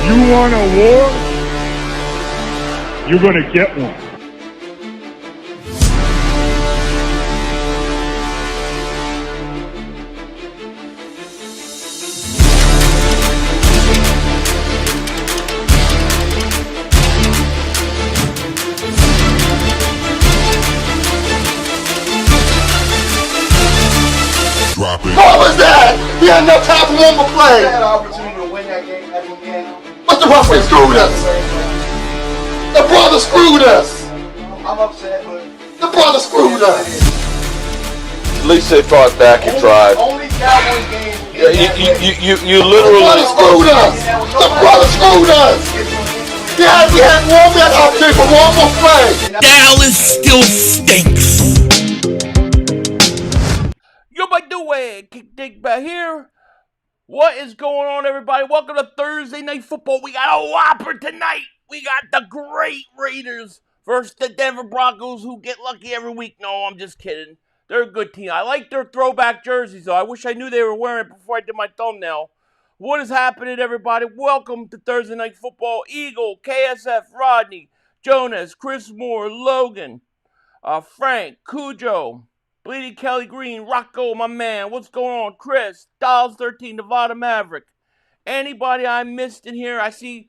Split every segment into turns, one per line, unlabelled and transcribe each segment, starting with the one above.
You want a war? You're going to get one.
Drop it.
What was that? He had enough time for one more play.
He had an opportunity to win that game at the end.
But the referee screwed us. The brother screwed us.
I'm upset, but
The brother screwed us.
At least they fought back and tried.
only Cowboys game.
You
The brother
literally.
screwed us. The brother screwed us. Yeah, we had one man opportunity for one more play.
Dallas still stinks.
Yo, my dude, Kick Dick back here. What is going on, everybody? Welcome to Thursday Night Football. We got a whopper tonight. We got the great Raiders versus the Denver Broncos, who get lucky every week. No, I'm just kidding. They're a good team. I like their throwback jerseys, though. I wish I knew they were wearing it before I did my thumbnail. What is happening, everybody? Welcome to Thursday Night Football. Eagle, KSF, Rodney, Jonas, Chris Moore, Logan, Frank, Cujo, Bleedy Kelly Green, Rocco, my man. What's going on? Chris, Dolls 13, Nevada Maverick. Anybody I missed in here? I see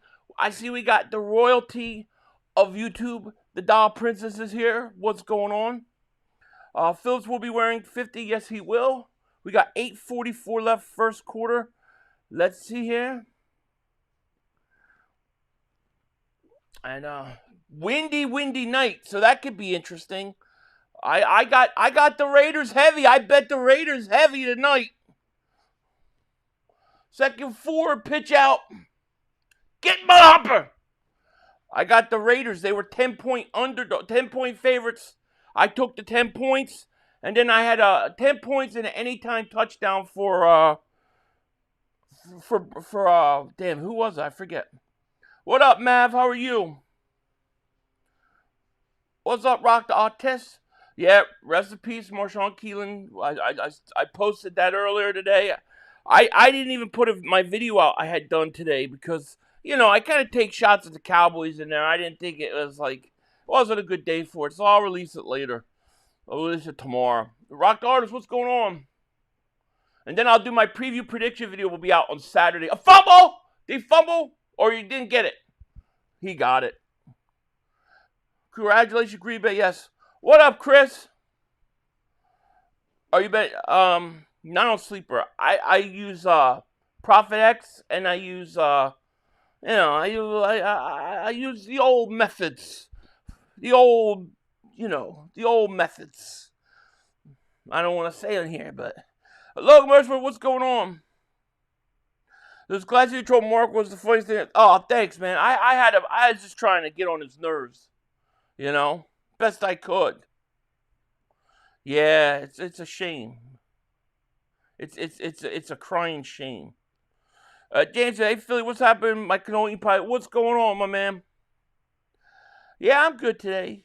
we got the royalty of YouTube. The Doll Princess is here. What's going on? Phillips will be wearing 50. Yes, he will. We got 8:44 left first quarter. Let's see here. And windy night, so that could be interesting. I got the Raiders heavy. I bet the Raiders heavy tonight. Second forward, pitch out. Get my hopper. I got the Raiders. They were 10-point underdog, 10-point favorites. I took the 10 points, and then I had 10 points and an anytime touchdown for damn, who was it? I forget. What up, Mav? How are you? What's up, Rock the Artist? Yeah, rest in peace, Marshawn Keelan. I posted that earlier today. I didn't even put my video out I had done today because, you know, I kind of take shots at the Cowboys in there. I didn't think it wasn't a good day for it, so I'll release it later. I'll release it tomorrow. Rock the Artist, what's going on? And then I'll do my preview prediction video. Will be out on Saturday. A fumble! Did he fumble? Or you didn't get it? He got it. Congratulations, Green Bay. Yes. What up, Chris? Are you bet? Not on Sleeper. I use Prophet X, and I use I use the old methods. The old methods. I don't want to say it here, but look, Mercer, what's going on? This Glassy Control Mark was the funniest thing. Oh, thanks, man. I was just trying to get on his nerves, you know, best I could. Yeah, it's a shame. It's a crying shame. James, hey Philly, what's happening? My cannoli pie. What's going on, my man? Yeah, I'm good today.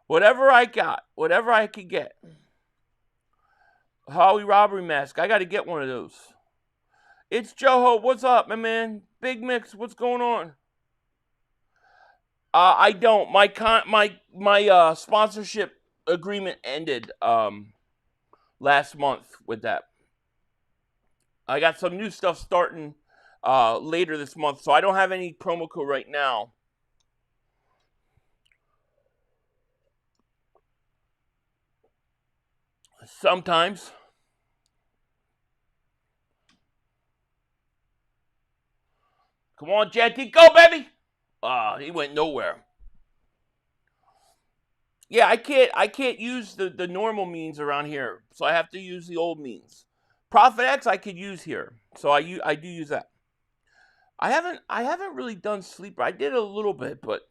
Whatever I got, whatever I could get. Holly robbery mask. I got to get one of those. It's Joho. What's up, my man? Big Mix. What's going on? I don't. My sponsorship agreement ended last month with that. I got some new stuff starting later this month, so I don't have any promo code right now. Sometimes. Come on, JT, go, baby! He went nowhere. Yeah, I can't use the normal means around here, so I have to use the old means. Prophet X I could use here, so I do use that. I haven't really done Sleeper. I did a little bit, but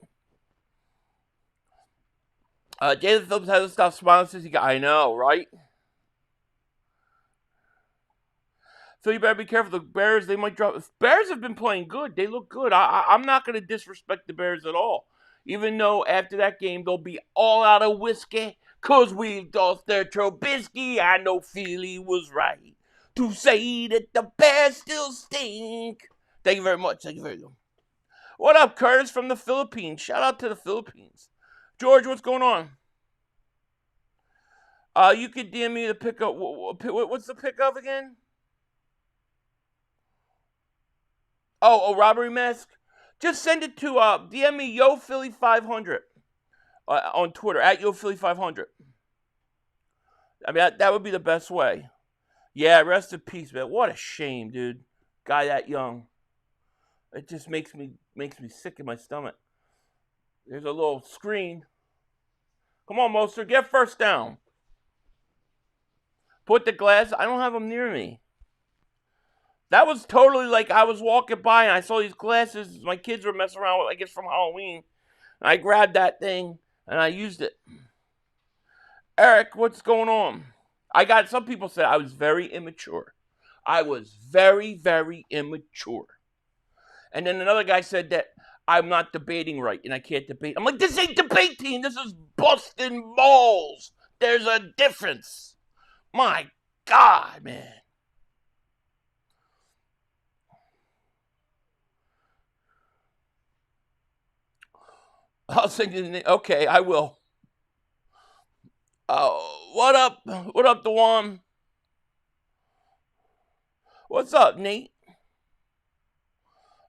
Jalen Phillips hasn't stopped smiling since he got. I know, right? So you better be careful. The Bears, they might drop. Bears have been playing good. They look good. I'm not going to disrespect the Bears at all. Even though after that game, they'll be all out of whiskey. Because we lost their Trubisky. I know Philly was right to say that the Bears still stink. Thank you very much. Thank you very much. What up, Curtis from the Philippines? Shout out to the Philippines. George, what's going on? You could DM me the pickup. What's the pickup again? Oh, robbery mask. Just send it to DM me YoPhilly500 on Twitter at YoPhilly500. I mean that would be the best way. Yeah, rest in peace, man. What a shame, dude. Guy that young. It just makes me sick in my stomach. There's a little screen. Come on, Moster, get first down. Put the glass. I don't have them near me. That was totally like I was walking by and I saw these glasses my kids were messing around with, I guess from Halloween. And I grabbed that thing and I used it. Eric, what's going on? Some people said I was very immature. I was very, very immature. And then another guy said that I'm not debating right and I can't debate. I'm like, this ain't debate team. This is busting balls. There's a difference. My God, man. I'll send you the name. Okay, I will. What up? What up, Dewan? What's up, Nate?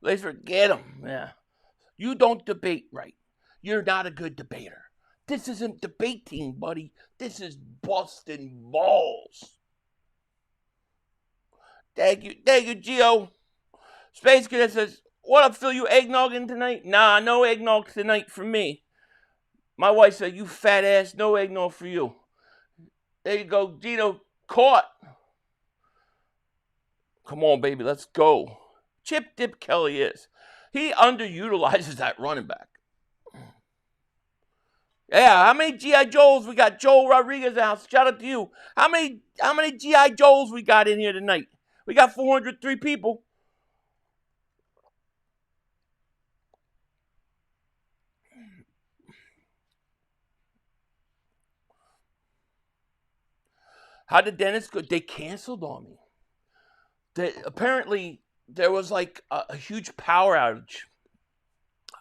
Let's forget him. Yeah. You don't debate right. You're not a good debater. This isn't debate team, buddy. This is busting balls. Thank you, Gio. Space Cadet says, what up, Phil? You eggnogging tonight? Nah, no eggnog tonight for me. My wife said, you fat ass, no eggnog for you. There you go, Gino. Caught. Come on, baby, let's go. Chip Dip Kelly is. He underutilizes that running back. Yeah, how many G.I. Joes we got? Joel Rodriguez in the house. Shout out to you. How many G.I. Joes we got in here tonight? We got 403 people. How did Dennis go? They canceled on me. Apparently, there was like a huge power outage.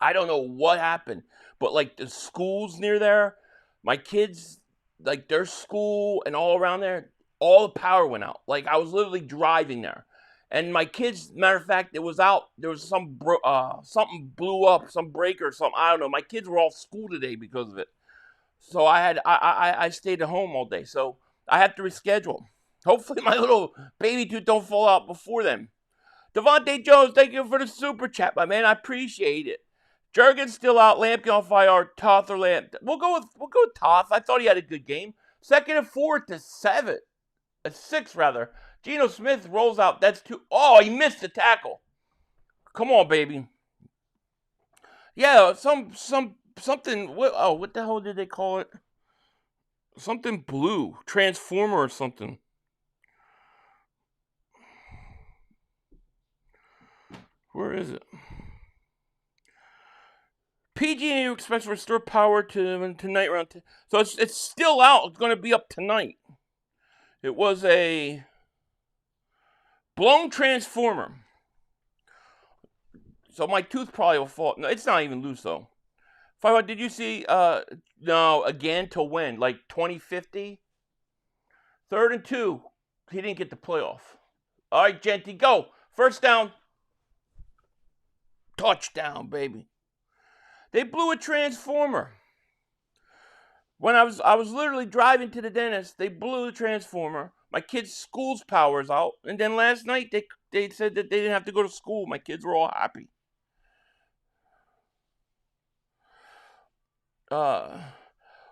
I don't know what happened, but like the schools near there, my kids, like their school and all around there, all the power went out. Like I was literally driving there. And my kids, matter of fact, it was out. There was something blew up, some breaker or something. I don't know. My kids were off school today because of it. So I stayed at home all day. So I have to reschedule. Hopefully my little baby tooth don't fall out before then. Devontae Jones, thank you for the super chat, my man. I appreciate it. Jurgen's still out. Lampkin on fire. Toth or Lamp. We'll go with Toth. I thought he had a good game. 2nd and 4 to 7. 6 rather. Geno Smith rolls out. That's 2. Oh, he missed the tackle. Come on, baby. Yeah, something. What the hell did they call it? Something blue. Transformer or something. Where is it? PG&E expects to restore power to tonight around 10. So it's still out. It's going to be up tonight. It was a blown transformer. So my tooth probably will fall. No, it's not even loose though. Did you see? No, again to win like 2050. 3rd and 2. He didn't get the playoff. All right, Genty, go. First down. Touchdown, baby. They blew a transformer. When I was literally driving to the dentist, they blew the transformer. My kids' school's power's out. And then last night, they said that they didn't have to go to school. My kids were all happy.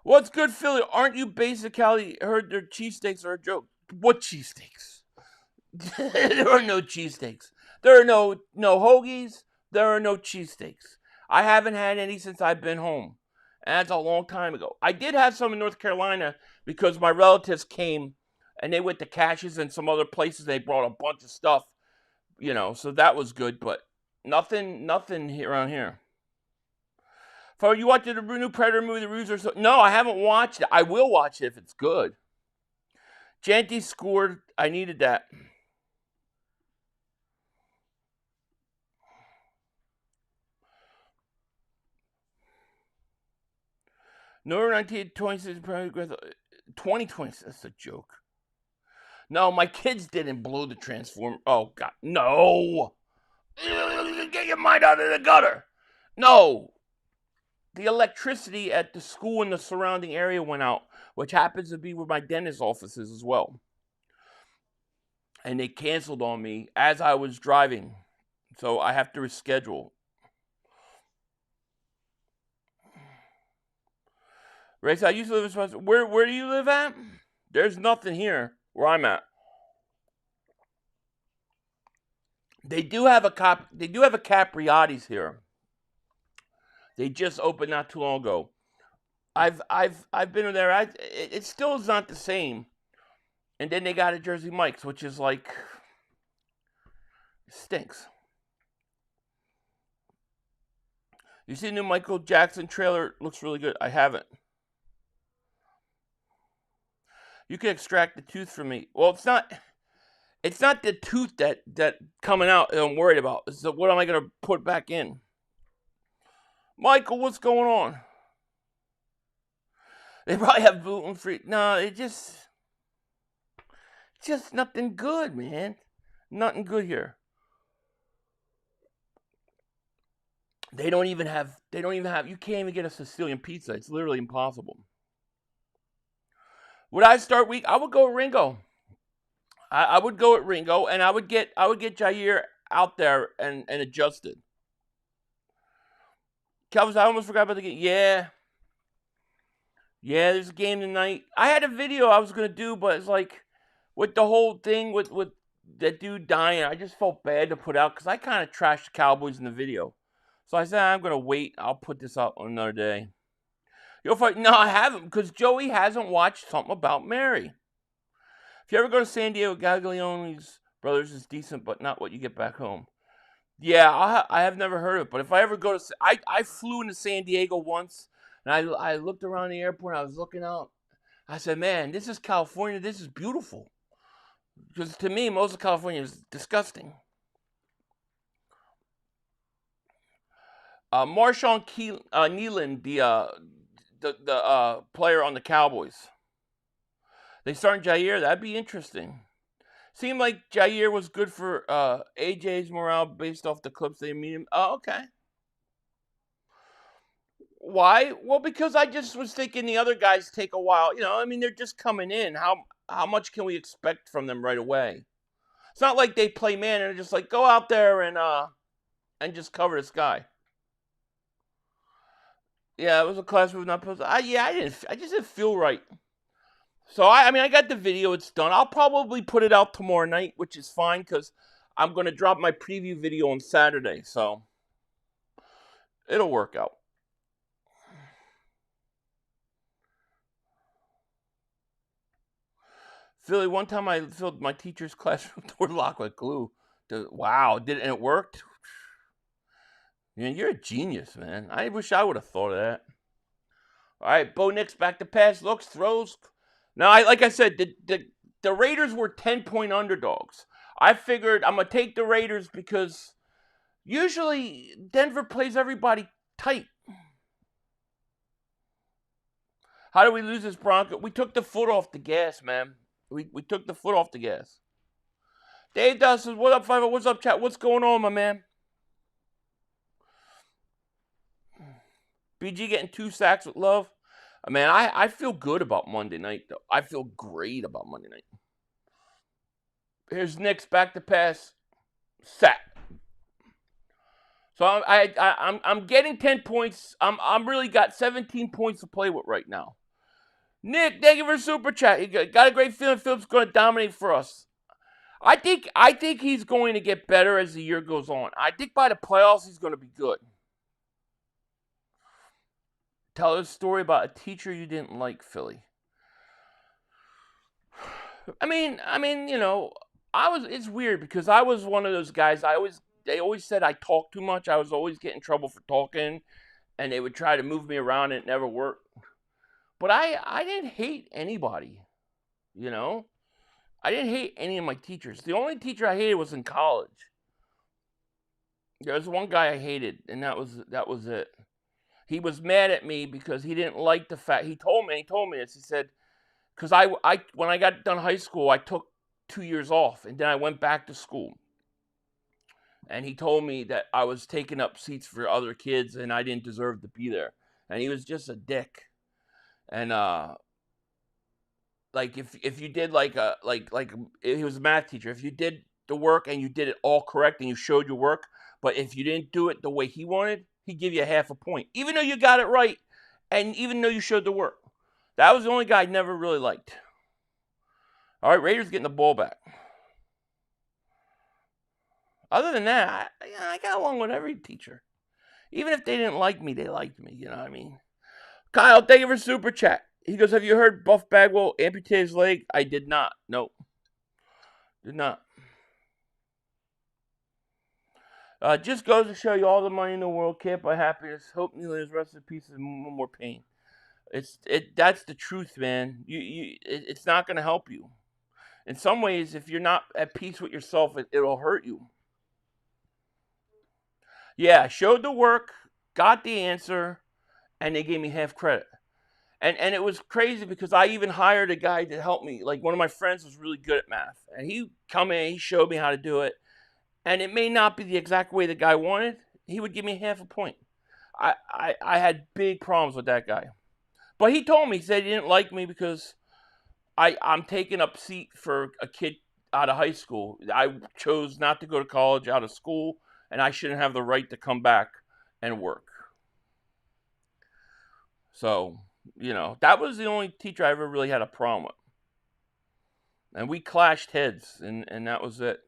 What's good, Philly? Aren't you basically heard their cheesesteaks are a joke? What cheesesteaks? There are no cheesesteaks. There are no hoagies. There are no cheesesteaks. I haven't had any since I've been home. And that's a long time ago. I did have some in North Carolina because my relatives came and they went to Cash's and some other places. They brought a bunch of stuff, so that was good, but nothing around here. So you watched the new Predator movie, The Ruse or so? No, I haven't watched it. I will watch it if it's good. Janty scored. I needed that. November 19th, 2026. That's a joke. No, my kids didn't blow the transformer. Oh, God. No. Get your mind out of the gutter. No. The electricity at the school and the surrounding area went out, which happens to be where my dentist office is as well. And they canceled on me as I was driving. So I have to reschedule. Race, I used to live in Spencer. Where do you live at? There's nothing here where I'm at. They do have a Capriati's here. They just opened not too long ago. I've been there. It still is not the same. And then they got a Jersey Mike's, which is like stinks. You see the new Michael Jackson trailer? Looks really good. I haven't. You can extract the tooth from me. Well, it's not the tooth that coming out that I'm worried about. It's what am I going to put back in? Michael, what's going on? They probably have gluten-free. No, it's just nothing good, man. Nothing good here. They don't even have, you can't even get a Sicilian pizza. It's literally impossible. Would I start week? I would go with Ringo. I would go with Ringo, and I would get Jair out there and adjusted. Calvin, I almost forgot about the game. Yeah, there's a game tonight. I had a video I was going to do, but it's like, with the whole thing with that dude dying, I just felt bad to put out, because I kind of trashed the Cowboys in the video. So I said, I'm going to wait. I'll put this out on another day. You'll fight. No, I haven't, because Joey hasn't watched Something About Mary. If you ever go to San Diego, Gaglioni's Brothers is decent, but not what you get back home. Yeah, I have never heard of it, but if I ever go to... I flew into San Diego once, and I looked around the airport, and I was looking out. I said, man, this is California. This is beautiful. Because to me, most of California is disgusting. Marshawn Nealon, the player on the Cowboys. They starting Jair. That'd be interesting. Seemed like Jair was good for AJ's morale based off the clips they meet him. Oh, okay. Why? Well, because I just was thinking the other guys take a while. I mean, they're just coming in. How much can we expect from them right away? It's not like they play man and they're just like, go out there and just cover this guy. Yeah, it was a class move, not posted. I just didn't feel right. So, I mean, I got the video. It's done. I'll probably put it out tomorrow night, which is fine, because I'm going to drop my preview video on Saturday. So, it'll work out. Philly, one time I filled my teacher's classroom door lock with glue. Wow, and it worked? Man, you're a genius, man. I wish I would have thought of that. All right, Bo Nix back to pass, looks, throws. Now, like I said, the Raiders were 10-point underdogs. I figured I'm going to take the Raiders because usually Denver plays everybody tight. How do we lose this Bronco? We took the foot off the gas, man. We took the foot off the gas. Dave Dust says, what up, Five? What's up, chat? What's going on, my man? BG getting 2 sacks with love. Man, I feel good about Monday night, though. I feel great about Monday night. Here's Nix back to pass. Sack. So I'm getting 10 points. I'm really got 17 points to play with right now. Nick, thank you for the super chat. You got a great feeling Philip's going to dominate for us. I think he's going to get better as the year goes on. I think by the playoffs he's going to be good. Tell us a story about a teacher you didn't like, Philly. I mean, it's weird because I was one of those guys. They always said I talk too much. I was always getting in trouble for talking, and they would try to move me around, and it never worked. But I didn't hate anybody, I didn't hate any of my teachers. The only teacher I hated was in college. There was one guy I hated, and that was it. he was mad at me because he didn't like the fact. He told me this. He said, because when I got done high school, I took 2 years off, and then I went back to school. And he told me that I was taking up seats for other kids, and I didn't deserve to be there. And he was just a dick. And like if you did like he was a math teacher. If you did the work and you did it all correct and you showed your work, but if you didn't do it the way he wanted, he'd give you half a point, even though you got it right, and even though you showed the work. That was the only guy I never really liked. All right, Raiders getting the ball back. Other than that, I got along with every teacher. Even if they didn't like me, they liked me. You know what I mean? Kyle, thank you for super chat. He goes, have you heard Buff Bagwell amputated his leg? I did not. Nope. Did not. Just goes to show you all the money in the world can't buy happiness. Hope he lives rest in peace and more pain. That's the truth, man. It's not going to help you. In some ways, if you're not at peace with yourself, it'll hurt you. Yeah, showed the work, got the answer, and they gave me half credit. And it was crazy because I even hired a guy to help me. Like, one of my friends was really good at math. And he come in, he showed me how to do it. And it may not be the exact way the guy wanted. He would give me half a point. I had big problems with that guy. But he told me, he said he didn't like me because I'm taking up seat for a kid out of high school. I chose not to go to college out of school, and I shouldn't have the right to come back and work. So, you know, that was the only teacher I ever really had a problem with. And we clashed heads, and that was it.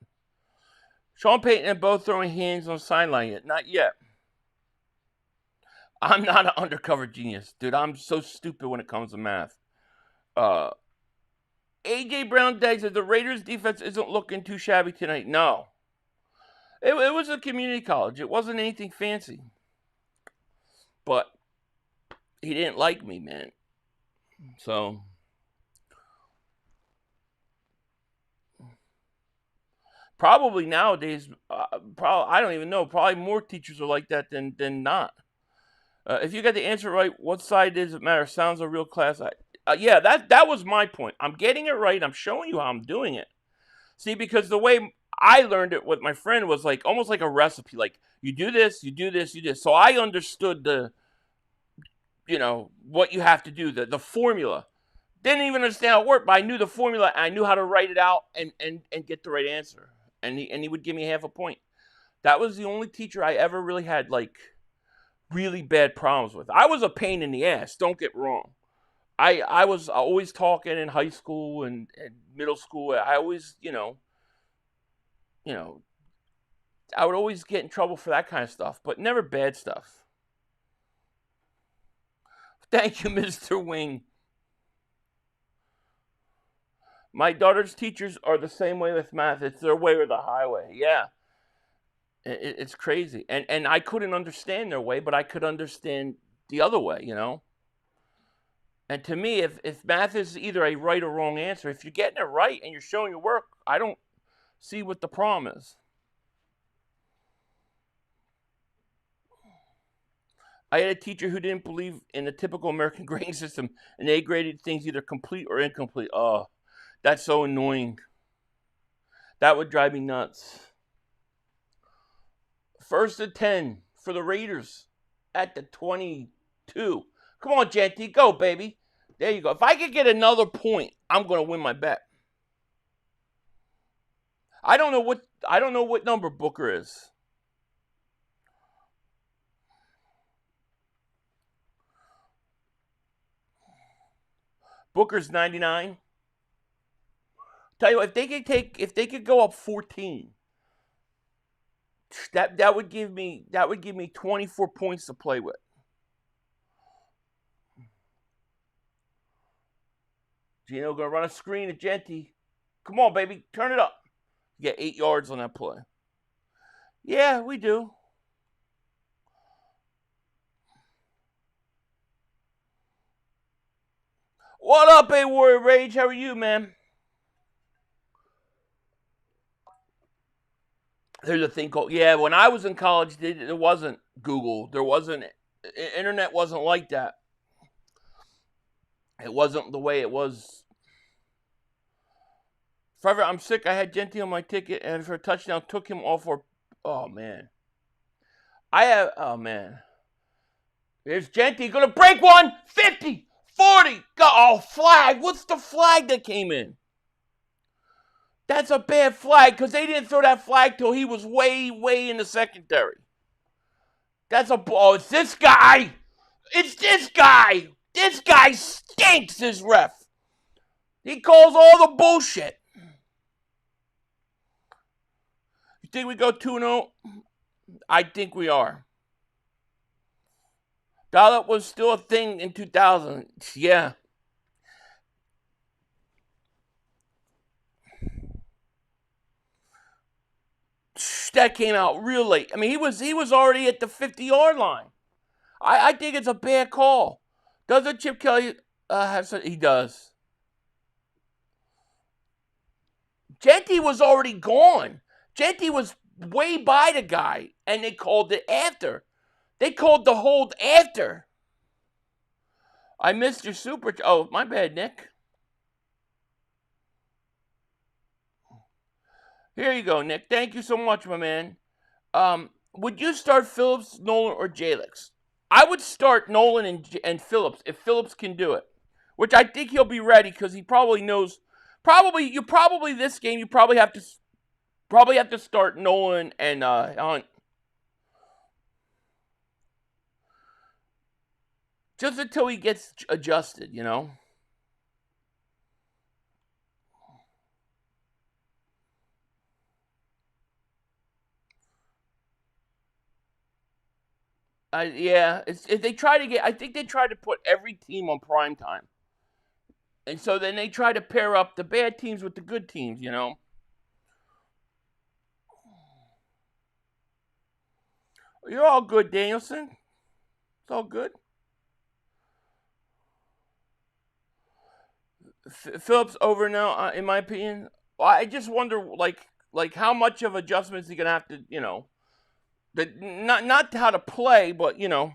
Sean Payton and both throwing hands on the sideline yet? Not yet. I'm not an undercover genius. Dude, I'm so stupid when it comes to math. A.J. Brown says the Raiders defense isn't looking too shabby tonight. No. It was a community college. It wasn't anything fancy. But he didn't like me, man. So probably nowadays, I don't even know. Probably more teachers are like that than not. If you got the answer right, what side does it matter? Sounds a real class. Yeah, that was my point. I'm getting it right. I'm showing you how I'm doing it. See, because the way I learned it with my friend was like almost like a recipe. Like, you do this, you do this, you do this. So I understood what you have to do, the formula. Didn't even understand how it worked, but I knew the formula. And I knew how to write it out and get the right answer. And he would give me half a point. That was the only teacher I ever really had like really bad problems with. I was a pain in the ass. Don't get wrong. I was always talking in high school and middle school. I always, I would always get in trouble for that kind of stuff, but never bad stuff. Thank you, Mr. Wing. My daughter's teachers are the same way with math. It's their way or the highway. Yeah. It's crazy. And I couldn't understand their way, but I could understand the other way, And to me, if math is either a right or wrong answer, if you're getting it right and you're showing your work, I don't see what the problem is. I had a teacher who didn't believe in the typical American grading system, and they graded things either complete or incomplete. Oh, that's so annoying. That would drive me nuts. 1st and 10 for the Raiders at the 22. Come on, Genty, go, baby. There you go. If I could get another point, I'm going to win my bet. I don't know what number Booker is. Booker's 99. Tell you what, if they could go up 14, that would give me 24 points to play with. Gino gonna run a screen to Genty. Come on, baby, turn it up. You get 8 yards on that play. Yeah, we do. What up, A-Warrior Rage? How are you, man? There's a thing called, when I was in college, there wasn't Google. There wasn't Internet wasn't like that. It wasn't the way it was. Forever, I'm sick. I had Genty on my ticket, and for a touchdown, took him off for. Oh man. Oh man. There's Genty gonna break one. 50, 40. Go. Oh, flag. What's the flag that came in? That's a bad flag because they didn't throw that flag till he was way in the secondary. That's a. Oh, it's this guy. It's this guy. This guy stinks, this ref. He calls all the bullshit. You think we go 2-0? I think we are. Dial-up was still a thing in 2000. Yeah. That came out real late. I mean, he was already at the 50-yard line. I think it's a bad call. Doesn't Chip Kelly have some? He does. Genty was already gone. Genty was way by the guy, and they called it after. They called the hold after. I missed your super. Oh, my bad, Nick. Here you go, Nick. Thank you so much, my man. Would you start Phillips, Nolan, or Jalix? I would start Nolan and Phillips if Phillips can do it, which I think he'll be ready because he probably knows. Probably this game you probably have to start Nolan and Hunt. Just until he gets adjusted, you know. Yeah, if they try to get, I think they try to put every team on prime time, and so then they try to pair up the bad teams with the good teams, you know. You're all good, Danielson. It's all good. Phillips over now, in my opinion. I just wonder, like how much of adjustments he gonna have to, you know. Not how to play, but you know.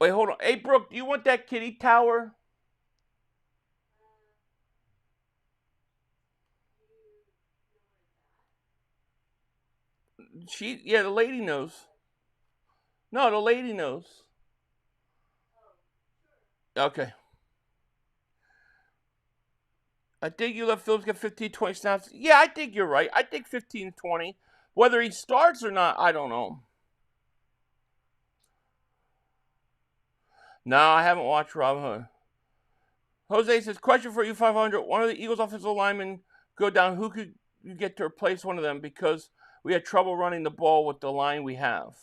Wait, hold on. Hey, Brooke, do you want that kitty tower? Yeah, the lady knows. No, the lady knows. Okay. I think you let Phillips get 15, 20 snaps. Yeah, I think you're right. I think 15, 20. Whether he starts or not, I don't know. No, I haven't watched Robin Hood. Jose says, question for you, 500. One of the Eagles' offensive linemen go down. Who could you get to replace one of them? Because we had trouble running the ball with the line we have.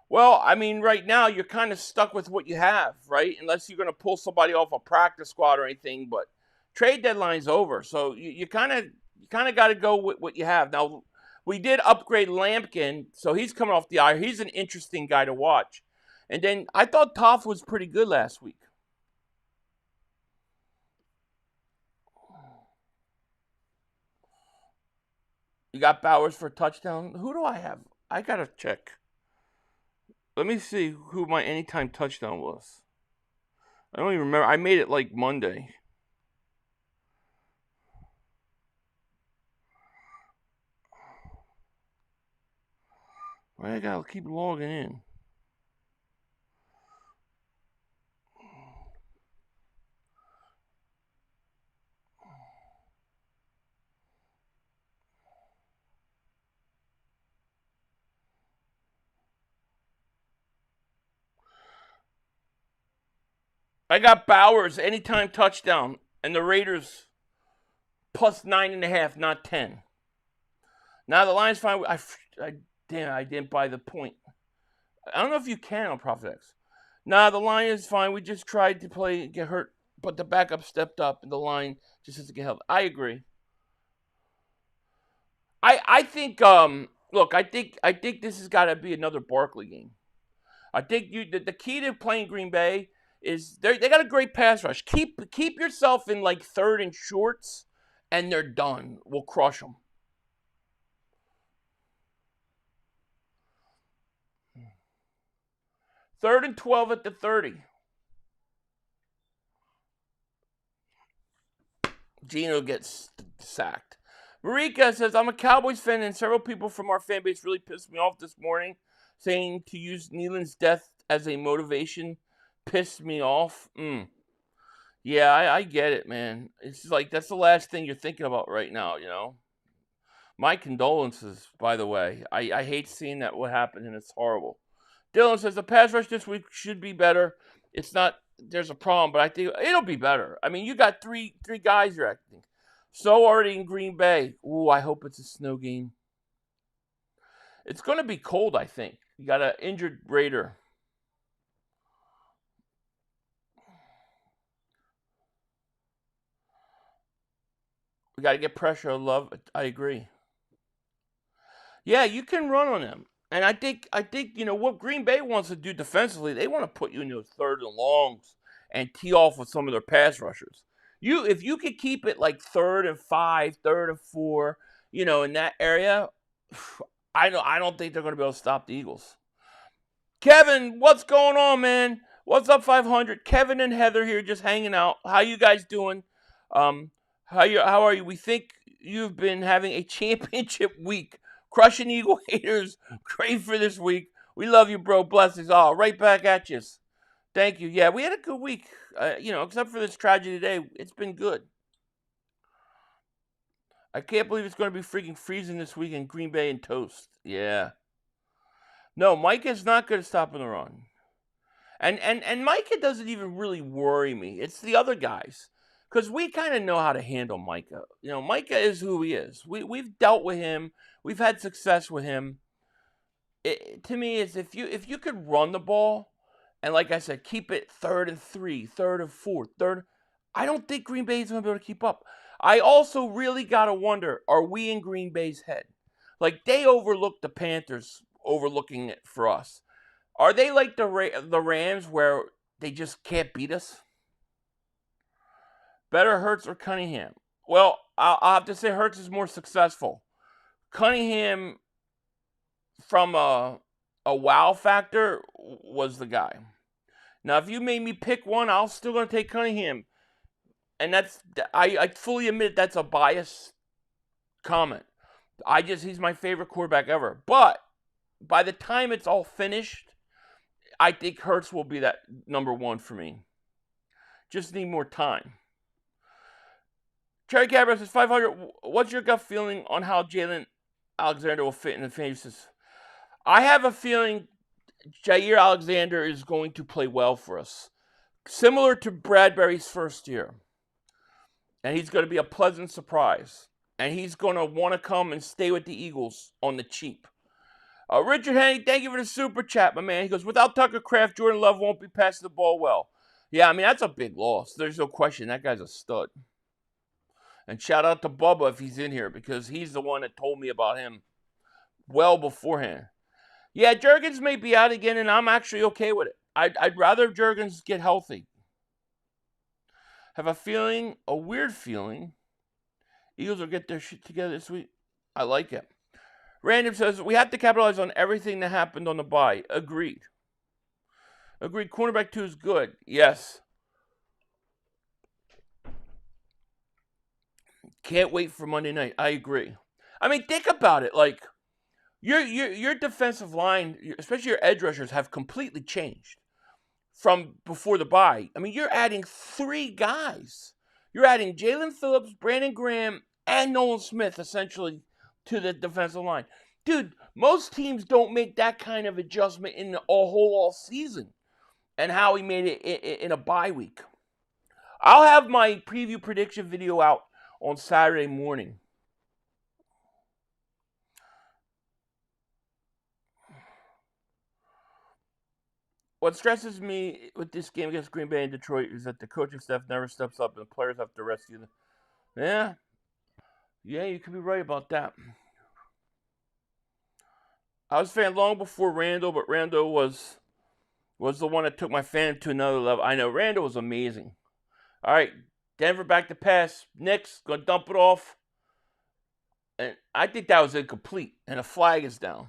Well, I mean, right now, you're kind of stuck with what you have, right? Unless you're going to pull somebody off a practice squad or anything. But trade deadline's over. So you kind of got to go with what you have. Now, we did upgrade Lampkin. So he's coming off the IR. He's an interesting guy to watch. And then I thought Toff was pretty good last week. You got Bowers for a touchdown. Who do I have? I got to check. Let me see who my anytime touchdown was. I don't even remember. I made it like Monday. I got to keep logging in. I got Bowers anytime touchdown, and the Raiders plus 9.5, not 10. Now the Lions fine. I didn't buy the point. I don't know if you can on ProfitX. Nah, the Lions fine. We just tried to get hurt, but the backup stepped up, and the line just has to get help. I agree. I think look, I think this has got to be another Barkley game. I think the key to playing Green Bay is they got a great pass rush. Keep yourself in like third and shorts, and they're done. We'll crush them. Third and 12 at the 30. Gino gets sacked. Marika says, I'm a Cowboys fan, and several people from our fan base really pissed me off this morning, saying to use Nealon's death as a motivation pissed me off. Yeah, I get it, man. It's like that's the last thing you're thinking about right now, you know? My condolences, by the way. I hate seeing that what happened, and it's horrible. Dylan says, the pass rush this week should be better. It's not, there's a problem, but I think it'll be better. I mean, you got three guys you're acting. So already in Green Bay. Ooh, I hope it's a snow game. It's going to be cold, I think. You got an injured Raider. We got to get pressure on Love. I agree. Yeah, you can run on them. And I think you know what Green Bay wants to do defensively. They want to put you in those third and longs and tee off with some of their pass rushers. If you could keep it like 3rd and 5, 3rd and 4, you know, in that area, I don't think they're going to be able to stop the Eagles. Kevin, what's going on, man? What's up, 500? Kevin and Heather here, just hanging out. How you guys doing? How are you? We think you've been having a championship week. Crushing Eagle haters. Great for this week. We love you, bro. Blessings. All right back at you. Thank you. Yeah, we had a good week. You know, except for this tragedy today, it's been good. I can't believe it's going to be freaking freezing this week in Green Bay and toast. Yeah. No, Micah is not good at stopping the run. And Micah doesn't even really worry me. It's the other guys. Because we kind of know how to handle Micah. You know, Micah is who he is. We've dealt with him. We've had success with him. To me, it's if you could run the ball, and like I said, keep it 3rd and 3, 3rd and 4, 3rd. I don't think Green Bay's going to be able to keep up. I also really got to wonder, are we in Green Bay's head? Like, they overlooked the Panthers, overlooking it for us. Are they like the Rams where they just can't beat us? Better Hurts or Cunningham? Well, I'll have to say Hurts is more successful. Cunningham, from a wow factor, was the guy. Now, if you made me pick one, I'm still going to take Cunningham. And I fully admit that's a biased comment. He's my favorite quarterback ever. But by the time it's all finished, I think Hurts will be that number 1 for me. Just need more time. Cherry Cabra says, 500, what's your gut feeling on how Jalen Alexander will fit in the faces? I have a feeling Jair Alexander is going to play well for us. Similar to Bradbury's first year. And he's going to be a pleasant surprise. And he's going to want to come and stay with the Eagles on the cheap. Richard Henny, thank you for the super chat, my man. He goes, without Tucker Kraft, Jordan Love won't be passing the ball well. Yeah, I mean, that's a big loss. There's no question. That guy's a stud. And shout out to Bubba if he's in here, because he's the one that told me about him well beforehand. Yeah, Jurgens may be out again, and I'm actually okay with it. I'd rather Jurgens get healthy. Have a weird feeling, Eagles will get their shit together this week. I like it. Random says, we have to capitalize on everything that happened on the bye. Agreed. Cornerback 2 is good. Yes. Can't wait for Monday night. I agree. I mean, think about it. Like, your defensive line, especially your edge rushers, have completely changed from before the bye. I mean, you're adding 3 guys. You're adding Jalen Phillips, Brandon Graham, and Nolan Smith, essentially, to the defensive line. Dude, most teams don't make that kind of adjustment in a whole all season. And how he made it in a bye week. I'll have my preview prediction video out on Saturday morning. What stresses me with this game against Green Bay and Detroit is that the coaching staff never steps up and the players have to rescue them. Yeah, you could be right about that. I was a fan long before Randall, but Randall was the one that took my fandom to another level. I know, Randall was amazing. All right, Denver back to pass. Nix going to dump it off. And I think that was incomplete, and a flag is down.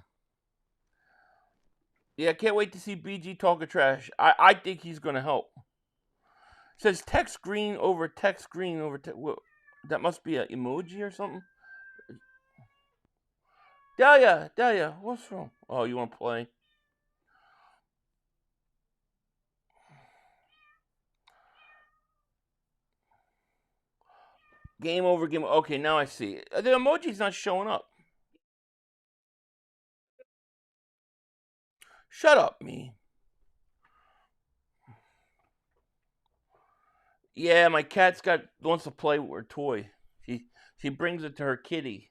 Yeah, I can't wait to see BG talking trash. I think he's going to help. It says text green over text green over text. Well, that must be an emoji or something. Delia, what's wrong? Oh, you want to play? Game over, game. Okay, now I see. The emoji's not showing up. Shut up, me. Yeah, my cat's wants to play with her toy. She brings it to her kitty.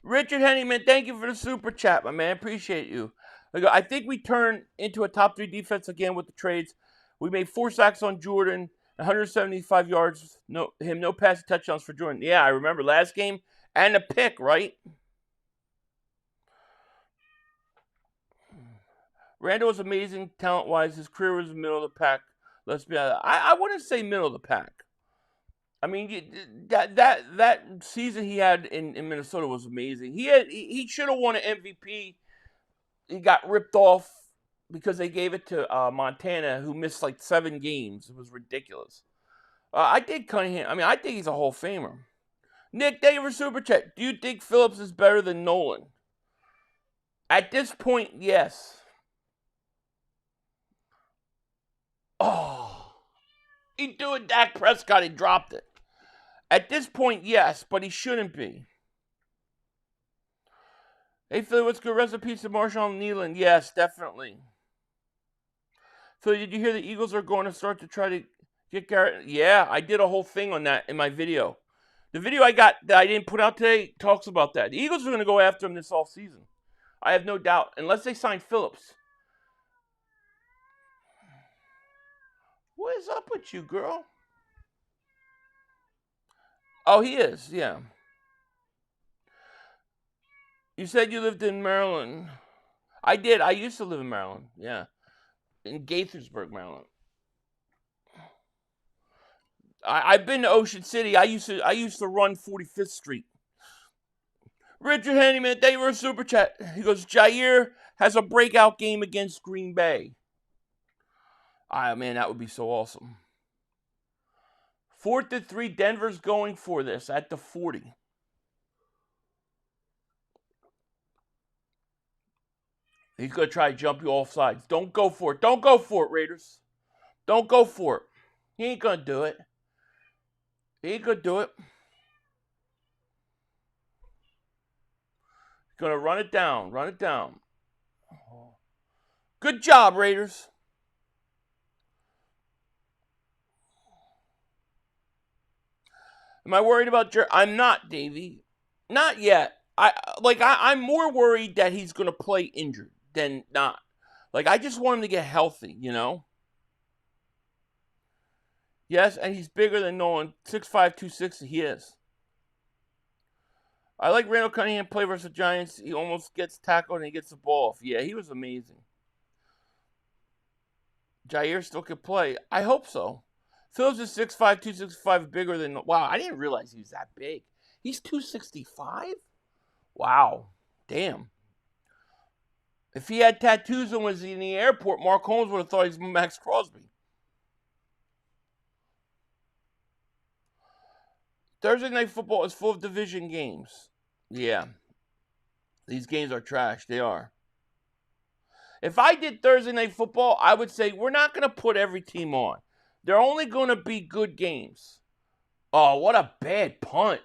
Richard Henneman, thank you for the super chat, my man. Appreciate you. I think we turned into a top 3 defense again with the trades. We made 4 sacks on Jordan, 175 yards. No passing touchdowns for Jordan. Yeah, I remember last game and a pick, right? Randall was amazing talent-wise. His career was middle of the pack. Let's be honest. I wouldn't say middle of the pack. I mean, that season he had in Minnesota was amazing. He should have won an MVP. He got ripped off because they gave it to Montana, who missed like 7 games. It was ridiculous. I think Cunningham. I mean, I think he's a Hall of Famer. Nick, thank you for super chat. Do you think Phillips is better than Nolan? At this point, yes. Oh, he threw it Dak Prescott. He dropped it. At this point, yes, but he shouldn't be. Hey, Philly, what's good? Rest in peace to Marshawn Nealon. Yes, definitely. Philly, did you hear the Eagles are going to start to try to get Garrett? Yeah, I did a whole thing on that in my video. The video I got that I didn't put out today talks about that. The Eagles are going to go after him this offseason. I have no doubt, unless they sign Phillips. What is up with you, girl? Oh, he is, yeah. You said you lived in Maryland. I did. I used to live in Maryland, yeah. In Gaithersburg, Maryland. I've been to Ocean City. I used to run 45th Street. Richard Henneman, thank you for a super chat. He goes, Jair has a breakout game against Green Bay. Man, that would be so awesome. 4th and 3, Denver's going for this at the 40. He's going to try to jump you off sides. Don't go for it. Don't go for it, Raiders. Don't go for it. He ain't going to do it. He ain't going to do it. He's going to run it down. Run it down. Good job, Raiders. Am I worried about I'm not, Davey. Not yet. I'm more worried that he's going to play injured than not. Like, I just want him to get healthy, you know? Yes, and he's bigger than Nolan. 6'5", 260, he is. I like Randall Cunningham play versus the Giants. He almost gets tackled and he gets the ball off. Yeah, he was amazing. Jair still could play. I hope so. Phillips is 6'5", 265, bigger than... Wow, I didn't realize he was that big. He's 265? Wow. Damn. If he had tattoos and was in the airport, Mark Holmes would have thought he's Max Crosby. Thursday Night Football is full of division games. Yeah. These games are trash. They are. If I did Thursday Night Football, I would say we're not going to put every team on. They're only going to be good games. Oh, what a bad punt.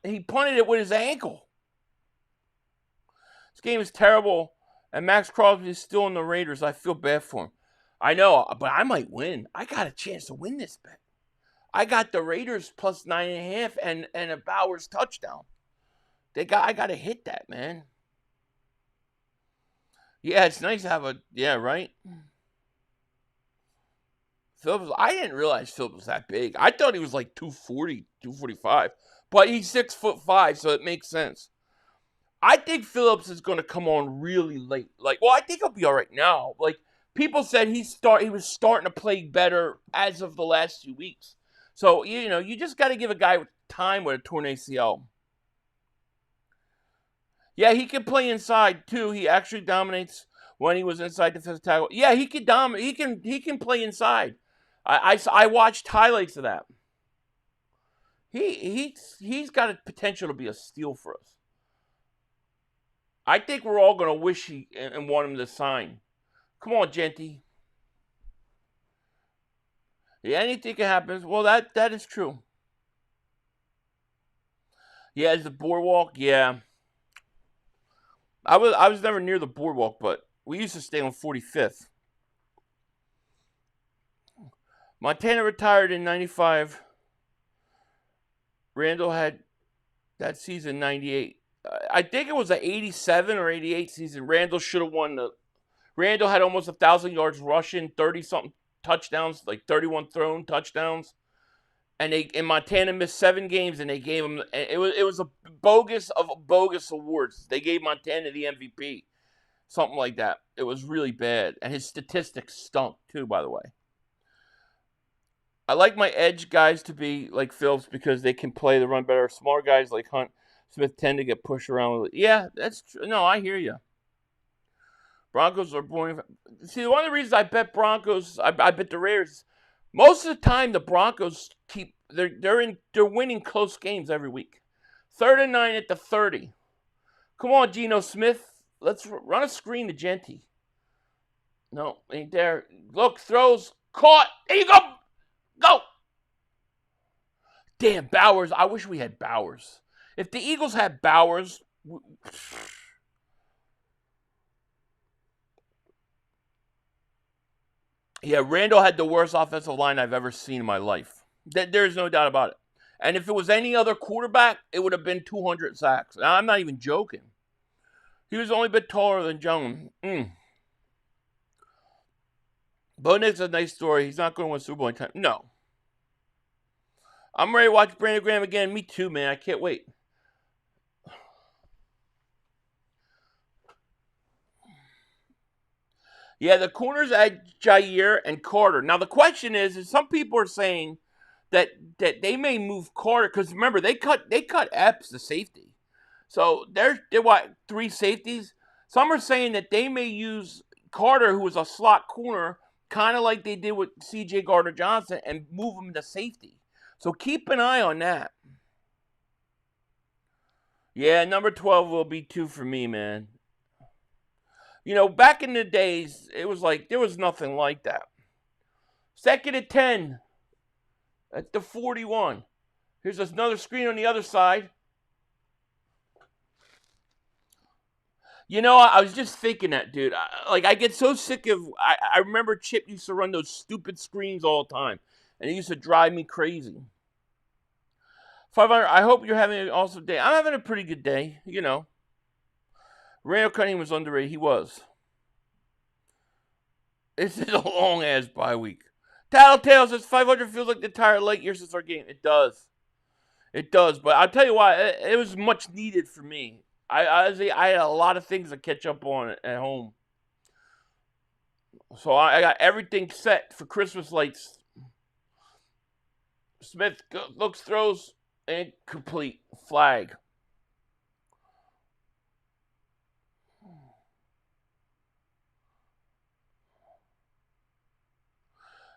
He punted it with his ankle. This game is terrible, and Max Crosby is still in the Raiders. I feel bad for him. I know, but I might win. I got a chance to win this bet. I got the Raiders plus 9.5 and a Bowers touchdown. I got to hit that, man. Yeah, it's nice to have a... Yeah, right? Phillips, I didn't realize Phillips was that big. I thought he was like 240, 245. But he's 6'5", so it makes sense. I think Phillips is going to come on really late. I think he'll be all right now. People said he was starting to play better as of the last 2 weeks. So, you just got to give a guy time with a torn ACL. Yeah, he can play inside too. He actually dominates when he was inside defensive tackle. Yeah, he can dominate. He can play inside. I watched highlights of that. He's got a potential to be a steal for us. I think we're all going to wish and want him to sign. Come on, Genty. Yeah, anything can happen. Well, that is true. Yeah, is the boardwalk? Yeah. I was never near the boardwalk, but we used to stay on 45th. Montana retired in 95. Randall had that season 98. I think it was an 87 or 88 season. Randall should have won Randall had almost 1,000 yards rushing, 30-something touchdowns, 31 thrown touchdowns. And Montana missed 7 games, and they gave him. It was a bogus awards. They gave Montana the MVP, something like that. It was really bad, and his statistics stunk too. By the way, I like my edge guys to be like Phillips because they can play the run better. Smart guys like Hunt Smith tend to get pushed around. Yeah, that's true. No, I hear you. Broncos are boring. See, one of the reasons I bet Broncos, I bet the Raiders. Most of the time, the Broncos they're winning close games every week. 3rd and 9 at the 30. Come on, Geno Smith. Let's run a screen to Genty. No, ain't there. Look, throws, caught. There you go. Go. Damn, Bowers. I wish we had Bowers. If the Eagles had Bowers. Yeah, Randall had the worst offensive line I've ever seen in my life. There's no doubt about it. And if it was any other quarterback, it would have been 200 sacks. Now, I'm not even joking. He was only a bit taller than Jones. Bo Nix is a nice story. He's not going to win Super Bowl anytime. No. I'm ready to watch Brandon Graham again. Me too, man. I can't wait. Yeah, the corners at Jair and Carter. Now, the question is some people are saying that they may move Carter because remember they cut Epps the safety, so they're what 3 safeties. Some are saying that they may use Carter, who was a slot corner, kind of like they did with C.J. Gardner-Johnson, and move him to safety. So keep an eye on that. Yeah, number 12 will be 2 for me, man. Back in the days, it was like there was nothing like that. 2nd and 10 at the 41. Here's another screen on the other side. I was just thinking that, dude. I get so sick of. I remember Chip used to run those stupid screens all the time, and it used to drive me crazy. 500. I hope you're having an awesome day. I'm having a pretty good day. Randall Cunningham was underrated. He was. This is a long-ass bye week. Tattletale says 500 feels like the entire late year since our game. It does. It does. But I'll tell you why. It was much needed for me. I had a lot of things to catch up on at home. So I got everything set for Christmas lights. Smith looks, throws, and complete. Flag.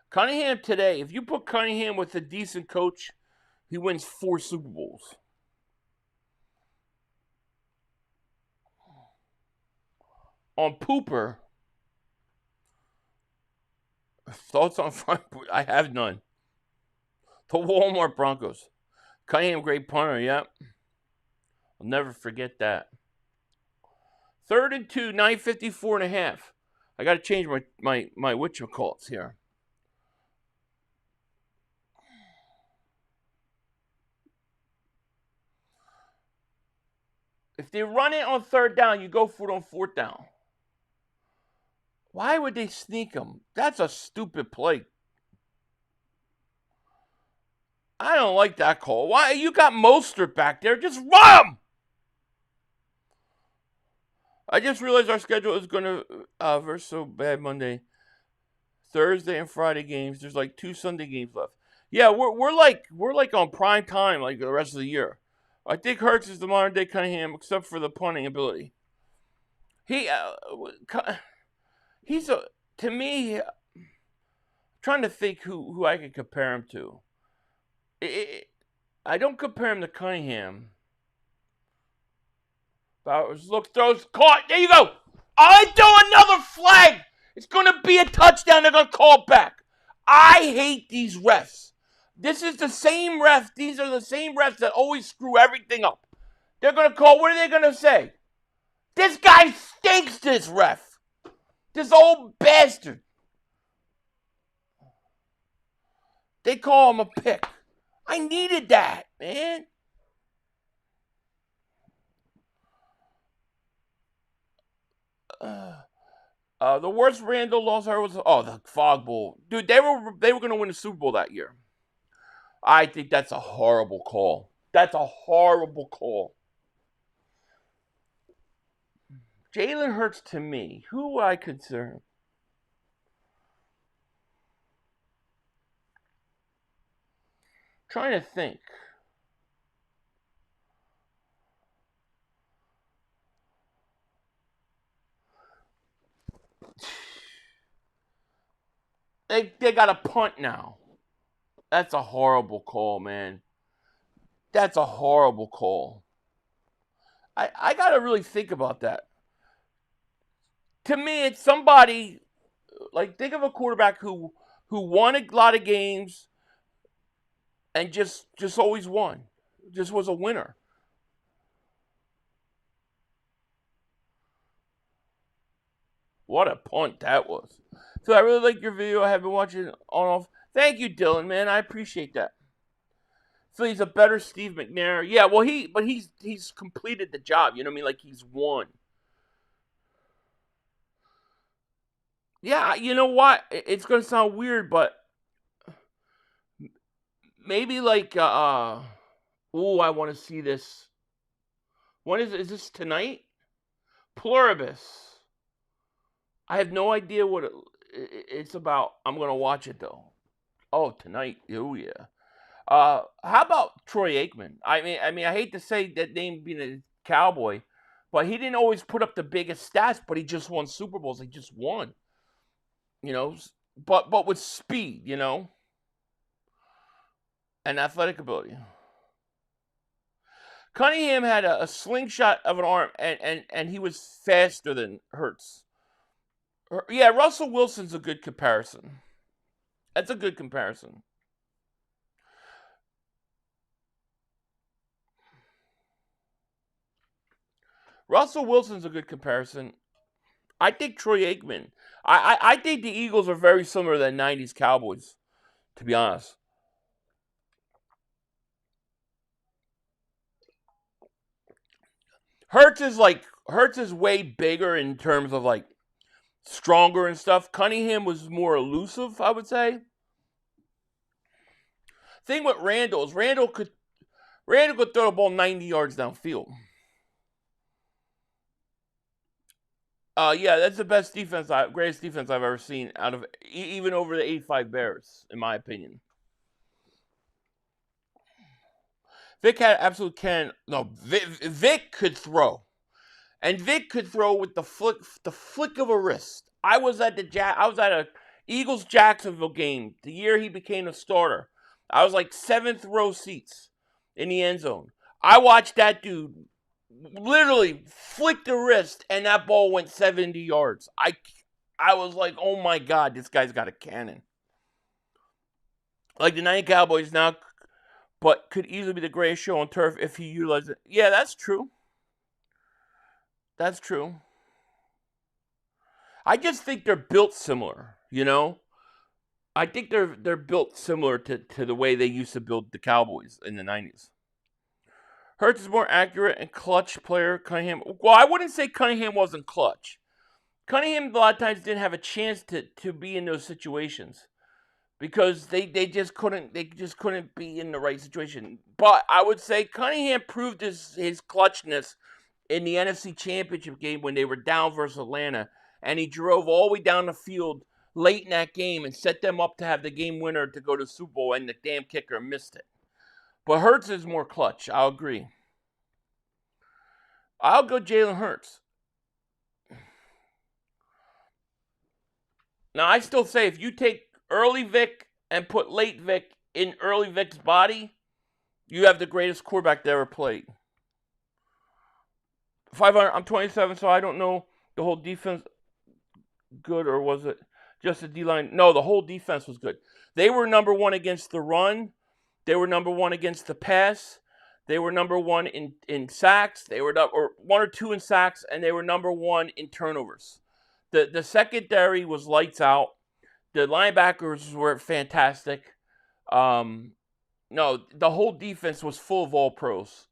Cunningham today, if you put Cunningham with a decent coach, he wins 4 Super Bowls. On Pooper, thoughts on front? I have none. The Walmart Broncos. Cunningham, great punter, yep. I'll never forget that. 3rd and 2, 9:54.5. I got to change my whatchamacallits here. If they run it on 3rd down, you go for it on 4th down. Why would they sneak him? That's a stupid play. I don't like that call. Why? You got Mostert back there. Just run him! I just realized our schedule is going to verse so bad Monday, Thursday, and Friday games. There's like 2 Sunday games left. Yeah, we're like on prime time like the rest of the year. I think Hurts is the modern day Cunningham, except for the punting ability. He's to me. Trying to think who I could compare him to. I don't compare him to Cunningham. Bowers look, throws, caught. There you go. I do another flag. It's going to be a touchdown. They're going to call it back. I hate these refs. This is the same ref. These are the same refs that always screw everything up. They're going to call. What are they going to say? This guy stinks, this ref. This old bastard. They call him a pick. I needed that, man. The worst Randall loss I was the Fog Bowl. Dude, they were going to win the Super Bowl that year. I think that's a horrible call. That's a horrible call. Jalen Hurts to me, who would I consider? Trying to think. They got a punt now. That's a horrible call, man. That's a horrible call. I got to really think about that. To me, it's somebody, like, think of a quarterback who won a lot of games and just always won. Just was a winner. What a punt that was. So I really like your video. I have been watching it on off. Thank you, Dylan, man. I appreciate that. So he's a better Steve McNair. Yeah, well, he's completed the job. You know what I mean? Like, he's won. Yeah, you know what? It's going to sound weird, but maybe like, I want to see this. When is this tonight? Pluribus. I have no idea what it's about. I'm going to watch it, though. Oh, tonight. Oh, yeah. How about Troy Aikman? I mean, I hate to say that name being a Cowboy, but he didn't always put up the biggest stats, but he just won Super Bowls. He just won. You know, but with speed, you know, and athletic ability. Cunningham had a slingshot of an arm, and he was faster than Hurts. Yeah, Russell Wilson's a good comparison. That's a good comparison. Russell Wilson's a good comparison. I think Troy Aikman. I think the Eagles are very similar to the 90s Cowboys, to be honest. Hurts is way bigger in terms of like stronger and stuff. Cunningham was more elusive, I would say. Thing with Randall is Randall could throw the ball 90 yards downfield. Yeah, that's the best defense, greatest defense I've ever seen out of even over the 85 Bears, in my opinion. Vic had absolute cannon. No, Vic could throw, and Vic could throw with the flick of a wrist. I was at a Eagles Jacksonville game the year he became a starter. I was like 7th row seats in the end zone. I watched that dude literally flicked the wrist, and that ball went 70 yards. I was like, oh my God, this guy's got a cannon. Like the 90 Cowboys now, but could easily be the greatest show on turf if he utilized it. Yeah, that's true. That's true. I just think they're built similar, you know? I think they're built similar to the way they used to build the Cowboys in the 90s. Hurts is more accurate and clutch player. Cunningham. Well, I wouldn't say Cunningham wasn't clutch. Cunningham a lot of times didn't have a chance to be in those situations because they just couldn't be in the right situation. But I would say Cunningham proved his clutchness in the NFC Championship game when they were down versus Atlanta, and he drove all the way down the field late in that game and set them up to have the game winner to go to the Super Bowl, and the damn kicker missed it. But Hurts is more clutch. I'll agree. I'll go Jalen Hurts. Now, I still say if you take early Vic and put late Vic in early Vic's body, you have the greatest quarterback that ever played. 500. I'm 27, so I don't know the whole defense good, or was it just the D-line? No, the whole defense was good. They were number one against the run. They were number one against the pass. They were number one in sacks. They were or one or two in sacks, and they were number one in turnovers. The secondary was lights out. The linebackers were fantastic. No, the whole defense was full of all pros.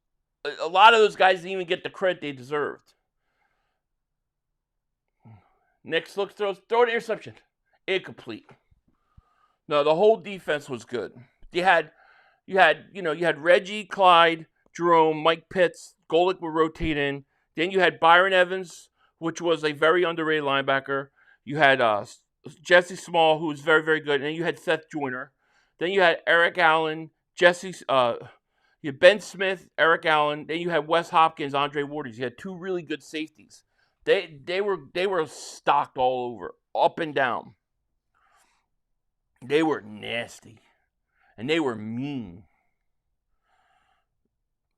A lot of those guys didn't even get the credit they deserved. Nix looks, throw an interception. Incomplete. No, the whole defense was good. You had Reggie, Clyde, Jerome, Mike Pitts, Golick would rotate in. Then you had Byron Evans, which was a very underrated linebacker. You had Jesse Small, who was very, very good. And then you had Seth Joyner. Then you had Eric Allen, you had Ben Smith, Eric Allen. Then you had Wes Hopkins, Andre Waters. You had two really good safeties. They were stocked all over, up and down. They were nasty. And they were mean.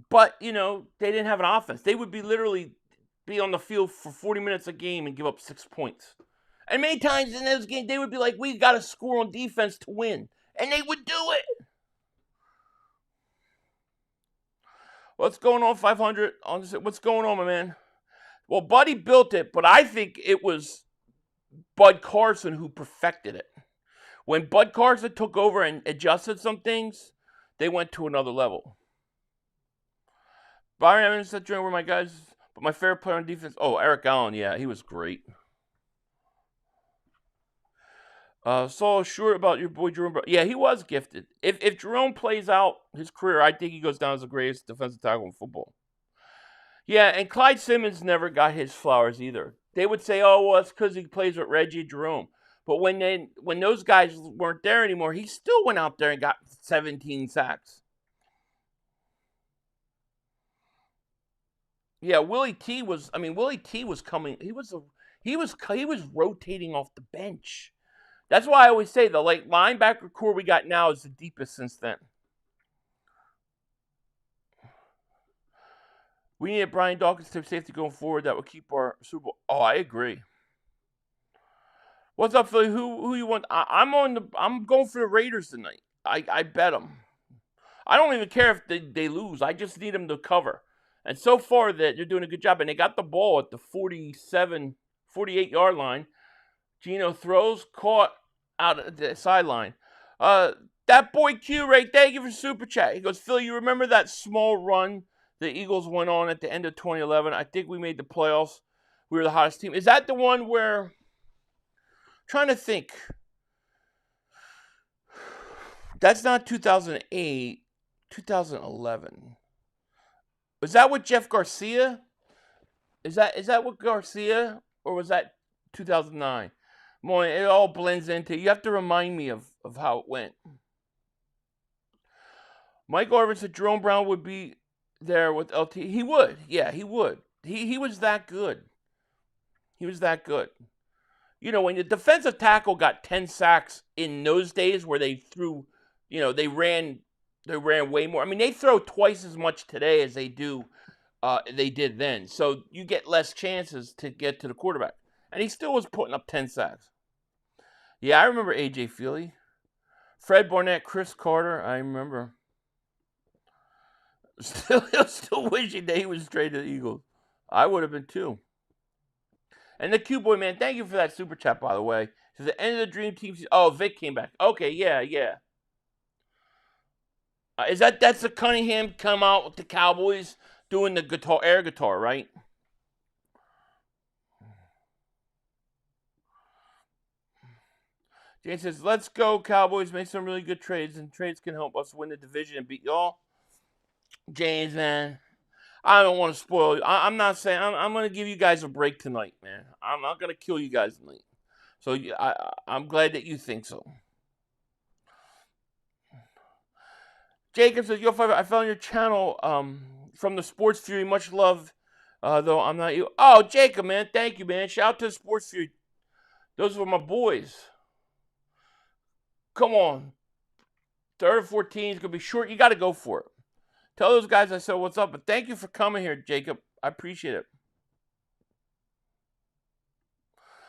But, they didn't have an offense. They would literally be on the field for 40 minutes a game and give up 6 points. And many times in those games, they would be like, we got to score on defense to win. And they would do it. What's going on, 500? What's going on, my man? Well, Buddy built it, but I think it was Bud Carson who perfected it. When Bud Carson took over and adjusted some things, they went to another level. Byron Evans said, were my guys, but my favorite player on defense, Eric Allen, yeah, he was great. So sure about your boy Jerome. Yeah, he was gifted. If Jerome plays out his career, I think he goes down as the greatest defensive tackle in football. Yeah, and Clyde Simmons never got his flowers either. They would say, it's because he plays with Reggie and Jerome. But when those guys weren't there anymore, he still went out there and got 17 sacks. Yeah, Willie T was coming. He was rotating off the bench. That's why I always say the linebacker core we got now is the deepest since then. We need a Brian Dawkins type safety going forward that will keep our Super Bowl. Oh, I agree. What's up, Philly? Who you want? I'm going for the Raiders tonight. I bet them. I don't even care if they lose. I just need them to cover. And so far, they're doing a good job. And they got the ball at the 48-yard line. Gino throws, caught out at the sideline. That boy Q, Ray, thank you for Super Chat. He goes, Phil, you remember that small run the Eagles went on at the end of 2011? I think we made the playoffs. We were the hottest team. Is that the one where... I'm trying to think. That's not 2008. 2011. Was that with Jeff Garcia? Is that with Garcia? Or was that 2009? Boy, it all blends into... You have to remind me of how it went. Mike Orvin said Jerome Brown would be there with LT. He would. Yeah, he would. He was that good. He was that good. When the defensive tackle got 10 sacks in those days where they threw, they ran way more. I mean, they throw twice as much today as they did then. So you get less chances to get to the quarterback. And he still was putting up 10 sacks. Yeah, I remember A.J. Feely. Fred Barnett, Chris Carter, I remember. Still wishing that he was traded to the Eagles. I would have been too. And the Q-Boy, man, thank you for that super chat, by the way. To the end of the Dream Team season. Oh, Vic came back. Okay, yeah. That's the Cunningham come out with the Cowboys doing the air guitar, right? Jane says, let's go, Cowboys. Make some really good trades, and trades can help us win the division and beat y'all. James, man. I don't want to spoil you. I'm not saying I'm going to give you guys a break tonight, man. I'm not going to kill you guys tonight. So I'm glad that you think so. Jacob says, I found your channel from the Sports Fury. Much love, though I'm not you. Oh, Jacob, man. Thank you, man. Shout out to the Sports Fury. Those were my boys. Come on. 3rd and 14 is going to be short. You got to go for it. Tell those guys I said what's up. But thank you for coming here, Jacob. I appreciate it.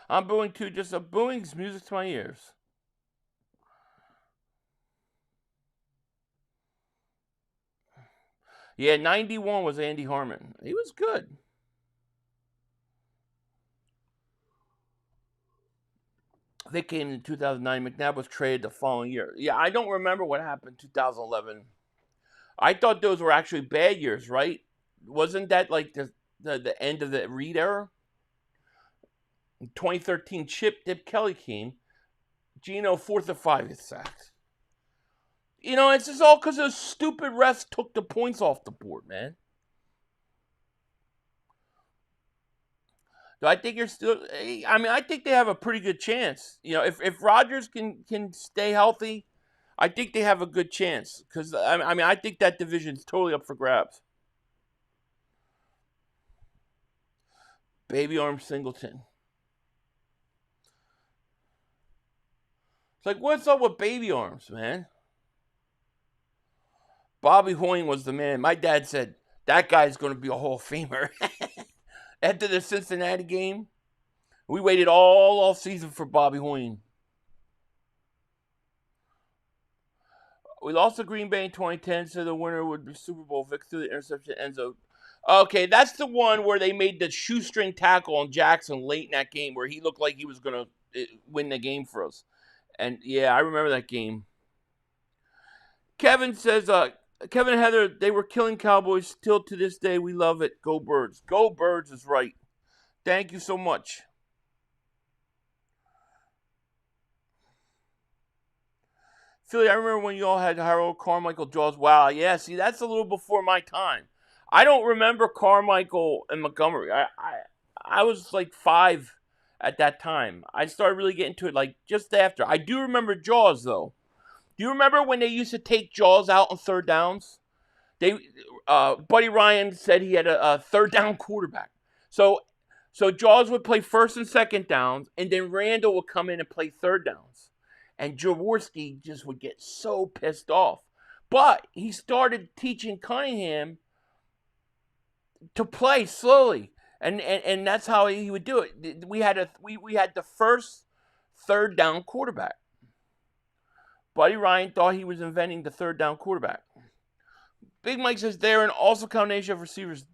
I'm booing too. Just a booing's music to my ears. Yeah, 91 was Andy Harmon. He was good. They came in 2009. McNabb was traded the following year. Yeah, I don't remember what happened in 2011. I thought those were actually bad years, right? Wasn't that like the end of the Reed era? In 2013, Dip Kelly came. Gino, 4th and 5 gets sacked. You know, it's just all because those stupid refs took the points off the board, man. Do I think you're still... I mean, I think they have a pretty good chance. You know, if Rodgers can stay healthy, I think they have a good chance. Because, I mean, I think that division's totally up for grabs. Baby Arm Singleton. It's like, what's up with baby arms, man? Bobby Hoying was the man. My dad said, that guy's going to be a Hall of Famer. After the Cincinnati game, we waited all off season for Bobby Hoying. We lost to Green Bay in 2010, so the winner would be Super Bowl. Vic threw the interception end zone. Okay, that's the one where they made the shoestring tackle on Jackson late in that game where he looked like he was going to win the game for us. And, yeah, I remember that game. Kevin says, Kevin and Heather, they were killing Cowboys. Still to this day, we love it. Go Birds. Go Birds is right. Thank you so much. Philly, I remember when you all had Harold Carmichael Jaws. Wow, yeah, see, that's a little before my time. I don't remember Carmichael and Montgomery. I was like 5 at that time. I started really getting to it like just after. I do remember Jaws, though. Do you remember when they used to take Jaws out on 3rd downs? Buddy Ryan said he had a 3rd down quarterback. So Jaws would play 1st and 2nd downs, and then Randall would come in and play 3rd downs. And Jaworski just would get so pissed off. But he started teaching Cunningham to play slowly. And that's how he would do it. We had the first 3rd down quarterback. Buddy Ryan thought he was inventing the 3rd down quarterback. Big Mike says they're an awesome combination of receivers.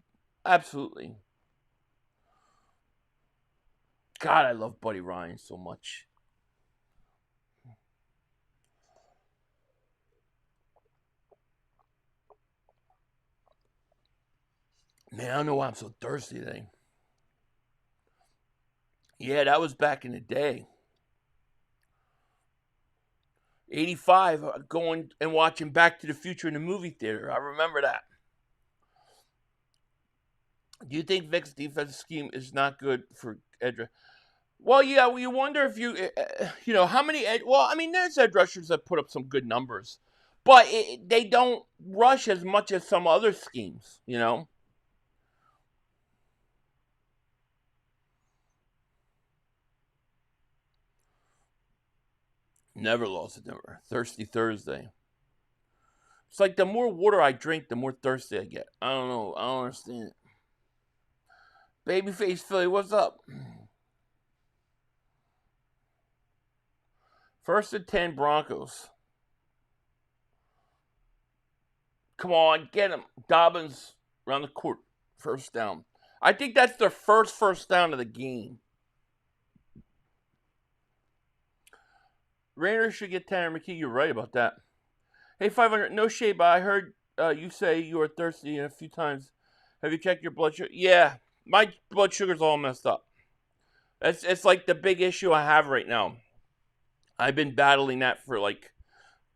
Absolutely. God, I love Buddy Ryan so much. Man, I don't know why I'm so thirsty today. Yeah, that was back in the day. 85, going and watching Back to the Future in the movie theater. I remember that. Do you think Vic's defensive scheme is not good for edge? Well, yeah, you wonder if you know, how many edge... Well, I mean, there's edge rushers that put up some good numbers. But they don't rush as much as some other schemes, you know? Never lost to Denver. Thirsty Thursday. It's like the more water I drink, the more thirsty I get. I don't know. I don't understand it. Babyface Philly, what's up? 1st and 10 Broncos. Come on, get him. Dobbins around the court. 1st down. I think that's their first down of the game. Raiders should get Tanner McKee. You're right about that. Hey, 500. No shade, but I heard you say you were thirsty a few times. Have you checked your blood sugar? Yeah, my blood sugar's all messed up. It's like the big issue I have right now. I've been battling that for like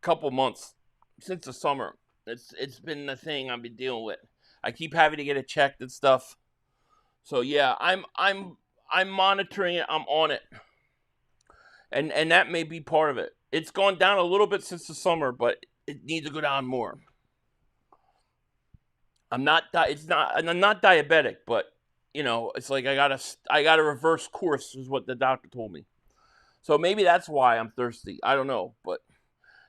a couple months since the summer. It's been the thing I've been dealing with. I keep having to get it checked and stuff. So yeah, I'm monitoring it. I'm on it, and that may be part of it. It's gone down a little bit since the summer, but it needs to go down more. I'm not diabetic, but it's like I gotta reverse course is what the doctor told me. So maybe that's why I'm thirsty. I don't know, but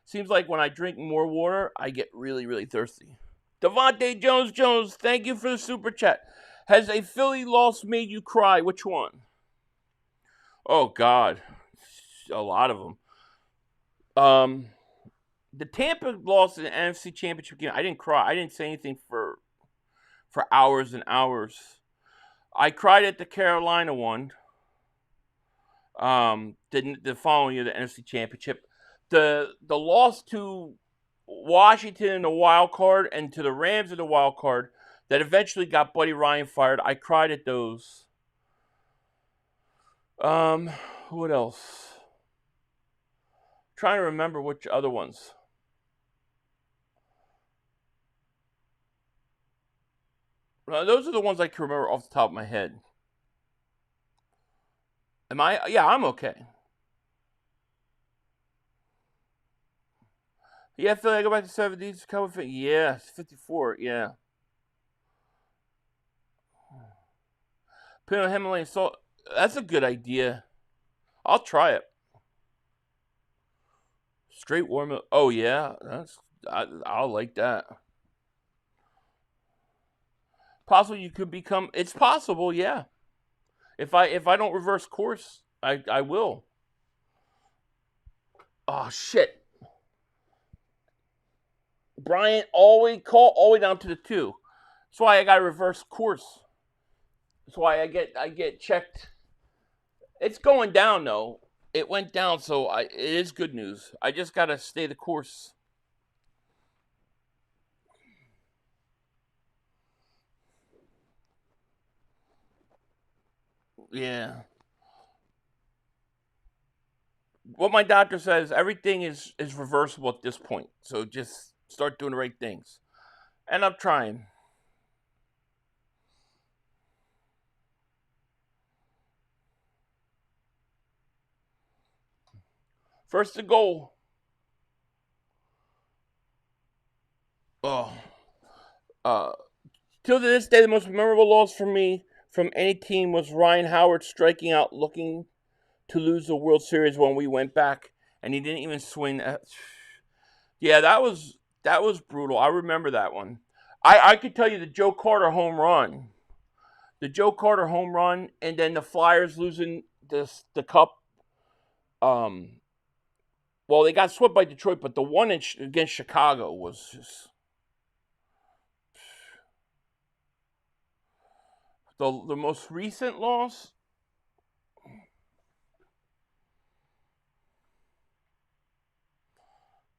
seems like when I drink more water, I get really, really thirsty. Devontae Jones, thank you for the super chat. Has a Philly loss made you cry? Which one? Oh God, a lot of them. The Tampa loss in the NFC Championship game, I didn't cry. I didn't say anything for hours and hours. I cried at the Carolina one. The following year, the NFC Championship. The loss to Washington in the wild card and to the Rams in the wild card that eventually got Buddy Ryan fired. I cried at those. What else? Trying to remember which other ones. Those are the ones I can remember off the top of my head. Am I? Yeah, I'm okay. Yeah, I feel like I go back to 70s. Yeah, 54. Yeah. Put on Himalayan salt. That's a good idea. I'll try it. Straight warm milk. Oh yeah, I'll like that. Possible you could become. It's possible, yeah. If I don't reverse course, I will. Oh shit. Bryant all the way down to the 2. That's why I got to reverse course. That's why I get checked. It's going down though. It went down, so it is good news. I just got to stay the course. Yeah. What my doctor says, everything is reversible at this point. So just start doing the right things. And I'm trying. First to goal. Till this day, the most memorable loss for me from any team was Ryan Howard striking out looking to lose the World Series when we went back, and he didn't even swing. Yeah, that was brutal. I remember that one. I could tell you the Joe Carter home run. The Joe Carter home run, and then the Flyers losing the cup. Well, they got swept by Detroit, but the one against Chicago was just the most recent loss.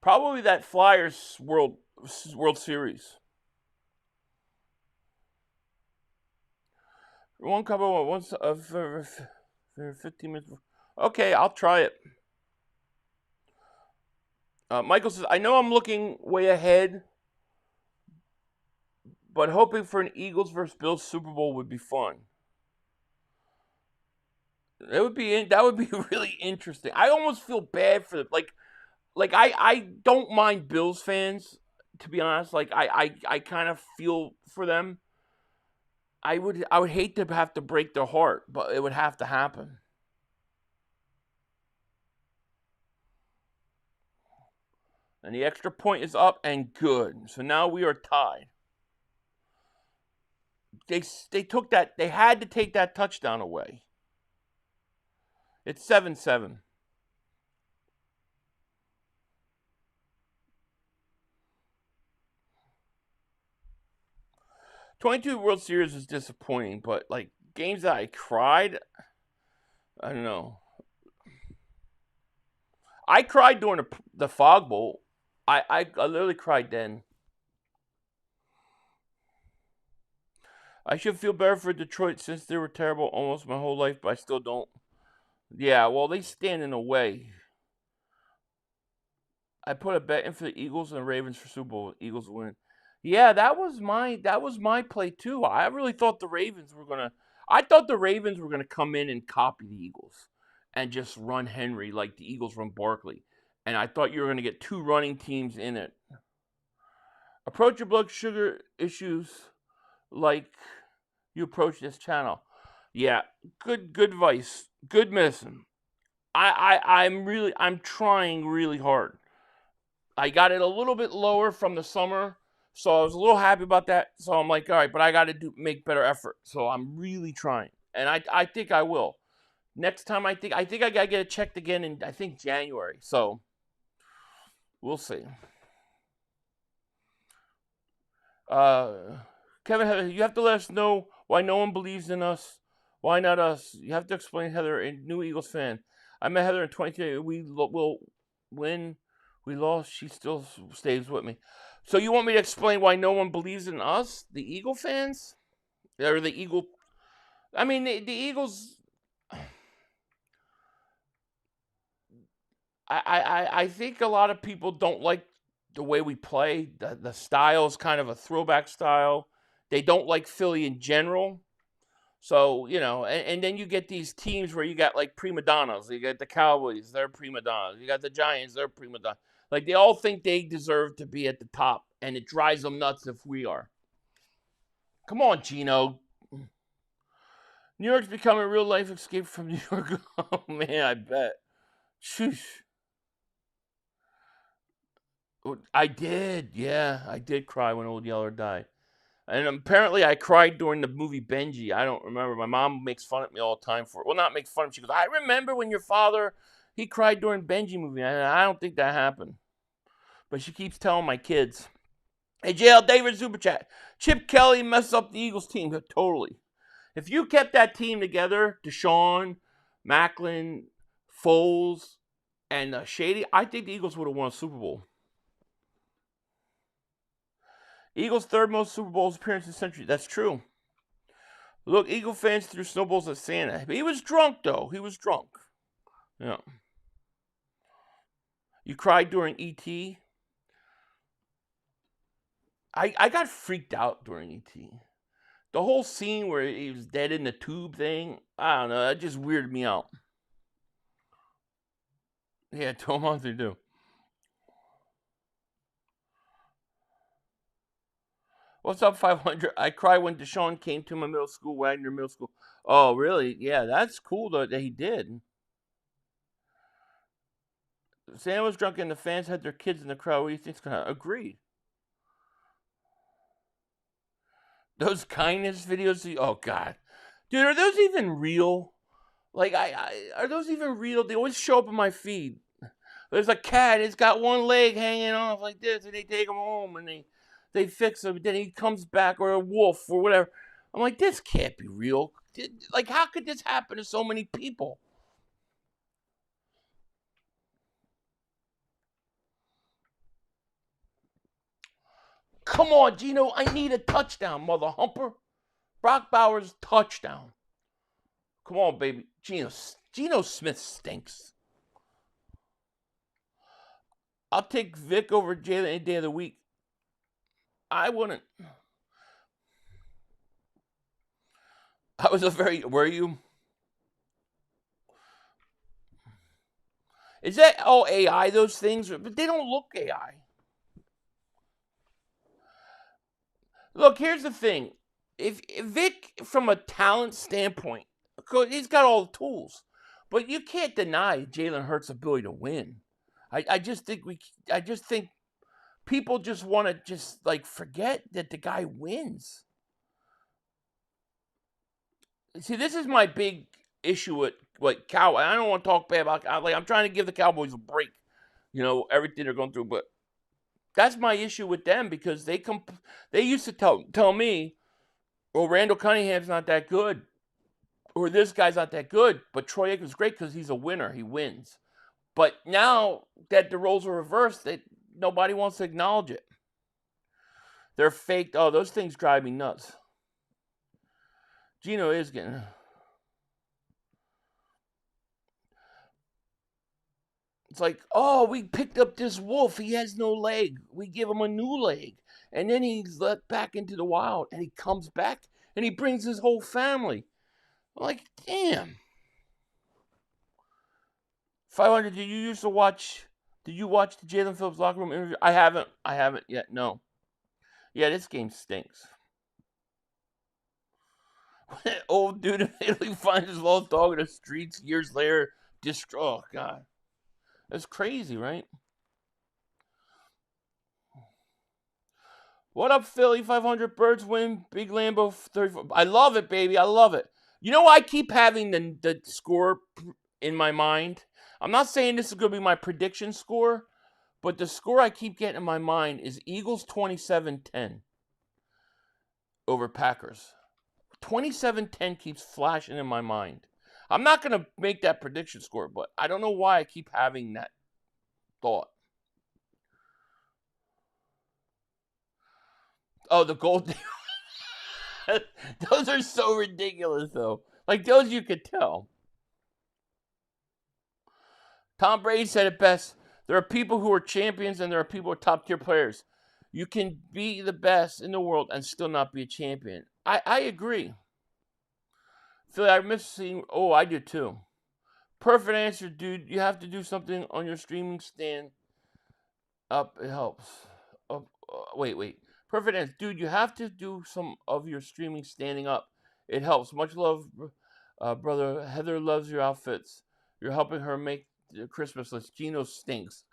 Probably that Flyers World Series. One couple once for 15 minutes. Okay, I'll try it. Michael says, I know I'm looking way ahead, but hoping for an Eagles versus Bills Super Bowl would be fun. That would be really interesting. I almost feel bad for them. Like I don't mind Bills fans, to be honest. Like I kind of feel for them. I would hate to have to break their heart, but it would have to happen. And the extra point is up and good. So now we are tied. They took that. They had to take that touchdown away. It's 7-7. '22 World Series is disappointing, but like games that I cried, I don't know. I cried during the Fog Bowl. I literally cried then. I should feel better for Detroit since they were terrible almost my whole life, but I still don't. Yeah, well, they stand in the way. I put a bet in for the Eagles and Ravens for Super Bowl. Eagles win. Yeah, that was my play too. I really thought the Ravens were gonna. I thought the Ravens were gonna come in and copy the Eagles, and just run Henry like the Eagles run Barkley. And I thought you were gonna get two running teams in it. Approach your blood sugar issues like you approach this channel. Yeah, good advice. Good medicine. I'm trying really hard. I got it a little bit lower from the summer, so I was a little happy about that. So I'm like, all right, but I got to make better effort. So I'm really trying, and I think I will. Next time, I think I gotta get it checked again in I think January. So we'll see. Kevin, you have to let us know why no one believes in us. Why not us? You have to explain, Heather, a new Eagles fan. I met Heather in 2020. We will win. We lost. She still stays with me. So you want me to explain why no one believes in us, the Eagle fans, or the Eagle? I mean, the Eagles. I think a lot of people don't like the way we play. The style is kind of a throwback style. They don't like Philly in general. So, and then you get these teams where you got like prima donnas. You got the Cowboys, they're prima donnas. You got the Giants, they're prima donnas. Like they all think they deserve to be at the top, and it drives them nuts if we are. Come on, Gino. New York's becoming a real life escape from New York. Oh man, I bet. Sheesh. I did, yeah. I did cry when Old Yeller died. And apparently I cried during the movie Benji. I don't remember. My mom makes fun of me all the time for it. Well, not makes fun of me. She goes, I remember when your father, he cried during Benji movie. I don't think that happened. But she keeps telling my kids. Hey, JL David Super Chat. Chip Kelly messed up the Eagles team. Totally. If you kept that team together, Deshaun, Macklin, Foles, and Shady, I think the Eagles would have won a Super Bowl. Eagles' third most Super Bowls appearance in the century. That's true. Look, Eagle fans threw snowballs at Santa. He was drunk, though. He was drunk. Yeah. You cried during E.T.? I got freaked out during E.T. The whole scene where he was dead in the tube thing, I don't know. That just weirded me out. Yeah, 12 months they do. What's up, 500? I cried when Deshaun came to my middle school, Wagner Middle School. Oh, really? Yeah, that's cool, though, that he did. Sam was drunk and the fans had their kids in the crowd. What do you think's going to Agreed. Those kindness videos, oh, God. Dude, are those even real? Like, are those even real? They always show up in my feed. There's a cat, it's got one leg hanging off like this, and they take him home, and they fix him, then he comes back, or a wolf, or whatever. I'm like, this can't be real. Like, how could this happen to so many people? Come on, Gino, I need a touchdown, mother humper. Brock Bowers, touchdown. Come on, baby. Geno Smith stinks. I'll take Vic over Jalen any day of the week. I wouldn't. Were you? Is that all AI, those things? But they don't look AI. Look, here's the thing. If Vic, from a talent standpoint, he's got all the tools. But you can't deny Jalen Hurts' ability to win. I just think people just want to just like forget that the guy wins. See, this is my big issue with Cowboys. I don't want to talk bad about Cowboys. I'm trying to give the Cowboys a break. Everything they're going through, but that's my issue with them because they used to tell me, well, Randall Cunningham's not that good, or this guy's not that good, but Troy Aikman's great because he's a winner. He wins. But now that the roles are reversed, nobody wants to acknowledge it. They're faked. Oh, those things drive me nuts. Gino is getting... It's like, oh, we picked up this wolf. He has no leg. We give him a new leg. and then he's let back into the wild, and he comes back, and he brings his whole family. I'm like, damn. 500, did you watch the Jalen Phillips locker room interview? I haven't yet, no. Yeah, this game stinks. Old dude in Italy finds his lost dog in the streets years later. Oh, God. That's crazy, right? What up, Philly? 500 Birds win. Big Lambo 34. I love it, baby. I love it. You know why I keep having the score in my mind? I'm not saying this is going to be my prediction score, but the score I keep getting in my mind is Eagles 27-10 over Packers. 27-10 keeps flashing in my mind. I'm not going to make that prediction score, but I don't know why I keep having that thought. Oh, the gold. Those are so ridiculous, though. Like, those you could tell. Tom Brady said it best. There are people who are champions and there are people who are top-tier players. You can be the best in the world and still not be a champion. I agree. Philly, I miss seeing... Oh, I do too. Perfect answer, dude. You have to do something on your streaming stand up. It helps. Wait. Perfect answer. Dude, you have to do some of your streaming standing up. It helps. Much love, brother. Heather loves your outfits. You're helping her make the Christmas list. Gino stinks.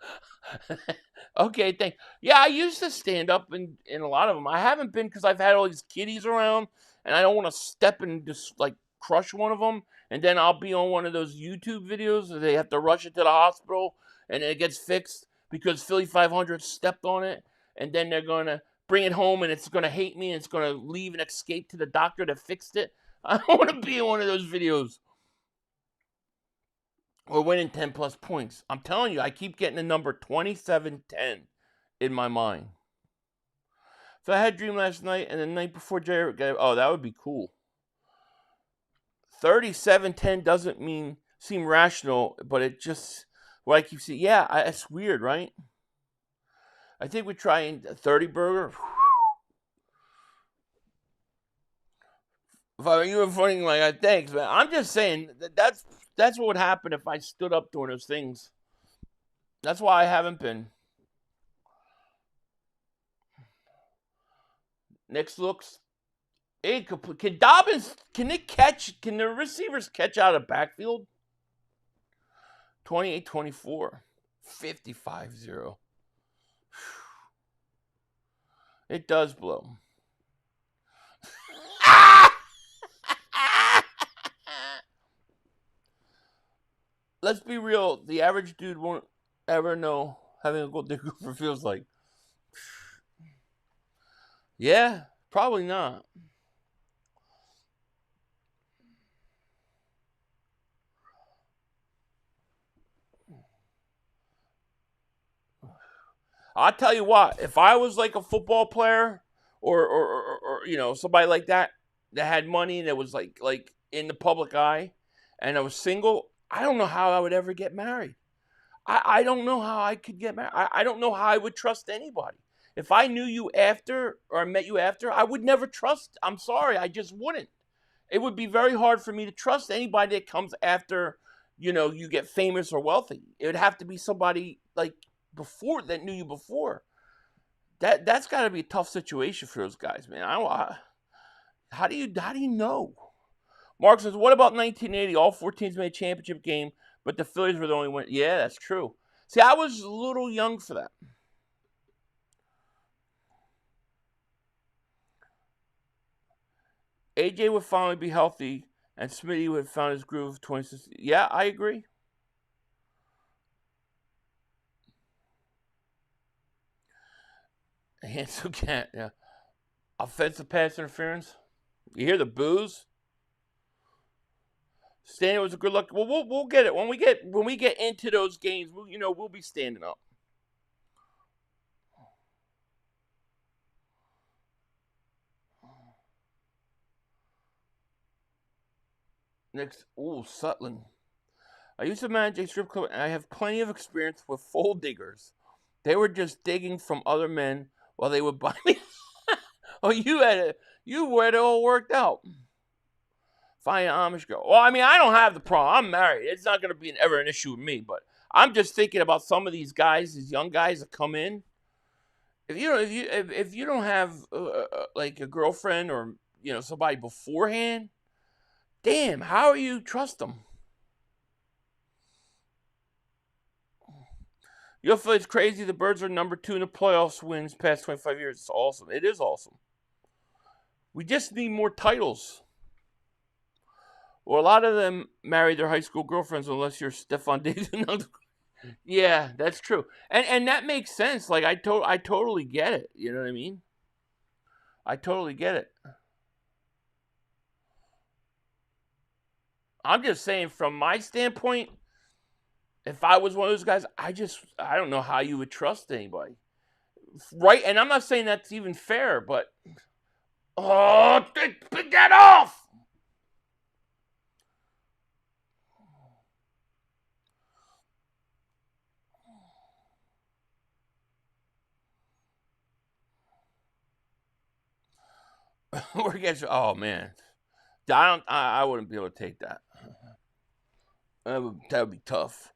Okay, thanks. Yeah, I used to stand up in a lot of them. I haven't been because I've had all these kiddies around, and I don't want to step and just, like, crush one of them, and then I'll be on one of those YouTube videos where they have to rush it to the hospital, and it gets fixed because Philly 500 stepped on it, and then they're going to bring it home, and it's going to hate me, and it's going to leave and escape to the doctor that fixed it. I don't want to be in one of those videos. Or winning 10-plus points. I'm telling you, I keep getting the number 27-10 in my mind. If I had a dream last night and the night before Jared got... Oh, that would be cool. 37-10 doesn't seem rational, but it just... What I keep seeing... Yeah, it's weird, right? I think we're trying a 30 burger. If you were funny like that, thanks, man. I'm just saying that's what would happen if I stood up doing those things. That's why I haven't been. Next looks incomplete. Can Dobbins? Can the receivers catch out of backfield? 28-24, 55-0. It does blow. Let's be real. The average dude won't ever know having a gold digger feels like. Yeah, probably not. I'll tell you what, if I was like a football player or you know, somebody like that had money and it was like in the public eye and I was single, I don't know how I would ever get married. I don't know how I could get married. I don't know how I would trust anybody. If I knew you after or I met you after, I would never trust. I'm sorry, I just wouldn't. It would be very hard for me to trust anybody that comes after, you know, you get famous or wealthy. It would have to be somebody like before that knew you before. That's got to be a tough situation for those guys, man. How do you know? Mark says, what about 1980? All 4 teams made a championship game, but the Phillies were the only one. Yeah, that's true. See, I was a little young for that. AJ would finally be healthy, and Smitty would have found his groove 26. Yeah, I agree. Handsome cat, yeah. Offensive pass interference. You hear the boos? Standing was a good look. Well, we'll get it when we get into those games. We'll be standing up. Next, Sutton. I used to manage a strip club, and I have plenty of experience with fold diggers. They were just digging from other men while they would buy me Oh, you had it all worked out. Find an Amish girl. Well, I mean, I don't have the problem. I'm married. It's not going to be ever an issue with me. But I'm just thinking about some of these guys, these young guys that come in. If you don't have like a girlfriend or somebody beforehand, damn, how do you trust them? You'll feel it's crazy. The Birds are number 2 in the playoffs wins past 25 years. It's awesome. It is awesome. We just need more titles. Well, a lot of them married their high school girlfriends unless you're Stephon Diggs. Yeah, that's true. And that makes sense. Like I totally get it. You know what I mean? I totally get it. I'm just saying from my standpoint, if I was one of those guys, I don't know how you would trust anybody. Right? And I'm not saying that's even fair, but get off! Oh man, I wouldn't be able to take that. That would be tough.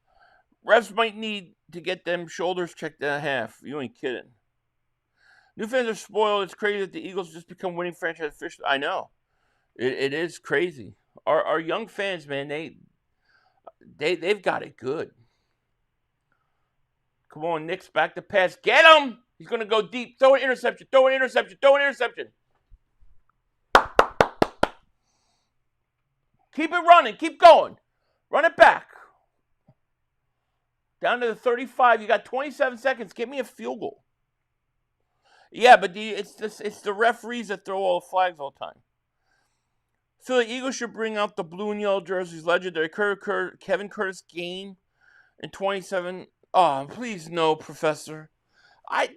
Refs might need to get them shoulders checked at half. You ain't kidding. New fans are spoiled. It's crazy that the Eagles just become winning franchise officially. I know, it is crazy. Our young fans, man, they've got it good. Come on, Nix, back to pass. Get him! He's gonna go deep. Throw an interception. Throw an interception. Throw an interception. Keep it running. Keep going. Run it back. Down to the 35. You got 27 seconds. Give me a field goal. Yeah, but it's the referees that throw all the flags all the time. So the Eagles should bring out the blue and yellow jerseys. Legendary Kevin Curtis game in 27. Oh, please no, Professor.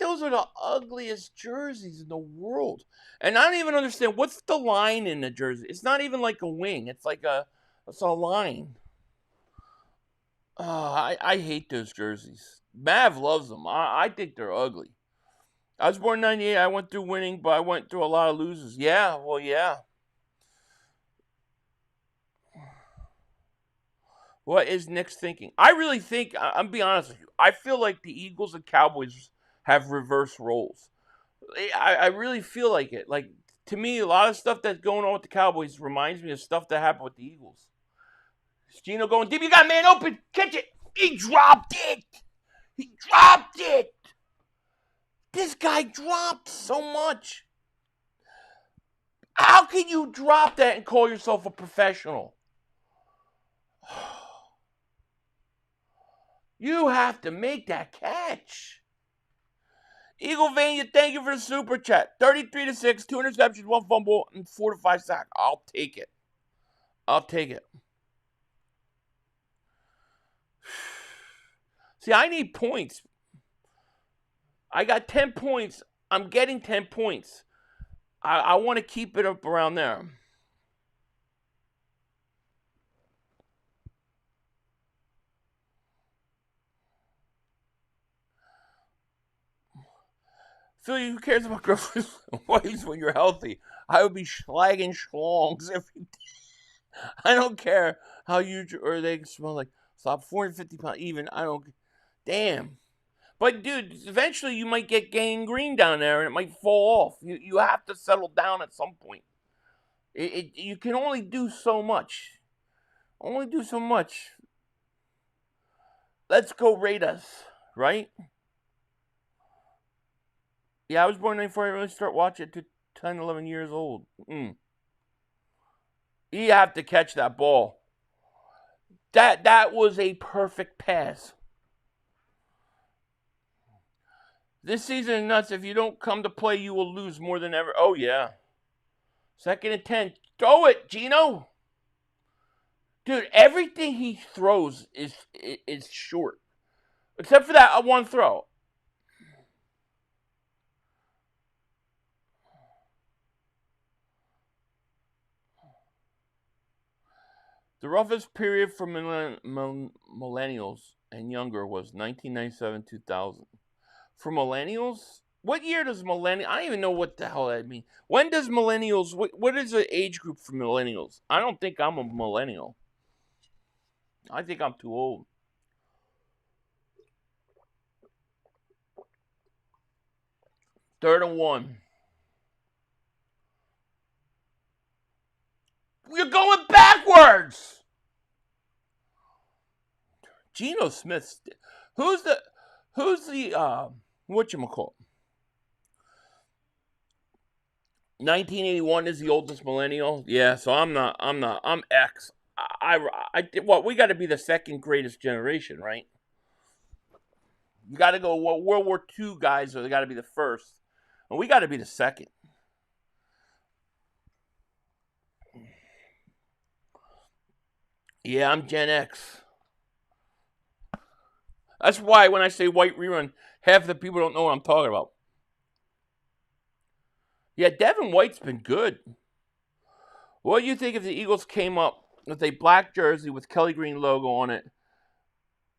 Those are the ugliest jerseys in the world. And I don't even understand what's the line in the jersey. It's not even like a wing. It's a line. I hate those jerseys. Mav loves them. I think they're ugly. I was born in 98. I went through winning, but I went through a lot of losers. Yeah, well, yeah. What is Nick's thinking? I really think, I'm being honest with you, I feel like the Eagles and Cowboys have reverse roles. I really feel like it. Like, to me, a lot of stuff that's going on with the Cowboys reminds me of stuff that happened with the Eagles. Gino going deep. You got a man open. Catch it. He dropped it. He dropped it. This guy dropped so much. How can you drop that and call yourself a professional? You have to make that catch. Eagle Vania, thank you for the super chat. 33-6, 2 interceptions, 1 fumble, and 4 to 5 sacks. I'll take it. I'll take it. See, I need points. I got 10 points. I'm getting 10 points. I want to keep it up around there. Philly, who cares about girlfriends and wives when you're healthy? I would be schlagging schlongs every day. I don't care how huge or they smell like. Stop 450 pounds even. I don't. Damn. But dude, eventually you might get gangrene down there and it might fall off. You have to settle down at some point. You can only do so much. Only do so much. Let's go Raiders, right? Yeah, I was born in 94. I really start watching it to 10, 11 years old. You have to catch that ball. That was a perfect pass. This season is nuts. If you don't come to play, you will lose more than ever. Oh, yeah. 2nd and 10. Throw it, Gino. Dude, everything he throws is short. Except for that one throw. The roughest period for millennials and younger was 1997-2000. For millennials, What year does millennial? I don't even know what the hell that means. When does millennials? What is the age group for millennials? I don't think I'm a millennial. I think I'm too old. Third and 1. You're going backwards. Geno Smith. Who's the whatchamacallit? 1981 is the oldest millennial. Yeah, so I'm not. I'm X. What? We got to be the second greatest generation, right? You got to go. Well, World War II guys, or they got to be the first, and we got to be the second. Yeah, I'm Gen X. That's why when I say white rerun, half the people don't know what I'm talking about. Yeah, Devin White's been good. What do you think if the Eagles came up with a black jersey with Kelly Green logo on it?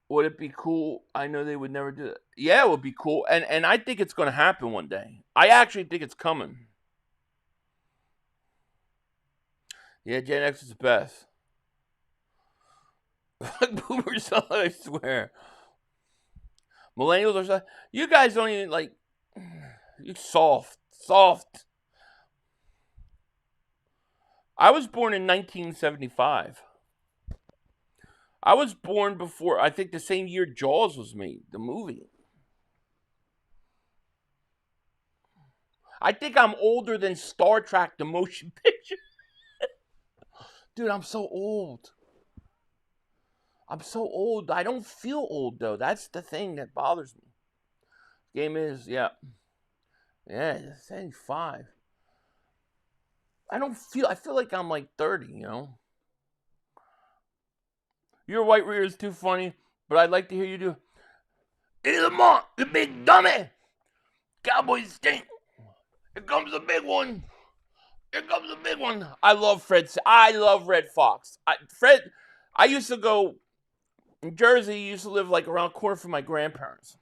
Would it be cool? I know they would never do it. Yeah, it would be cool. And I think it's going to happen one day. I actually think it's coming. Yeah, Gen X is the best. Boomers, I swear. Millennials are so... You guys don't even like... You soft. I was born in 1975. I was born before, I think the same year Jaws was made, the movie. I think I'm older than Star Trek, the motion picture. Dude, I'm so old. I don't feel old, though. That's the thing that bothers me. Game is, yeah. Yeah, 75. I feel like I'm like 30, you know? Your white rear is too funny, but I'd like to hear you do. Hey, Lamont, the big dummy. Cowboys stink. Here comes the big one. I love Fred. I love Red Fox. I used to go in Jersey. Used to live like around the corner from my grandparents.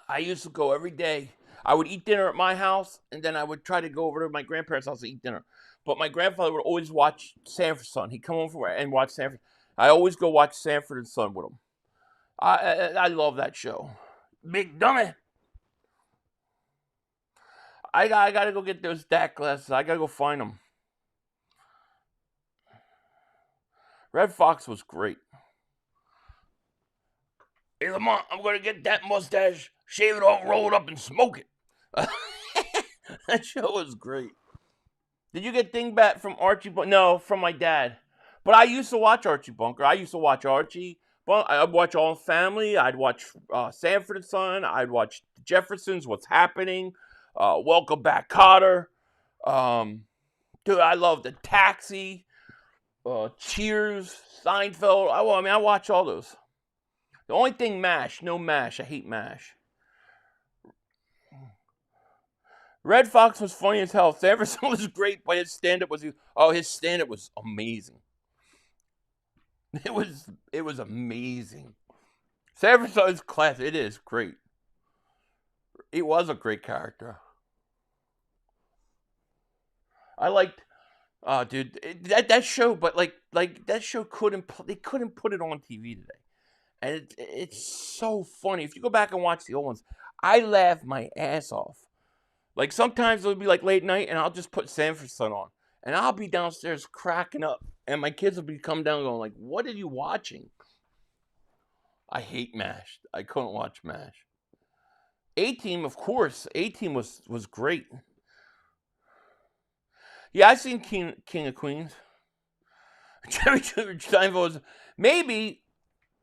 I used to go every day. I would eat dinner at my house, and then I would try to go over to my grandparents' house to eat dinner. But my grandfather would always watch Sanford Son. He'd come home from work and watch Sanford. I always go watch Sanford and Son with him. I love that show. Big dummy. I gotta go get those DAC glasses. I gotta go find them. Red Fox was great. Hey, Lamont, I'm gonna get that mustache, shave it all, roll it up, and smoke it. That show was great. Did you get Dingbat from Archie? No, from my dad. But I used to watch Archie Bunker. I used to watch Archie. I'd watch All in Family. I'd watch Sanford and Son. I'd watch The Jeffersons, What's Happening, Welcome Back, Kotter. Dude, I love The Taxi, Cheers, Seinfeld. I watch all those. The only thing, MASH. No MASH. I hate MASH. Red Fox was funny as hell. Sanford Son was great, but his stand-up was... his stand-up was amazing. It was amazing. Sanford Son is classic. It is great. He was a great character. I liked... dude, that show, but like that show they couldn't put it on TV today. And it's so funny. If you go back and watch the old ones, I laugh my ass off. Like, sometimes it'll be like late night, and I'll just put Sanford Son on. And I'll be downstairs cracking up. And my kids will be coming down going like, what are you watching? I hate MASH. I couldn't watch MASH. A-Team, of course. A-Team was great. Yeah, I've seen King of Queens. Jerry Seinfeld was... Maybe,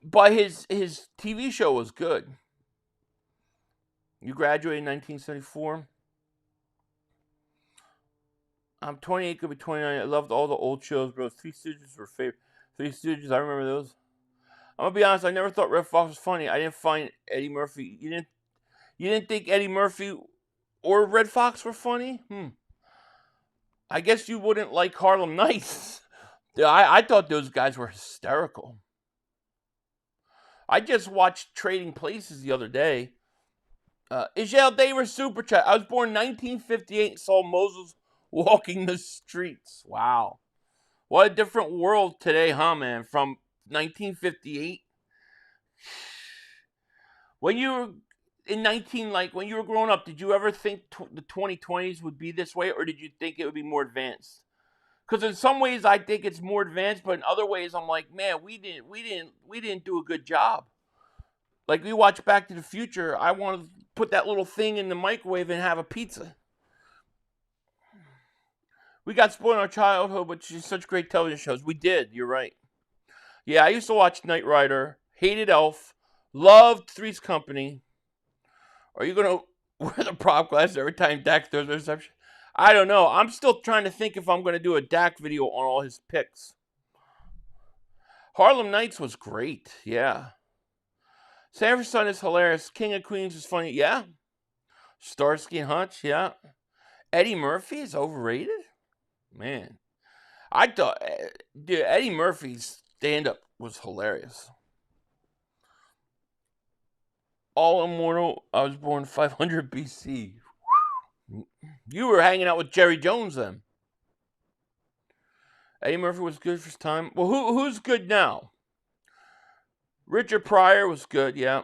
but his TV show was good. You graduated in 1974. I'm 28, could be 29. I loved all the old shows, bro. Three Stooges were favorite. Three Stooges, I remember those. I'm gonna be honest, I never thought Red Fox was funny. I didn't find Eddie Murphy. You didn't think Eddie Murphy or Red Fox were funny? I guess you wouldn't like Harlem Nights. I thought those guys were hysterical. I just watched Trading Places the other day. Israel Davis Super Chat. I was born in 1958 and saw Moses walking the streets. Wow. What a different world today, huh, man? From 1958. When you were when you were growing up, did you ever think the 2020s would be this way, or did you think it would be more advanced? Because in some ways I think it's more advanced, but in other ways I'm like, man, we didn't do a good job. Like, we watch Back to the Future, I want to put that little thing in the microwave and have a pizza. We got spoiled in our childhood with such great television shows. We did, you're right. Yeah, I used to watch Knight Rider, hated Elf, loved Three's Company. Are you going to wear the prop glass every time Dak throws a reception? I don't know. I'm still trying to think if I'm going to do a Dak video on all his picks. Harlem Nights was great, yeah. Sanford Son is hilarious. King of Queens is funny, yeah. Starsky and Hutch, yeah. Eddie Murphy is overrated? Man. I thought, dude, Eddie Murphy's stand-up was hilarious. All immortal, I was born 500 BC. You were hanging out with Jerry Jones then. Eddie Murphy was good for his time. Well, who's good now? Richard Pryor was good, yeah.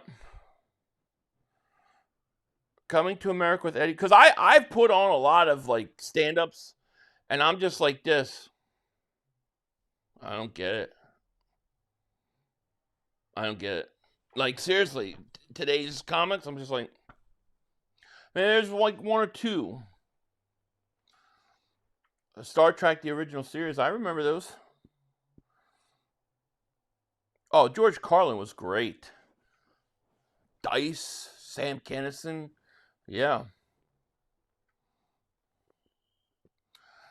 Coming to America with Eddie. Because I've put on a lot of, like, stand-ups, and I'm just like this. I don't get it. I don't get it. Like, seriously, today's comics, I'm just like, man, there's like one or two. Star Trek, the original series, I remember those. Oh, George Carlin was great. Dice, Sam Kinison, yeah.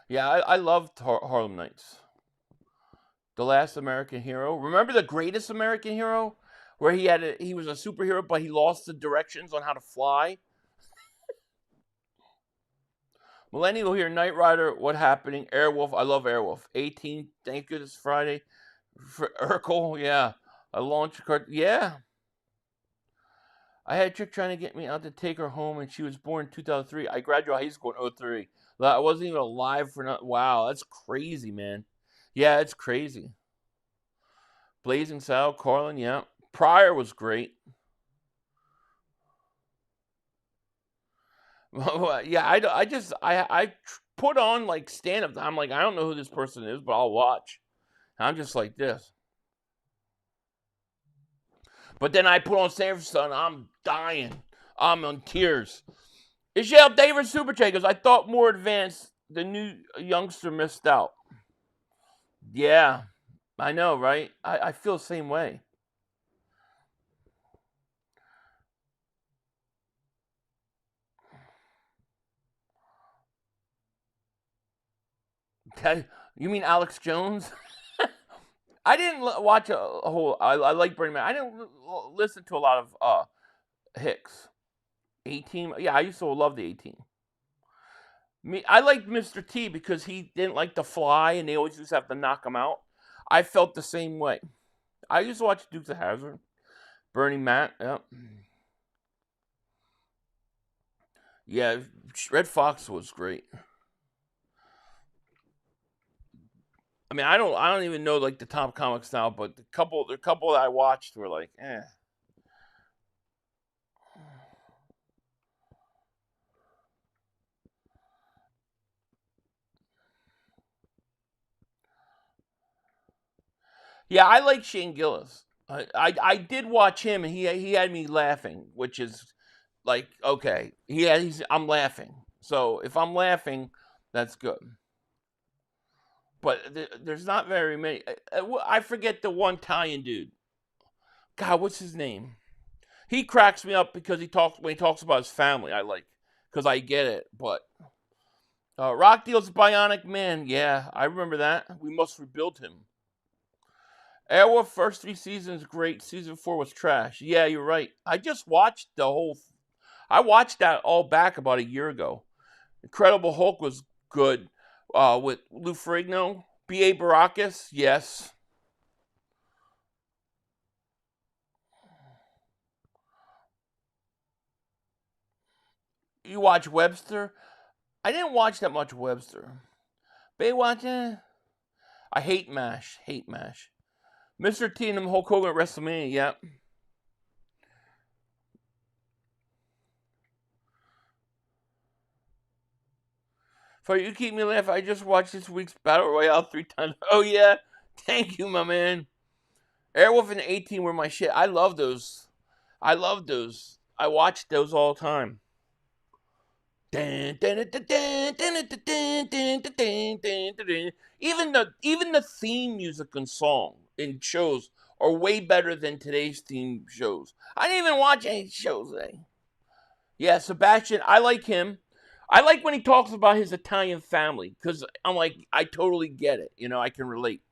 Yeah, I loved Harlem Nights. The Last American Hero. Remember The Greatest American Hero? Where he was a superhero, but he lost the directions on how to fly. Millennial here, Knight Rider, What Happening, Airwolf, I love Airwolf. 18, thank you, this Friday. For Urkel, yeah. A launch card, yeah. I had a chick trying to get me out to take her home, and she was born in 2003. I graduated high school in 03. I wasn't even alive for nothing. Wow, that's crazy, man. Yeah, it's crazy. Blazing Saddle, Carlin, yeah. Pryor was great. Yeah, I put on like stand-up. I'm like, I don't know who this person is, but I'll watch. I'm just like this. But then I put on Sanford Son. I'm dying. I'm in tears. Israel Davis Super Chat goes, I thought more advanced. The new youngster missed out. Yeah, I know, right? I feel the same way. You mean Alex Jones? I didn't watch a whole. I like Bernie Mac. I didn't listen to a lot of Hicks. 18. Yeah, I used to love the 18. I liked Mr. T because he didn't like to fly, and they always used to have to knock him out. I felt the same way. I used to watch Dukes of Hazzard, Bernie Mac. Yep. Yeah, Red Fox was great. I mean, I don't even know like the top comics now, but the couple that I watched were like, eh. Yeah, I like Shane Gillis. I did watch him, and he had me laughing, which is like, okay, I'm laughing. So if I'm laughing, that's good. But there's not very many. I forget the one Italian dude. God, what's his name? He cracks me up because when he talks about his family. I like, because I get it. But Rock Deal's Bionic Man. Yeah, I remember that. We must rebuild him. Airwolf first 3 seasons great. Season 4 was trash. Yeah, you're right. I just watched I watched that all back about a year ago. Incredible Hulk was good. With Lou Ferrigno. B.A. Baracus, yes. You watch Webster? I didn't watch that much Webster. Baywatch, I hate MASH. Hate MASH. Mr. T and them Hulk Hogan at WrestleMania, yep. For you keep me laughing, I just watched this week's Battle Royale 3 times. Oh, yeah? Thank you, my man. Airwolf and 18 were my shit. I love those. I watched those all the time. Even the theme music and song in shows are way better than today's theme shows. I didn't even watch any shows today. Yeah, Sebastian, I like him. I like when he talks about his Italian family, because I'm like, I totally get it. I can relate.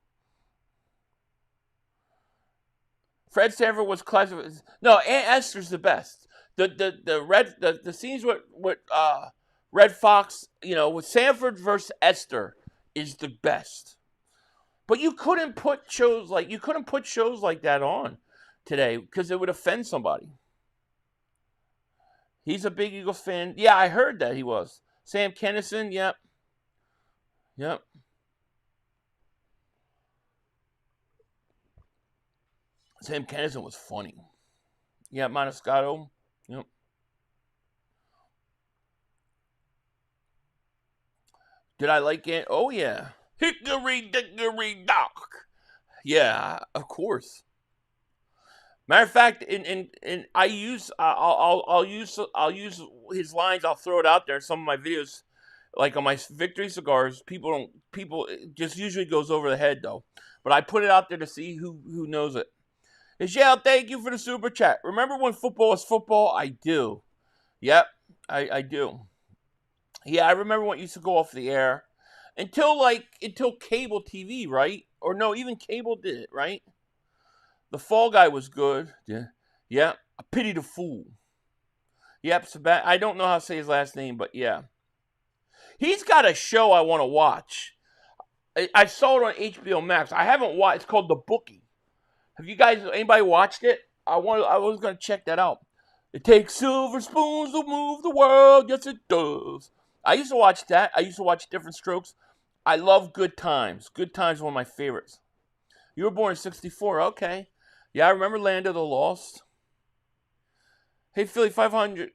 Fred Sanford was classic. No, Aunt Esther's the best. The scenes with Red Fox, with Sanford versus Esther is the best. But you couldn't put shows like that on today because it would offend somebody. He's a big Eagles fan. Yeah, I heard that he was. Sam Kennison, yep. Yep. Sam Kennison was funny. Yeah, Maniscalco. Yep. Did I like it? Oh, yeah. Hickory dickory dock. Yeah, of course. Matter of fact, I'll use his lines. I'll throw it out there in some of my videos, like on my Victory Cigars. People it just usually goes over the head though, but I put it out there to see who knows it. Michelle, thank you for the super chat. Remember when football was football? I do. Yep, I do. Yeah, I remember when it used to go off the air until cable TV, right? Or no, even cable did it, right? The Fall Guy was good. Yeah. I pity the fool. Yep, I don't know how to say his last name, but yeah. He's got a show I want to watch. I saw it on HBO Max. I haven't watched. It's called The Bookie. Have anybody watched it? I was going to check that out. It takes silver spoons to move the world. Yes, it does. I used to watch that. I used to watch Different Strokes. I love Good Times. Good Times is one of my favorites. You were born in 1964. Okay. Yeah, I remember Land of the Lost. Hey, Philly 500.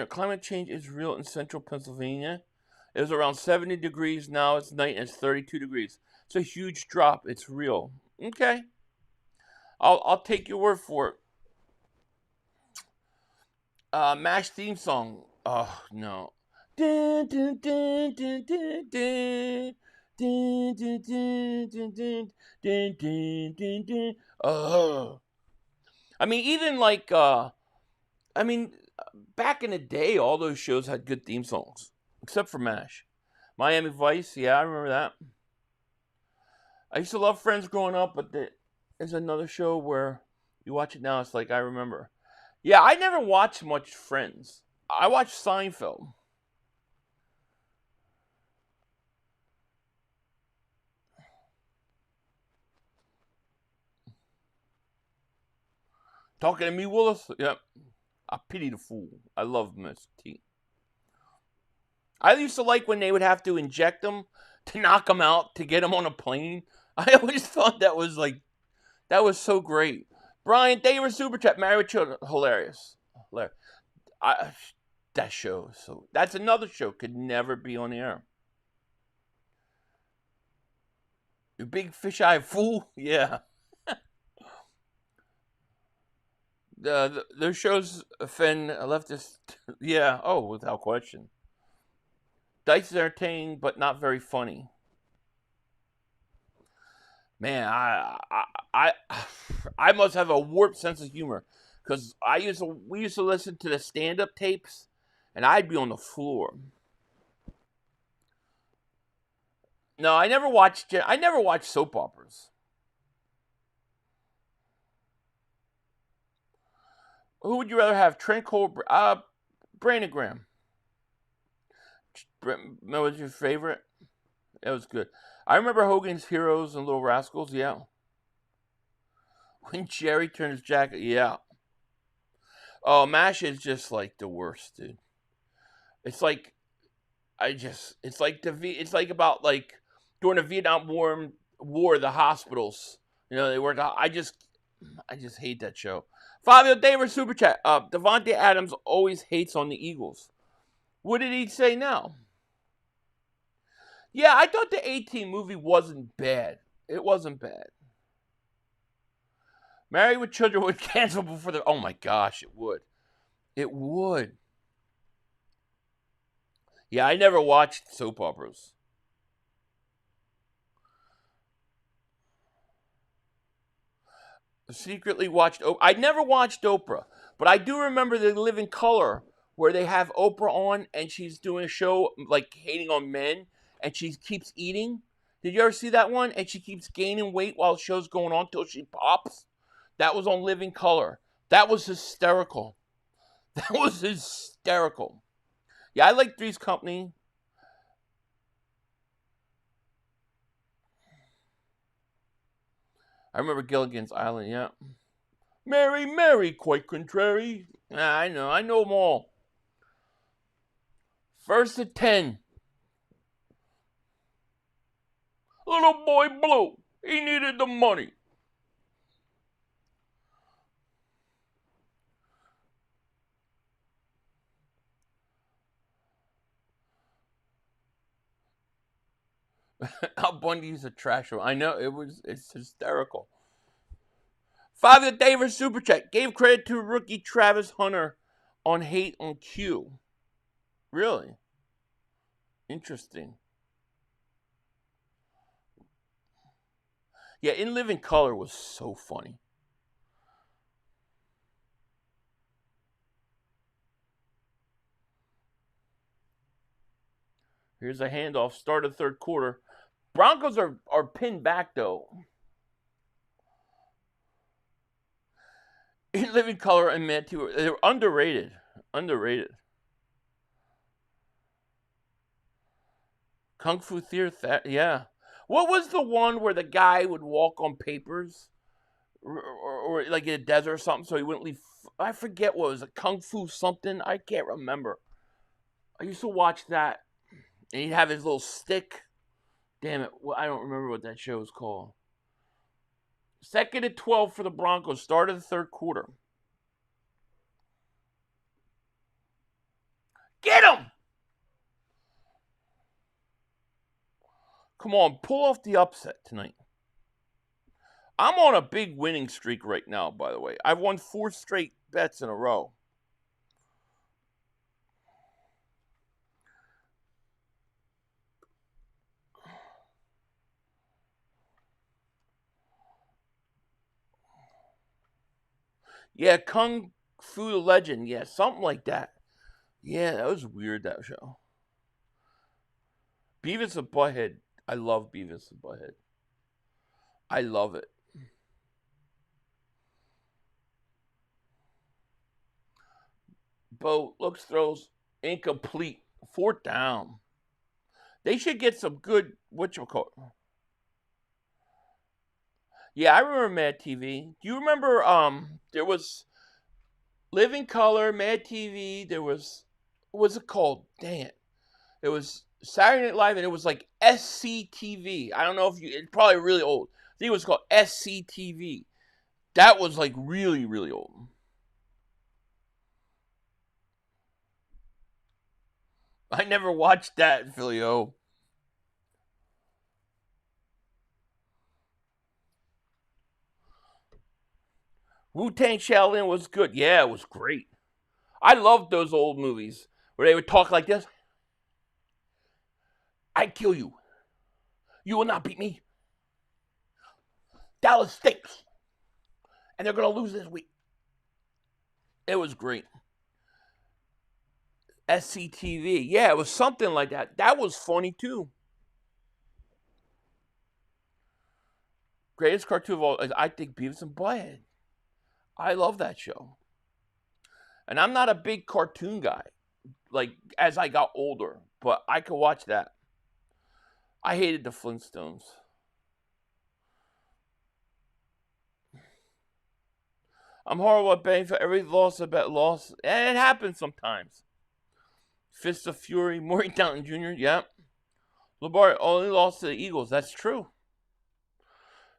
Climate change is real in central Pennsylvania. It was around 70 degrees. Now it's night and it's 32 degrees. It's a huge drop. It's real. Okay. I'll take your word for it. MASH theme song. Oh, no. Dun, dun, dun, dun, dun, dun. Dun, dun, dun, dun, dun, dun, dun, dun, dun. I mean, even back in the day, all those shows had good theme songs, except for MASH. Miami Vice, yeah, I remember that. I used to love Friends growing up, but there's another show where you watch it now, it's like I remember. Yeah, I never watched much Friends. I watched Seinfeld. Talking to me, Willis? Yep. I pity the fool. I love Mr. T. I used to like when they would have to inject them to knock them out to get them on a plane. I always thought that was so great. Brian, thank you for super chat. Married with Children, hilarious. That show. So that's another show could never be on the air. You big fish-eyed fool. Yeah. Their shows offend leftists. Yeah. Oh, without question. Dice is entertaining, but not very funny. Man, I must have a warped sense of humor because we used to listen to the stand-up tapes, and I'd be on the floor. No, I never watched soap operas. Who would you rather have, Trent Cole, Brandon Graham? What was your favorite? That was good. I remember Hogan's Heroes and Little Rascals, yeah. When Jerry turned his jacket, yeah. Oh, MASH is just like the worst, dude. It's like it's like it's like about like during the Vietnam War, the hospitals. You know, they were. I just hate that show. Fabio Davis super chat. Devontae Adams always hates on the Eagles. What did he say now? Yeah, I thought the 18 movie wasn't bad. It wasn't bad. Married with Children would cancel before the. Oh my gosh, it would. It would. Yeah, I never watched soap operas. Secretly watched. I never watched Oprah, but I do remember They Live in Color, where they have Oprah on and she's doing a show like hating on men, and she keeps eating. Did you ever see that one? And she keeps gaining weight while the show's going on till she pops. That was on Living Color. That was hysterical. That was hysterical. Yeah, I like Three's Company. I remember Gilligan's Island, yeah. Mary, Mary, quite contrary. I know them all. First to 10. Little boy Blue, he needed the money. Al Bundy's a trash show. I know, it's hysterical. Father Davis super chat gave credit to rookie Travis Hunter on hate on Q. Really? Interesting. Yeah, In Living Color was so funny. Here's a handoff. Start of third quarter. Broncos are pinned back, though. In Living Color and Matthew, they were underrated. Kung Fu Theater, yeah. What was the one where the guy would walk on papers? Or like in a desert or something, so he wouldn't leave. I forget what it was. A Kung Fu something? I can't remember. I used to watch that. And he'd have his little stick. Damn it. I don't remember what that show was called. Second and 12 for the Broncos. Start of the third quarter. Get him! Come on, pull off the upset tonight. I'm on a big winning streak right now, by the way. I've won 4 straight bets in a row. Yeah, Kung Fu Legend. Yeah, something like that. Yeah, that was weird, that show. Beavis and Butthead. I love Beavis and Butthead. I love it. Bo looks, throws, incomplete. 4th down. They should get some good, whatchamacallit. Yeah, I remember Mad TV. Do you remember, there was Living Color, Mad TV, there was, what was it called? Dang it. It was Saturday Night Live, and it was like SCTV. I don't know if it's probably really old. I think it was called SCTV. That was like really, really old. I never watched that, Philio. Wu-Tang Shaolin was good. Yeah, it was great. I loved those old movies where they would talk like this. I kill you. You will not beat me. Dallas stinks. And they're going to lose this week. It was great. SCTV. Yeah, it was something like that. That was funny too. Greatest cartoon of all, I think, Beavis and Butthead. I love that show. And I'm not a big cartoon guy, like, as I got older, but I could watch that. I hated the Flintstones. I'm horrible at betting. For every loss, I bet loss. And it happens sometimes. Fist of Fury, Maury Downton Jr., yep. Lamar only lost to the Eagles. That's true.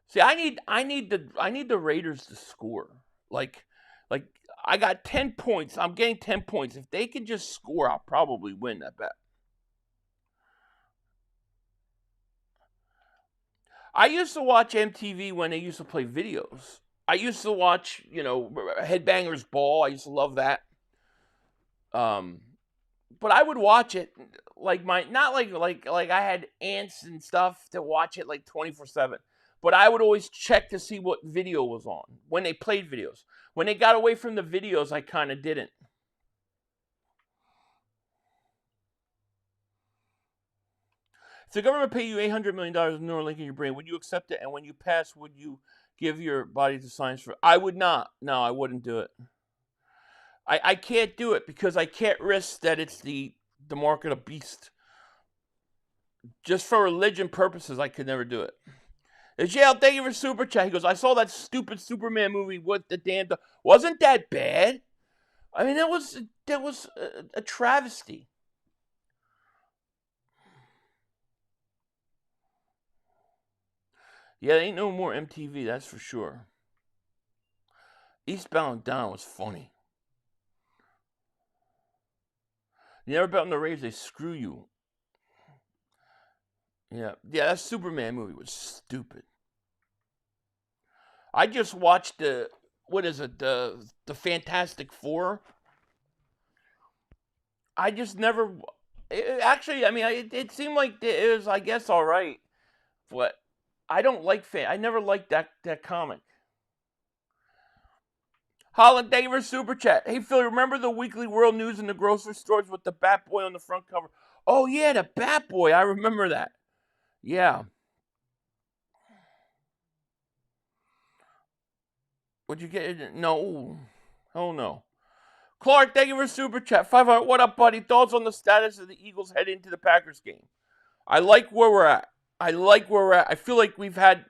See, I need the Raiders to score. Like I got 10 points. I'm getting 10 points. If they can just score, I'll probably win that bet. I used to watch MTV when they used to play videos. I used to watch, Headbangers Ball. I used to love that. But I would watch it not like I had aunts and stuff to watch it like 24/7. But I would always check to see what video was on when they played videos. When they got away from the videos, I kind of didn't. If the government paid you $800 million in Neuralink in your brain, would you accept it? And when you pass, would you give your body to science for it? I would not. No, I wouldn't do it. I can't do it because I can't risk that it's the mark of the beast. Just for religion purposes, I could never do it. JL, thank you for Super Chat. He goes, I saw that stupid Superman movie. What the damn... Wasn't that bad? I mean, that was a travesty. Yeah, there ain't no more MTV, that's for sure. Eastbound and Down was funny. You never bet on the Raiders, they screw you. Yeah, that Superman movie was stupid. I just watched the Fantastic Four. I just never... it seemed like it was, I guess, all right. But I don't like I never liked that comic. Holland, thank you for Super Chat. Hey, Phil, remember the Weekly World News in the grocery stores with the Bat Boy on the front cover? Oh, yeah, the Bat Boy. I remember that. Yeah. Would you get... No. Oh, no. Clark, thank you for Super Chat. 500. What up, buddy? Thoughts on the status of the Eagles heading into the Packers game? I like where we're at. I feel like we've had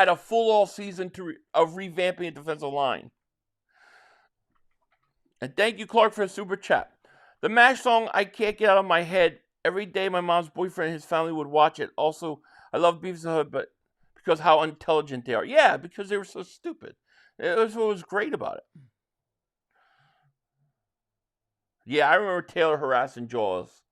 a full all season of revamping a defensive line. And thank you, Clark, for the Super Chat. The MASH song I can't get out of my head. Every day my mom's boyfriend and his family would watch it. Also, I love Beavis and Hood, but because how intelligent they are. Yeah, because they were so stupid. It was what was great about it. Yeah, I remember Taylor harassing Jaws.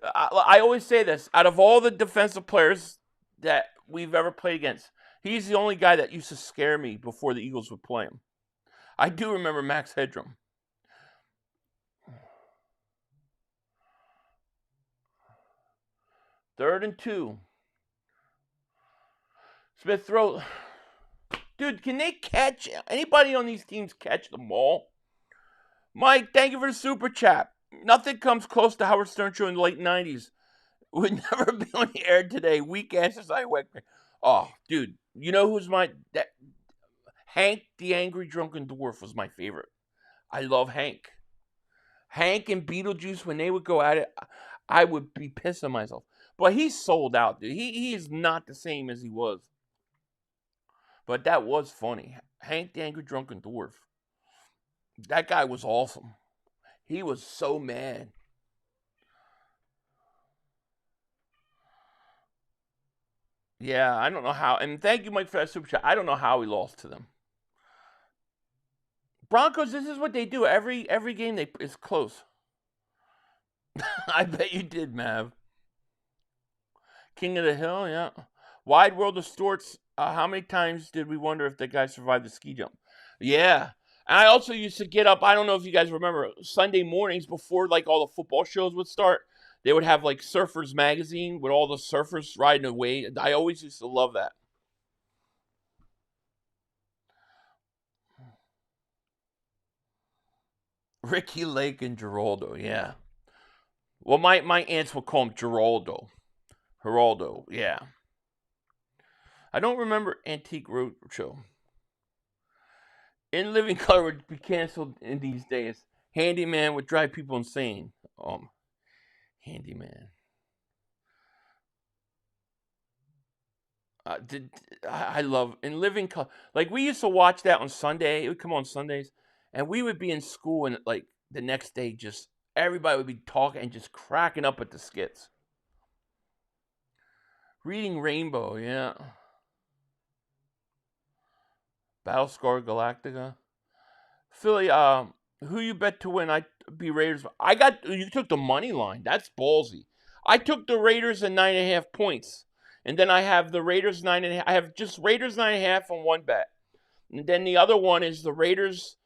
I always say this. Out of all the defensive players that we've ever played against, he's the only guy that used to scare me before the Eagles would play him. I do remember Max Headroom. Third and 2. Smith throw. Dude, can they catch? Anybody on these teams catch the ball? Mike, thank you for the Super Chat. Nothing comes close to Howard Stern Show in the late 90s. Would never be on the air today. Weak asses I whack. Oh, dude. You know who's Hank the Angry Drunken Dwarf was my favorite. I love Hank. Hank and Beetlejuice, when they would go at it, I would be pissing myself. But he's sold out, dude. He is not the same as he was. But that was funny. Hank the Angry Drunken Dwarf. That guy was awesome. He was so mad. Yeah, I don't know how. And thank you, Mike, for that Super Chat. I don't know how we lost to them. Broncos, this is what they do. Every game is close. I bet you did, Mav. King of the Hill, yeah. Wide World of Storts. How many times did we wonder if that guy survived the ski jump? Yeah. And I also used to get up, I don't know if you guys remember, Sunday mornings before all the football shows would start, they would have Surfers Magazine with all the surfers riding away. I always used to love that. Ricky Lake and Geraldo, yeah. Well, my aunts would call him Geraldo. Yeah. I don't remember Antique Roadshow. In Living Color would be canceled in these days. Handyman would drive people insane. Handyman. I love in living color. Like we used to watch that on Sunday. It would come on Sundays, and we would be in school, and like the next day, just everybody would be talking and just cracking up at the skits. Reading Rainbow, yeah. Battlestar Galactica. Philly, who you bet to win? I be Raiders. You took the money line. That's ballsy. I took the Raiders at 9.5 points. And then I have the Raiders 9.5. I have just Raiders 9.5 on one bet. And then the other one is the Raiders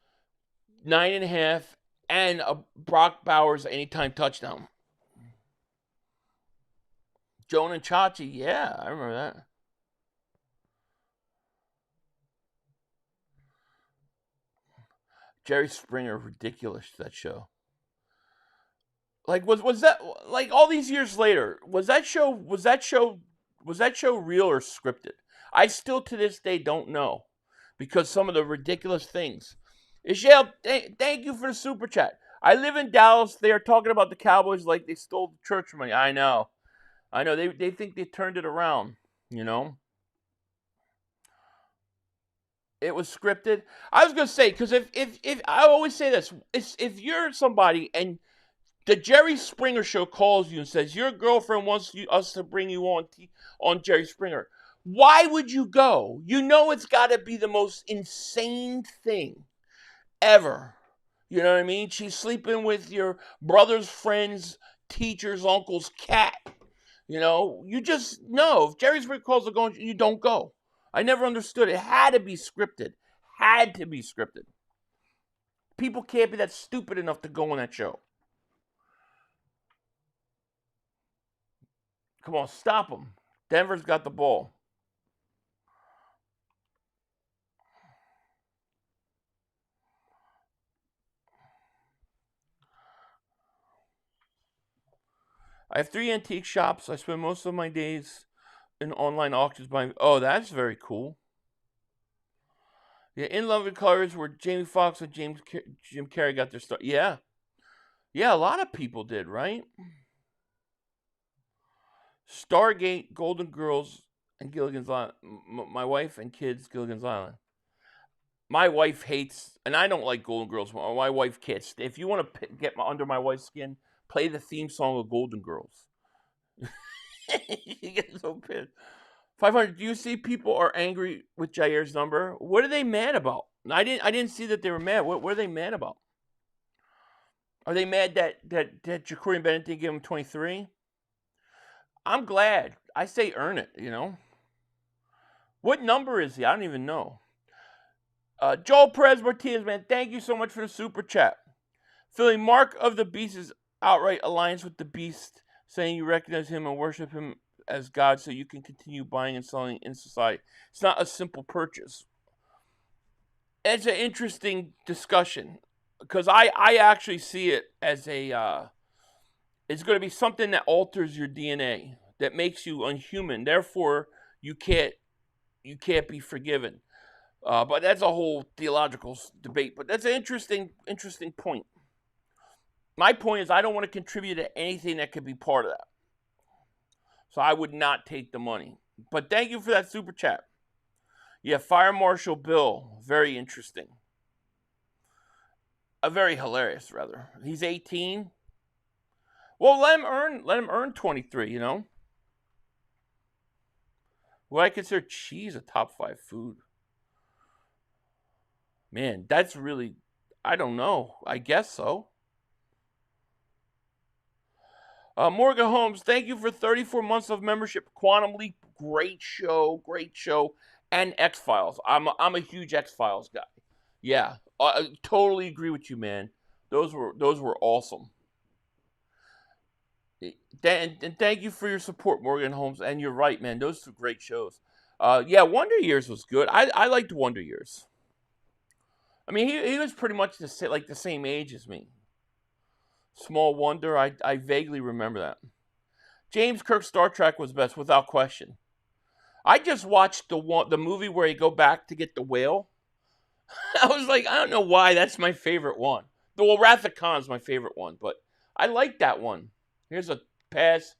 9.5 and a Brock Bowers anytime touchdown. Joan and Chachi, yeah, I remember that. Jerry Springer, ridiculous, that show. Like was that like all these years later? Was that show real or scripted? I still to this day don't know because some of the ridiculous things. Ishale, thank you for the super chat. I live in Dallas. They are talking about the Cowboys like they stole the church money. I know. They think they turned it around. You know. It was scripted. I was gonna say because if I always say this, if you're somebody and the Jerry Springer show calls you and says your girlfriend wants us to bring you on Jerry Springer, why would you go? You know it's got to be the most insane thing ever. You know what I mean? She's sleeping with your brother's friend's teacher's uncle's cat. You know, you just know if Jerry Springer calls going, you don't go. I never understood. It had to be scripted. Had to be scripted. People can't be that stupid enough to go on that show. Come on, stop them. Denver's got the ball. I have 3 antique shops. I spend most of my days in online auctions buying. Oh, that's very cool. Yeah, In Love with Colors, where Jamie Foxx and Jim Carrey got their start. Yeah. Yeah, a lot of people did, right? Stargate, Golden Girls, and Gilligan's Island. My wife and kids, Gilligan's Island. My wife hates, and I don't like Golden Girls. My wife can't. If you want to get under my wife's skin, play the theme song of Golden Girls. You get so pissed. 500. Do you see people are angry with Jair's number? What are they mad about? I didn't see that they were mad. What are they mad about? Are they mad that Ja'Cory Bennett didn't give him 23? I'm glad. I say earn it, you know. What number is he? I don't even know. Joel Perez Martinez, man, thank you so much for the super chat. Philly, Mark of the Beast is outright alliance with the Beast, saying you recognize him and worship him as God so you can continue buying and selling in society. It's not a simple purchase. It's an interesting discussion because I actually see it as a it's going to be something that alters your DNA, that makes you unhuman. Therefore, you can't be forgiven. But that's a whole theological debate. But that's an interesting point. My point is I don't want to contribute to anything that could be part of that. So I would not take the money. But thank you for that super chat. Yeah, Fire Marshal Bill, very interesting. Very hilarious, rather. He's 18. Well, let him earn 23, you know. Would I consider cheese a top 5 food? Man, that's really, I don't know. I guess so. Morgan Holmes, thank you for 34 months of membership. Quantum Leap, great show. And X-Files. I'm a huge X-Files guy. Yeah, I totally agree with you, man. Those were awesome. And thank you for your support, Morgan Holmes. And you're right, man. Those are great shows. Yeah, Wonder Years was good. I liked Wonder Years. I mean, he was pretty much the same age as me. Small Wonder, I vaguely remember that. James Kirk's Star Trek was best, without question. I just watched the movie where he go back to get the whale. I was like, I don't know why that's my favorite one. Well, Wrath of Khan is my favorite one, but I like that one. Here's a pass.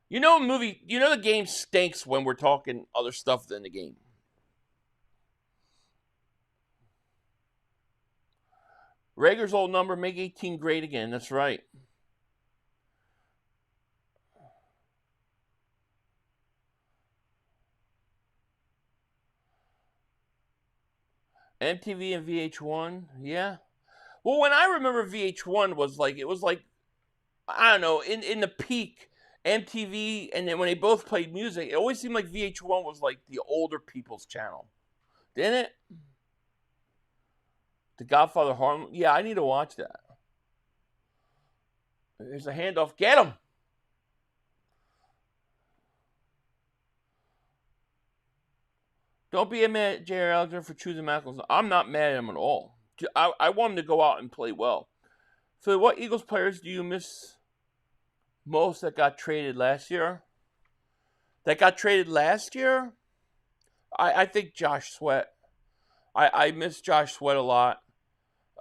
You know, the game stinks when we're talking other stuff than the game. Rager's old number, make 18 great again. That's right. MTV and VH1, yeah. Well, when I remember VH1 was like, it was like, I don't know, in the peak, MTV, and then when they both played music, it always seemed like VH1 was like the older people's channel. Didn't it? The Godfather Harlem. Yeah, I need to watch that. There's a handoff. Get him! Don't be mad at J.R. Alexander for choosing Malcolm. I'm not mad at him at all. I want him to go out and play well. So what Eagles players do you miss most that got traded last year? I think Josh Sweat. I miss Josh Sweat a lot.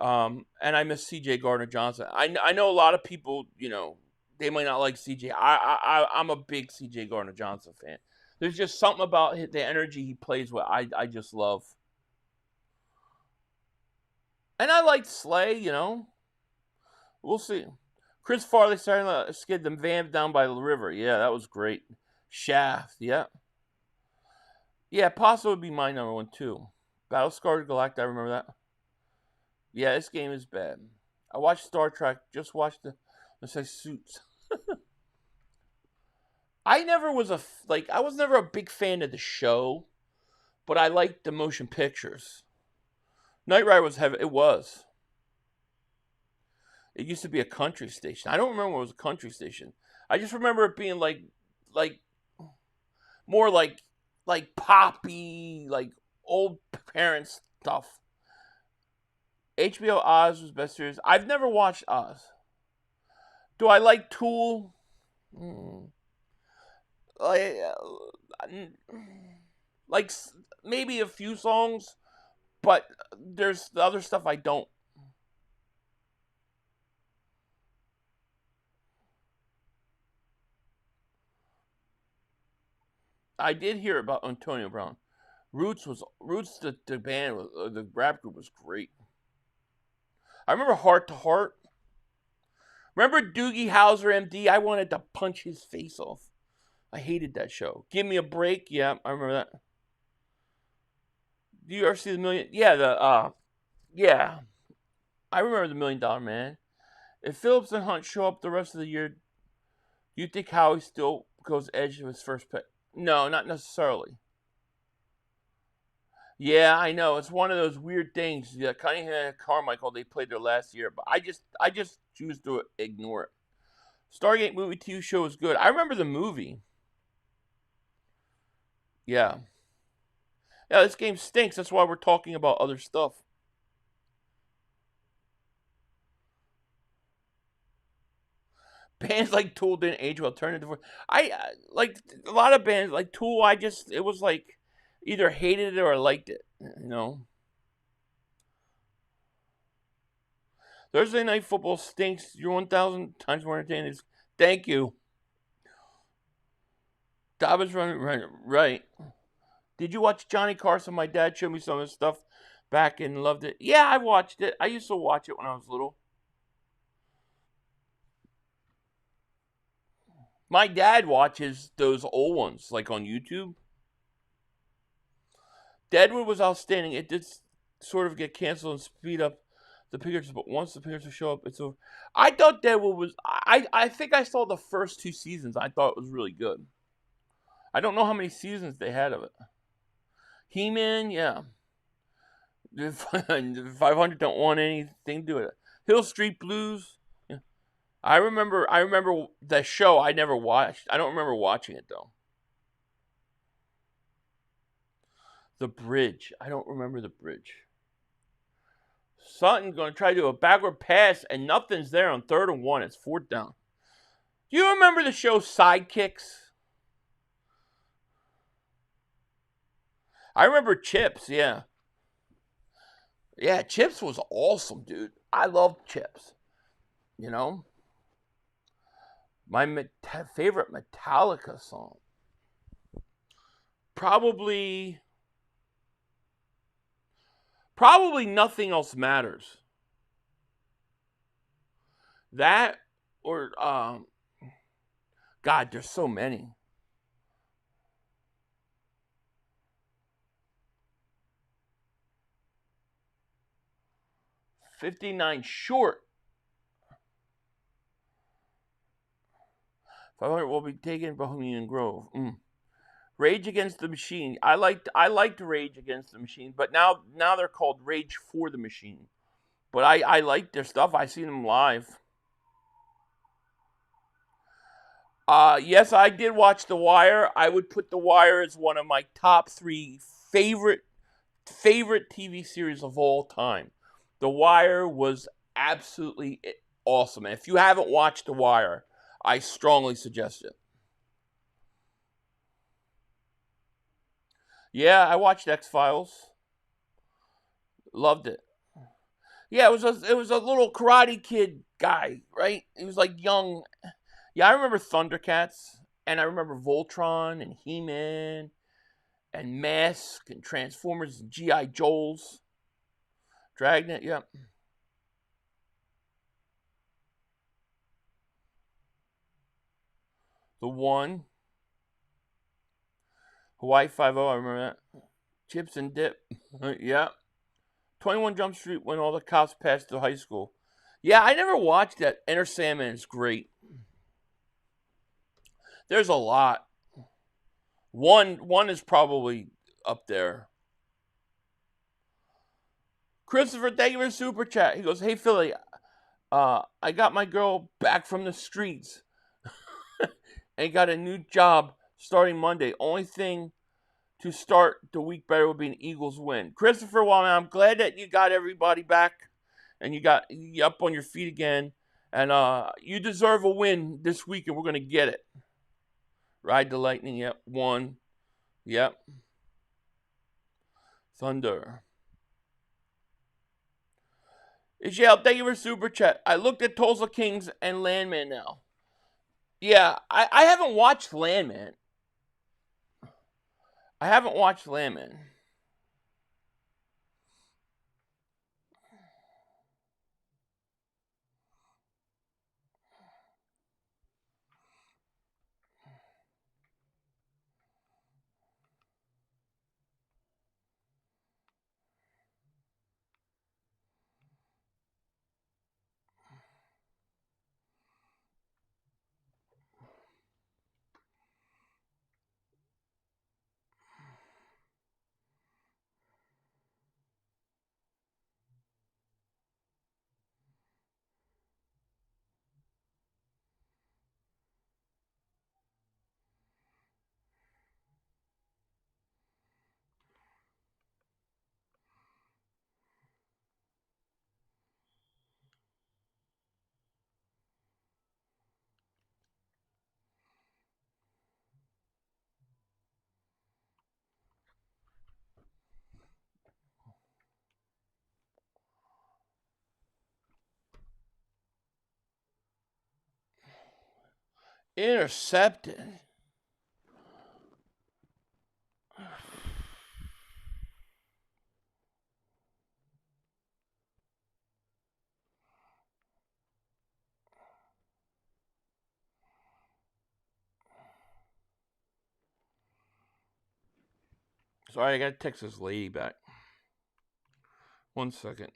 And I miss C.J. Gardner-Johnson. I know a lot of people, they might not like C.J. I'm a big C.J. Gardner-Johnson fan. There's just something about the energy he plays with I just love. And I like Slay, We'll see. Chris Farley starting to skid the van down by the river. Yeah, that was great. Shaft, yeah. Yeah, Paso would be my number one, too. Battlescarred Galactic, I remember that. Yeah, this game is bad. I watched Star Trek. Just watched let's say, Suits. I was never a big fan of the show, but I liked the motion pictures. Knight Rider was heavy. It was. It used to be a country station. I don't remember when it was a country station. I just remember it being like more like poppy, like old parents stuff. HBO Oz was best series. I've never watched Oz. Do I like Tool? Like maybe a few songs, but there's the other stuff I don't. I did hear about Antonio Brown. Roots, the band, the rap group was great. I remember Heart to Heart. Remember Doogie Howser, MD? I wanted to punch his face off. I hated that show. Give Me a Break. Yeah, I remember that. Do you ever see the Million? Yeah, yeah. I remember the $1 Million Man. If Phillips and Hunt show up the rest of the year, do you think Howie still goes edge of his first pick? No, not necessarily. Yeah, I know. It's one of those weird things. Yeah, Cunningham and Carmichael, they played their last year, but I just choose to ignore it. Stargate movie TV show was good. I remember the movie. Yeah. Yeah, this game stinks. That's why we're talking about other stuff. Bands like Tool didn't age well. I like a lot of bands like Tool. It was like either hated it or liked it. Thursday Night Football stinks. You're 1,000 times more entertaining. Thank you. Dobbins running right. Did you watch Johnny Carson? My dad showed me some of his stuff back and loved it. Yeah, I watched it. I used to watch it when I was little. My dad watches those old ones, like on YouTube. Deadwood was outstanding. It did sort of get canceled and speed up the pictures, but once the pictures show up, it's over. I thought Deadwood was... I think I saw the first 2 seasons. I thought it was really good. I don't know how many seasons they had of it. He-Man, yeah. 500 don't want anything to do with it. Hill Street Blues. Yeah. I remember the show. I never watched. I don't remember watching it though. The Bridge. I don't remember The Bridge. Sutton's going to try to do a backward pass and nothing's there on 3rd and 1. It's 4th down. Do you remember the show Sidekicks? I remember Chips, yeah. Yeah, Chips was awesome, dude. I loved Chips. My favorite Metallica song. Probably Nothing Else Matters. That or God, there's so many. "59 Short." 500 will be taken Bohemian Grove. Rage Against the Machine. I liked Rage Against the Machine, but now they're called Rage for the Machine. But I like their stuff. I seen them live. Yes, I did watch The Wire. I would put The Wire as one of my top 3 favorite TV series of all time. The Wire was absolutely awesome. And if you haven't watched The Wire, I strongly suggest it. Yeah, I watched X-Files. Loved it. Yeah, it was a little Karate Kid guy, right? He was like young. Yeah, I remember Thundercats, and I remember Voltron and He-Man and Mask and Transformers and G.I. Joes. Dragnet, yeah. The One. Hawaii Five-0, I remember that. Chips and Dip. Yeah. 21 Jump Street, when all the cops passed through high school. Yeah, I never watched that. Enter Sandman is great. There's a lot. One is probably up there. Christopher, thank you for super chat. He goes, "Hey Philly, I got my girl back from the streets and got a new job starting Monday. Only thing to start the week better would be an Eagles win." Christopher, well, I'm glad that you got everybody back and you got up on your feet again. And you deserve a win this week, and we're going to get it. Ride the Lightning, yep. 1. Yep. Thunder. Ishale, thank you for super chat. I looked at Tulsa Kings and Landman now. Yeah, I haven't watched Landman. Intercepted. Sorry, I got to text this lady back. 1 second.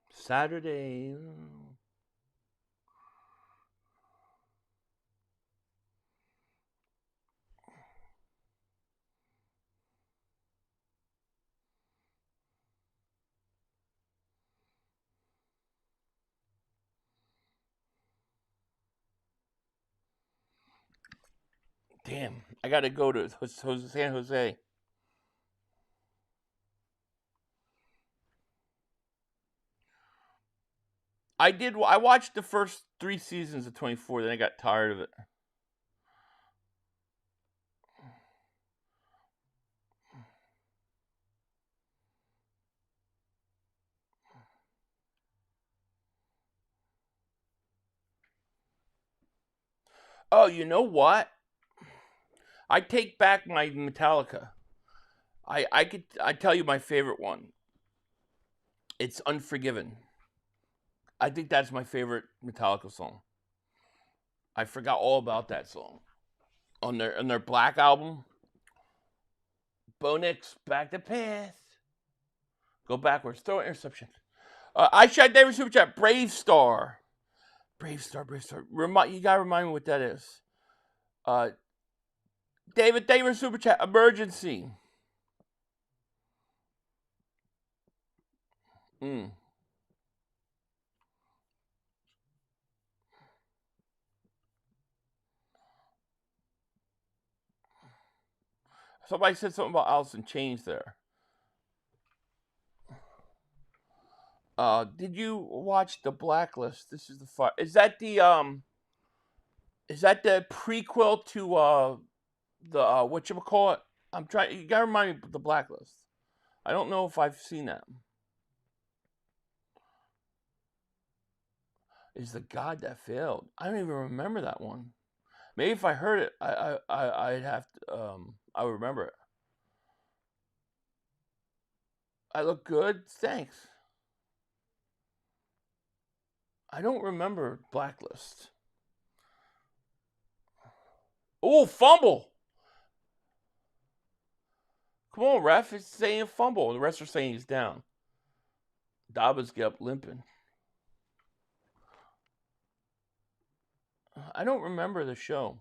Saturday. Damn, I got to go to San Jose. I watched the first 3 seasons of 24, then I got tired of it. Oh, you know what? I take back my Metallica. I tell you my favorite one. It's Unforgiven. I think that's my favorite Metallica song. I forgot all about that song. On their Black album. Bo Nix, back to pass. Go backwards. Throw an interception. I shot David Super Chat. Brave Star. Brave Star. You gotta remind me what that is. David Super Chat. Emergency. Somebody said something about Alice in Chains there. Did you watch The Blacklist? This is the fun. Is that the prequel to the whatchamacallit? I'm trying. You gotta remind me of The Blacklist. I don't know if I've seen that. Is The God That Failed? I don't even remember that one. Maybe if I heard it, I'd have to. I would remember it. I look good. Thanks. I don't remember Blacklist. Oh, fumble! Come on, ref. It's saying fumble. The rest are saying he's down. Dobbins get up limping. I don't remember the show.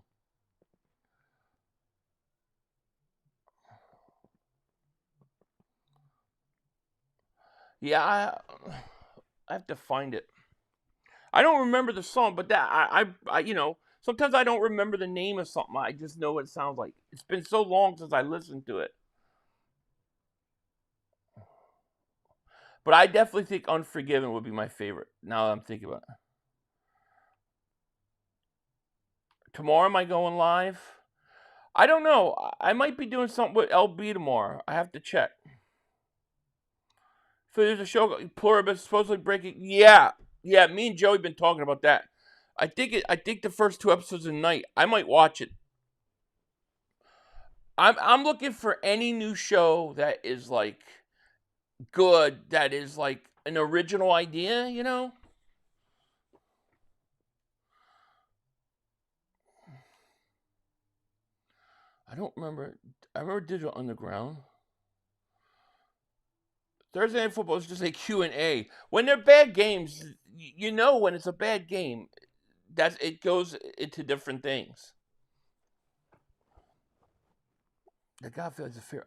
Yeah, I have to find it. I don't remember the song, but that I you know, sometimes I don't remember the name of something. I just know what it sounds like. It's been so long since I listened to it. But I definitely think Unforgiven would be my favorite, now that I'm thinking about it. Tomorrow, am I going live? I don't know. I might be doing something with LB tomorrow. I have to check. So there's a show, Pluribus, supposedly breaking. Yeah, me and Joey been talking about that. I think the first 2 episodes a night. I might watch it. I'm looking for any new show that is like good, that is like an original idea, you know? I don't remember. I remember Digital Underground. Thursday Night Football is just a Q&A. When they're bad games, you know when it's a bad game, it goes into different things. The God feels a fear.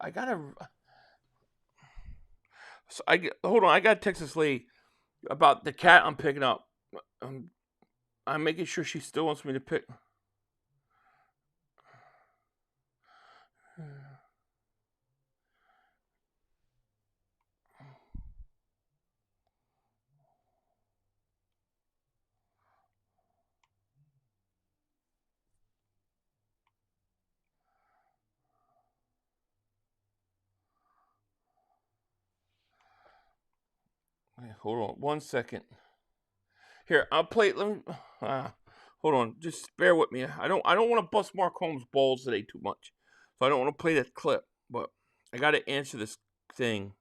Hold on. I gotta text this lady about the cat I'm picking up. I'm making sure she still wants me to pick. Hold on 1 second. Here, I'll play. Let me. Hold on. Just bear with me. I don't want to bust Mark Holmes' balls today too much, so I don't want to play that clip. But I got to answer this thing.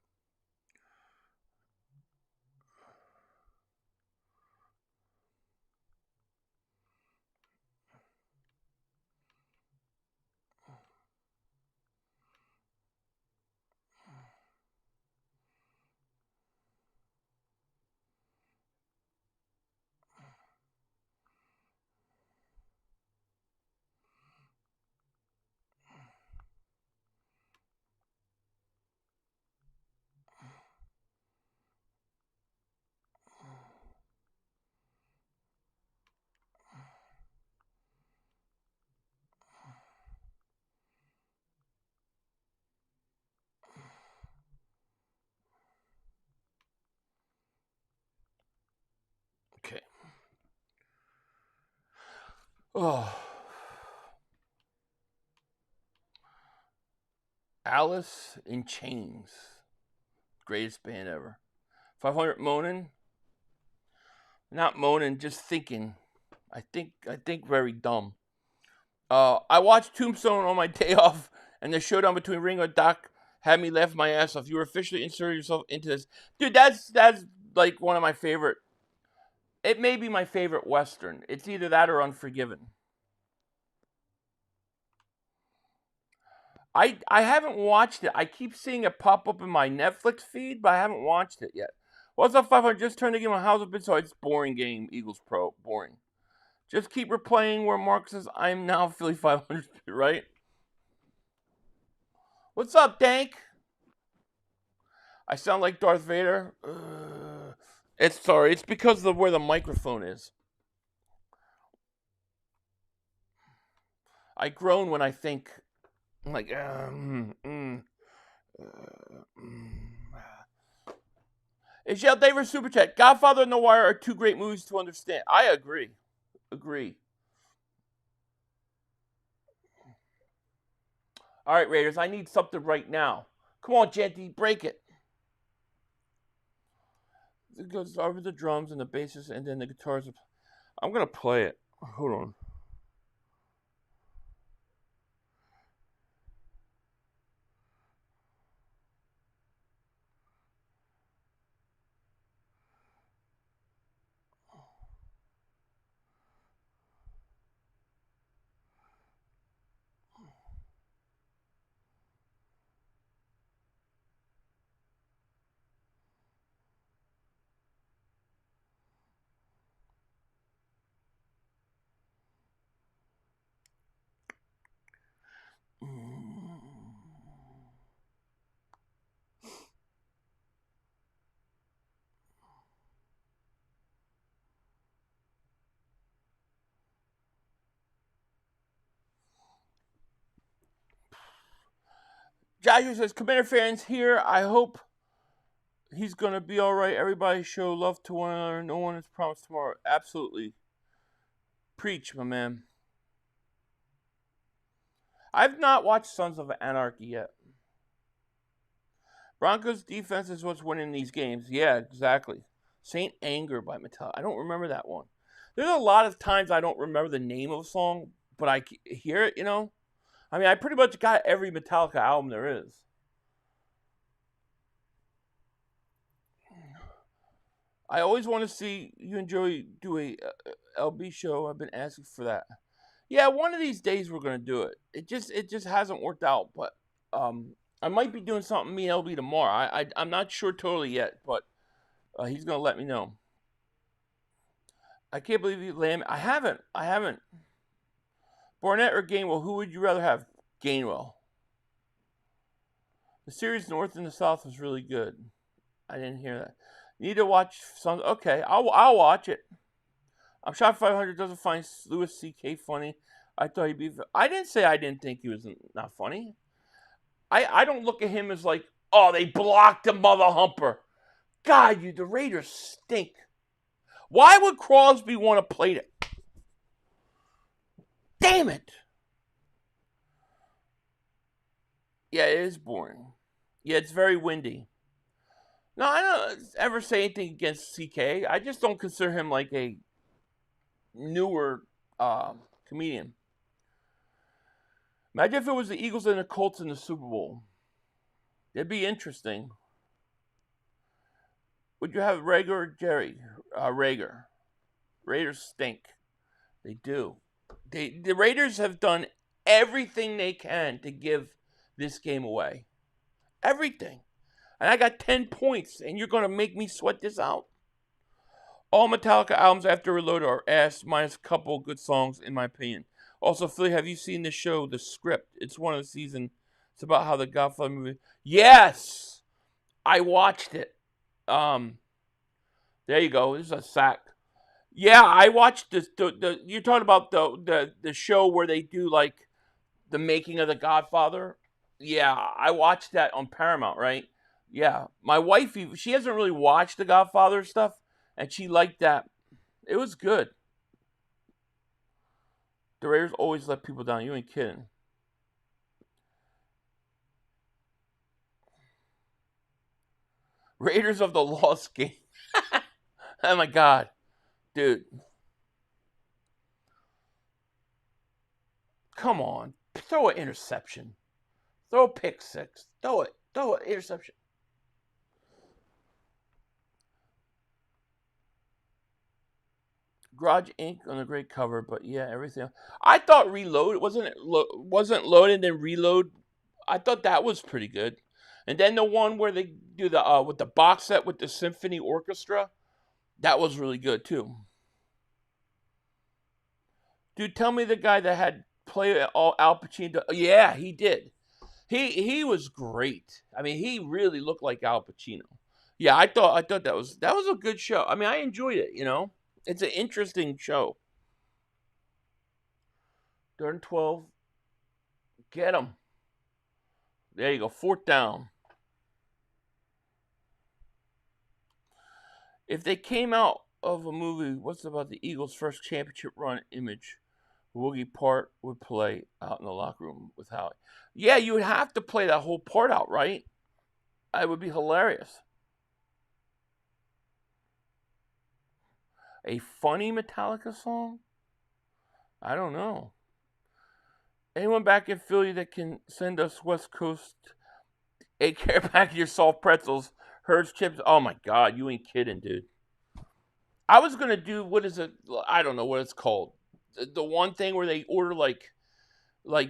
Okay. Oh. Alice in Chains. Greatest band ever. 500 moaning. Not moaning, just thinking. I think very dumb. I watched Tombstone on my day off, and the showdown between Ringo and Doc had me laugh my ass off. You were officially inserting yourself into this. Dude, that's like one of my favorite. It may be my favorite Western. It's either that or Unforgiven. I haven't watched it. I keep seeing it pop up in my Netflix feed, but I haven't watched it yet. What's up, 500? Just turned the game on. How's it been? So it's boring game. Eagles Pro. Boring. Just keep replaying where Mark says, I'm now Philly 500, right? What's up, Dank? I sound like Darth Vader. It's because of where the microphone is. I groan when I think. I'm like, Is Yale Davis Super Chat? Godfather and The Wire are two great movies to understand. I agree. All right, Raiders, I need something right now. Come on, Janty, break it. It goes over the drums and the basses and then the guitars. I'm going to play it. Hold on. Joshua says, Commander fans here. I hope he's going to be all right. Everybody show love to one another. No one is promised tomorrow. Absolutely. Preach, my man. I've not watched Sons of Anarchy yet. Broncos defense is what's winning these games. Yeah, exactly. Saint Anger by Metallica. I don't remember that one. There's a lot of times I don't remember the name of a song, but I hear it, you know? I mean, I pretty much got every Metallica album there is. I always want to see you do a LB show. I've been asking for that. Yeah, one of these days we're gonna do it. It just hasn't worked out, but I might be doing something me and LB tomorrow. I'm not sure totally yet, but he's gonna let me know. I can't believe you landed. I haven't. Barnett or Gainwell? Who would you rather have? Gainwell. The series North and the South was really good. I didn't hear that. Need to watch some. Okay, I'll watch it. I'm shocked 500 doesn't find Louis C.K. funny. I thought he'd be. I didn't say I didn't think he was not funny. I don't look at him as like, oh, they blocked the mother humper. God, the Raiders stink. Why would Crosby want to play it? Damn it. Yeah, it is boring. Yeah, it's very windy. No, I don't ever say anything against CK. I just don't consider him like a newer comedian. Imagine if it was the Eagles and the Colts in the Super Bowl. It'd be interesting. Would you have Rager or Jerry? Rager. Raiders stink. They do. The Raiders have done everything they can to give this game away. Everything. And I got 10 points, and you're going to make me sweat this out? All Metallica albums after Reload are ass, minus a couple good songs, in my opinion. Also, Philly, have you seen the show, The Script? It's one of the season. It's about how the Godfather movie... Yes! I watched it. There you go. This is a sack. Yeah, I watched this. You're talking about the show where they do, like, the making of the Godfather? Yeah, I watched that on Paramount, right? Yeah. My wife, she hasn't really watched the Godfather stuff, and she liked that. It was good. The Raiders always let people down. You ain't kidding. Raiders of the Lost Game. Oh, my God. Dude. Come on. Throw an interception. Throw a pick six. Throw it. Throw an interception. Garage Inc. on a great cover, but yeah, everything else. I thought Reload wasn't loaded and Reload. I thought that was pretty good. And then the one where they do the with the box set with the symphony orchestra, that was really good too. Dude, tell me the guy that had played all Al Pacino. Yeah, he did. He was great. I mean, he really looked like Al Pacino. Yeah, I thought that was a good show. I mean, I enjoyed it. You know, it's an interesting show. 3rd and 12. Get him. There you go. 4th down. If they came out of a movie, what's about the Eagles' first championship run image? Woogie part would play out in the locker room with Howie. Yeah, you would have to play that whole part out, right? It would be hilarious. A funny Metallica song? I don't know. Anyone back in Philly that can send us West Coast 8-care pack of your soft pretzels, Hertz chips? Oh my God, you ain't kidding, dude. I was going to do, what is it? I don't know what it's called. The one thing where they order like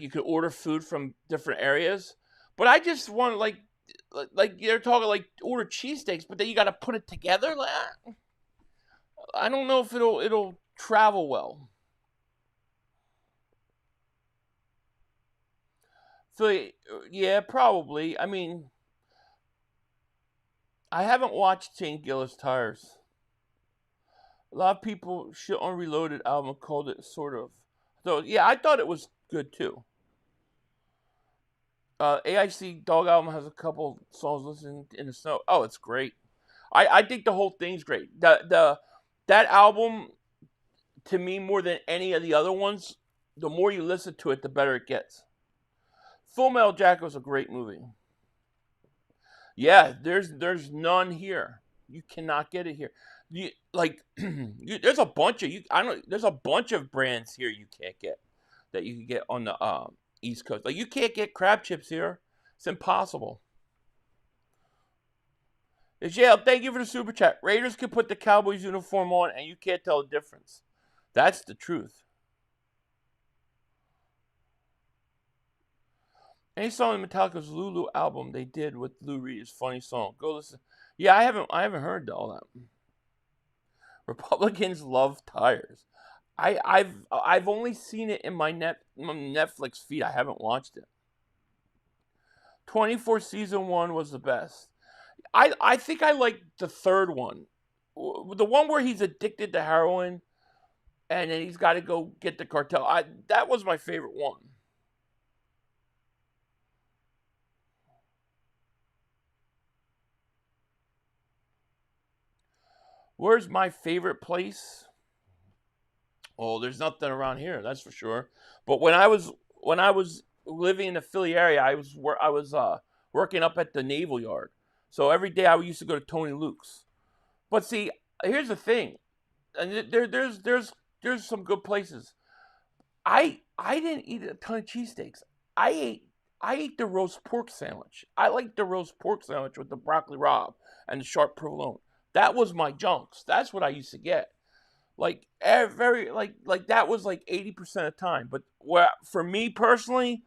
you could order food from different areas, but I just want like they're talking like order cheesesteaks, but then you got to put it together. Like, I don't know if it'll travel well. So yeah, probably. I mean, I haven't watched St. Gillis Tires. A lot of people shit on Reloaded album, called it sort of. So yeah, I thought it was good too. AIC Dog album has a couple songs listening in the snow. Oh, it's great. I think the whole thing's great. That album, to me, more than any of the other ones, the more you listen to it, the better it gets. Full Metal Jacket was a great movie. Yeah, there's none here. You cannot get it here. There's a bunch of there's a bunch of brands here you can't get that you can get on the East Coast. Like, you can't get crab chips here. It's impossible. Jail, thank you for the super chat. Raiders can put the Cowboys uniform on and you can't tell the difference. That's the truth. Any song in Metallica's Lulu album they did with Lou Reed is funny song. Go listen. Yeah, I haven't heard all that. Republicans love tires. I've only seen it in my Netflix feed. I haven't watched it. 24 season 1 was the best. I think I like the 3rd one. The one where he's addicted to heroin and then he's got to go get the cartel. That was my favorite one. Where's my favorite place? Oh, there's nothing around here, that's for sure. But when I was living in the Philly area, I was working up at the Naval Yard. So every day I used to go to Tony Luke's. But see, here's the thing, and there's some good places. I didn't eat a ton of cheesesteaks. I ate the roast pork sandwich. I like the roast pork sandwich with the broccoli rabe and the sharp provolone. That was my junks. That's what I used to get. Like that was like 80% of the time. But for me personally,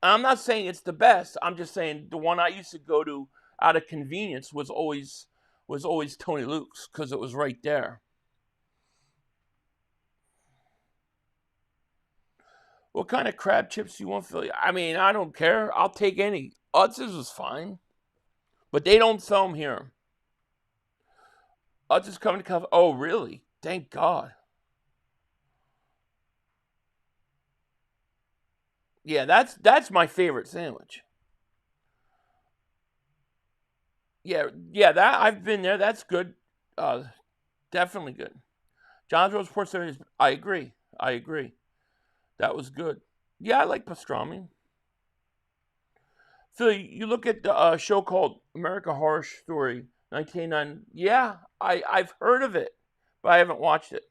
I'm not saying it's the best. I'm just saying the one I used to go to out of convenience was always Tony Luke's because it was right there. What kind of crab chips do you want, Philly? I mean, I don't care. I'll take any. Utz's was fine. But they don't sell them here. Utz is coming to cover. Oh, really? Thank God. Yeah, that's my favorite sandwich. Yeah, that I've been there. That's good. Definitely good. John's Roast Pork Sandwich. I agree. That was good. Yeah, I like pastrami. Philly, you look at the show called American Horror Story 1999. Yeah, I've heard of it, but I haven't watched it.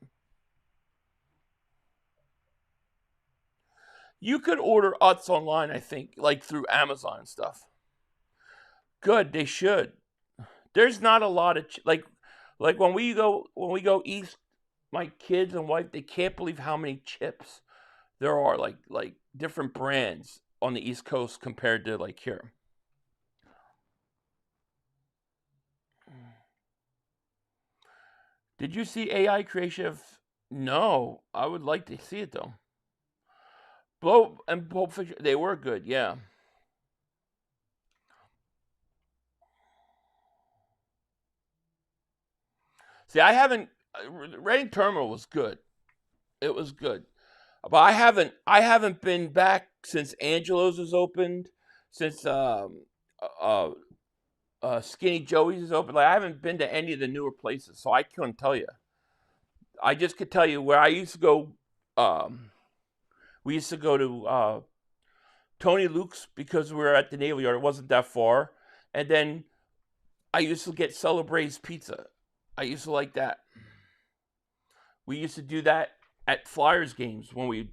You could order Utz online, I think, like through Amazon and stuff. Good, they should. There's not a lot of like when we go east, my kids and wife, they can't believe how many chips there are, like different brands on the East Coast compared to like here. Did you see AI creation? No, I would like to see it though. Blow and Pulp Fiction, they were good, yeah. See, I haven't. Reading Terminal was good. It was good, but I haven't been back since Angelo's has opened, since Skinny Joey's is open. Like I haven't been to any of the newer places, so I couldn't tell you. I just could tell you where I used to go. We used to go to Tony Luke's because we were at the Naval Yard. It wasn't that far, and then I used to get Celebrate's Pizza. I used to like that. We used to do that at Flyers games when we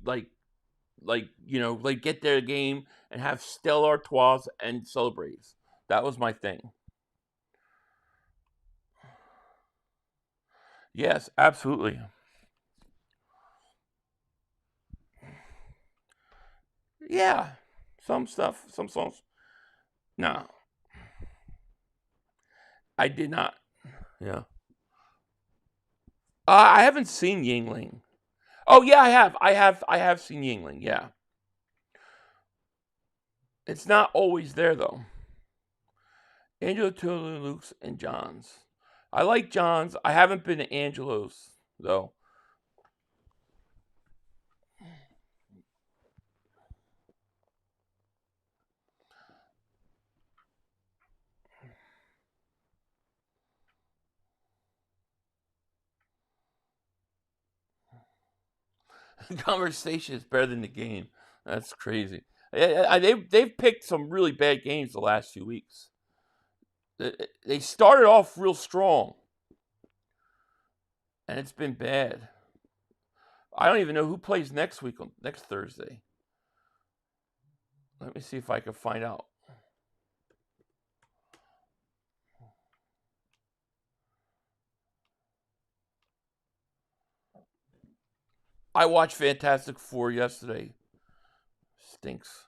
get their game and have Stella Artois and Celebrates. That was my thing. Yes, absolutely. Yeah, some stuff, some songs. No, I did not. Yeah. I haven't seen Yingling. Oh yeah, I have. I have seen Yingling. Yeah. It's not always there though. Angelo, Tulu, Luke's, and John's. I like John's. I haven't been to Angelo's though. The conversation is better than the game. That's crazy. They've picked some really bad games the last few weeks. They started off real strong, and it's been bad. I don't even know who plays next Thursday. Let me see if I can find out. I watched Fantastic Four yesterday. Stinks.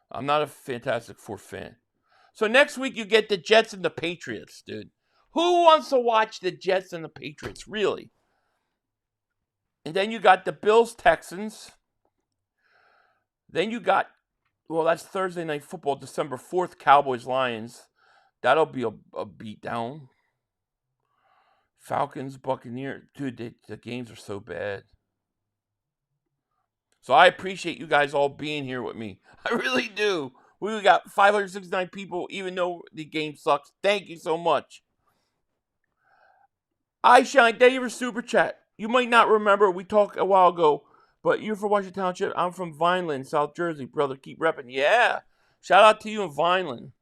I'm not a Fantastic Four fan. So next week you get the Jets and the Patriots, dude. Who wants to watch the Jets and the Patriots, really? And then you got the Bills, Texans. Then you got, well, that's Thursday Night Football, December 4th, Cowboys, Lions. That'll be a beatdown. Falcons, Buccaneers. Dude, the games are so bad. So I appreciate you guys all being here with me. I really do. We got 569 people, even though the game sucks. Thank you so much. I Shine, thank you for Super Chat. You might not remember, we talked a while ago, but you're from Washington Township. I'm from Vineland, South Jersey. Brother, keep repping. Yeah. Shout out to you in Vineland.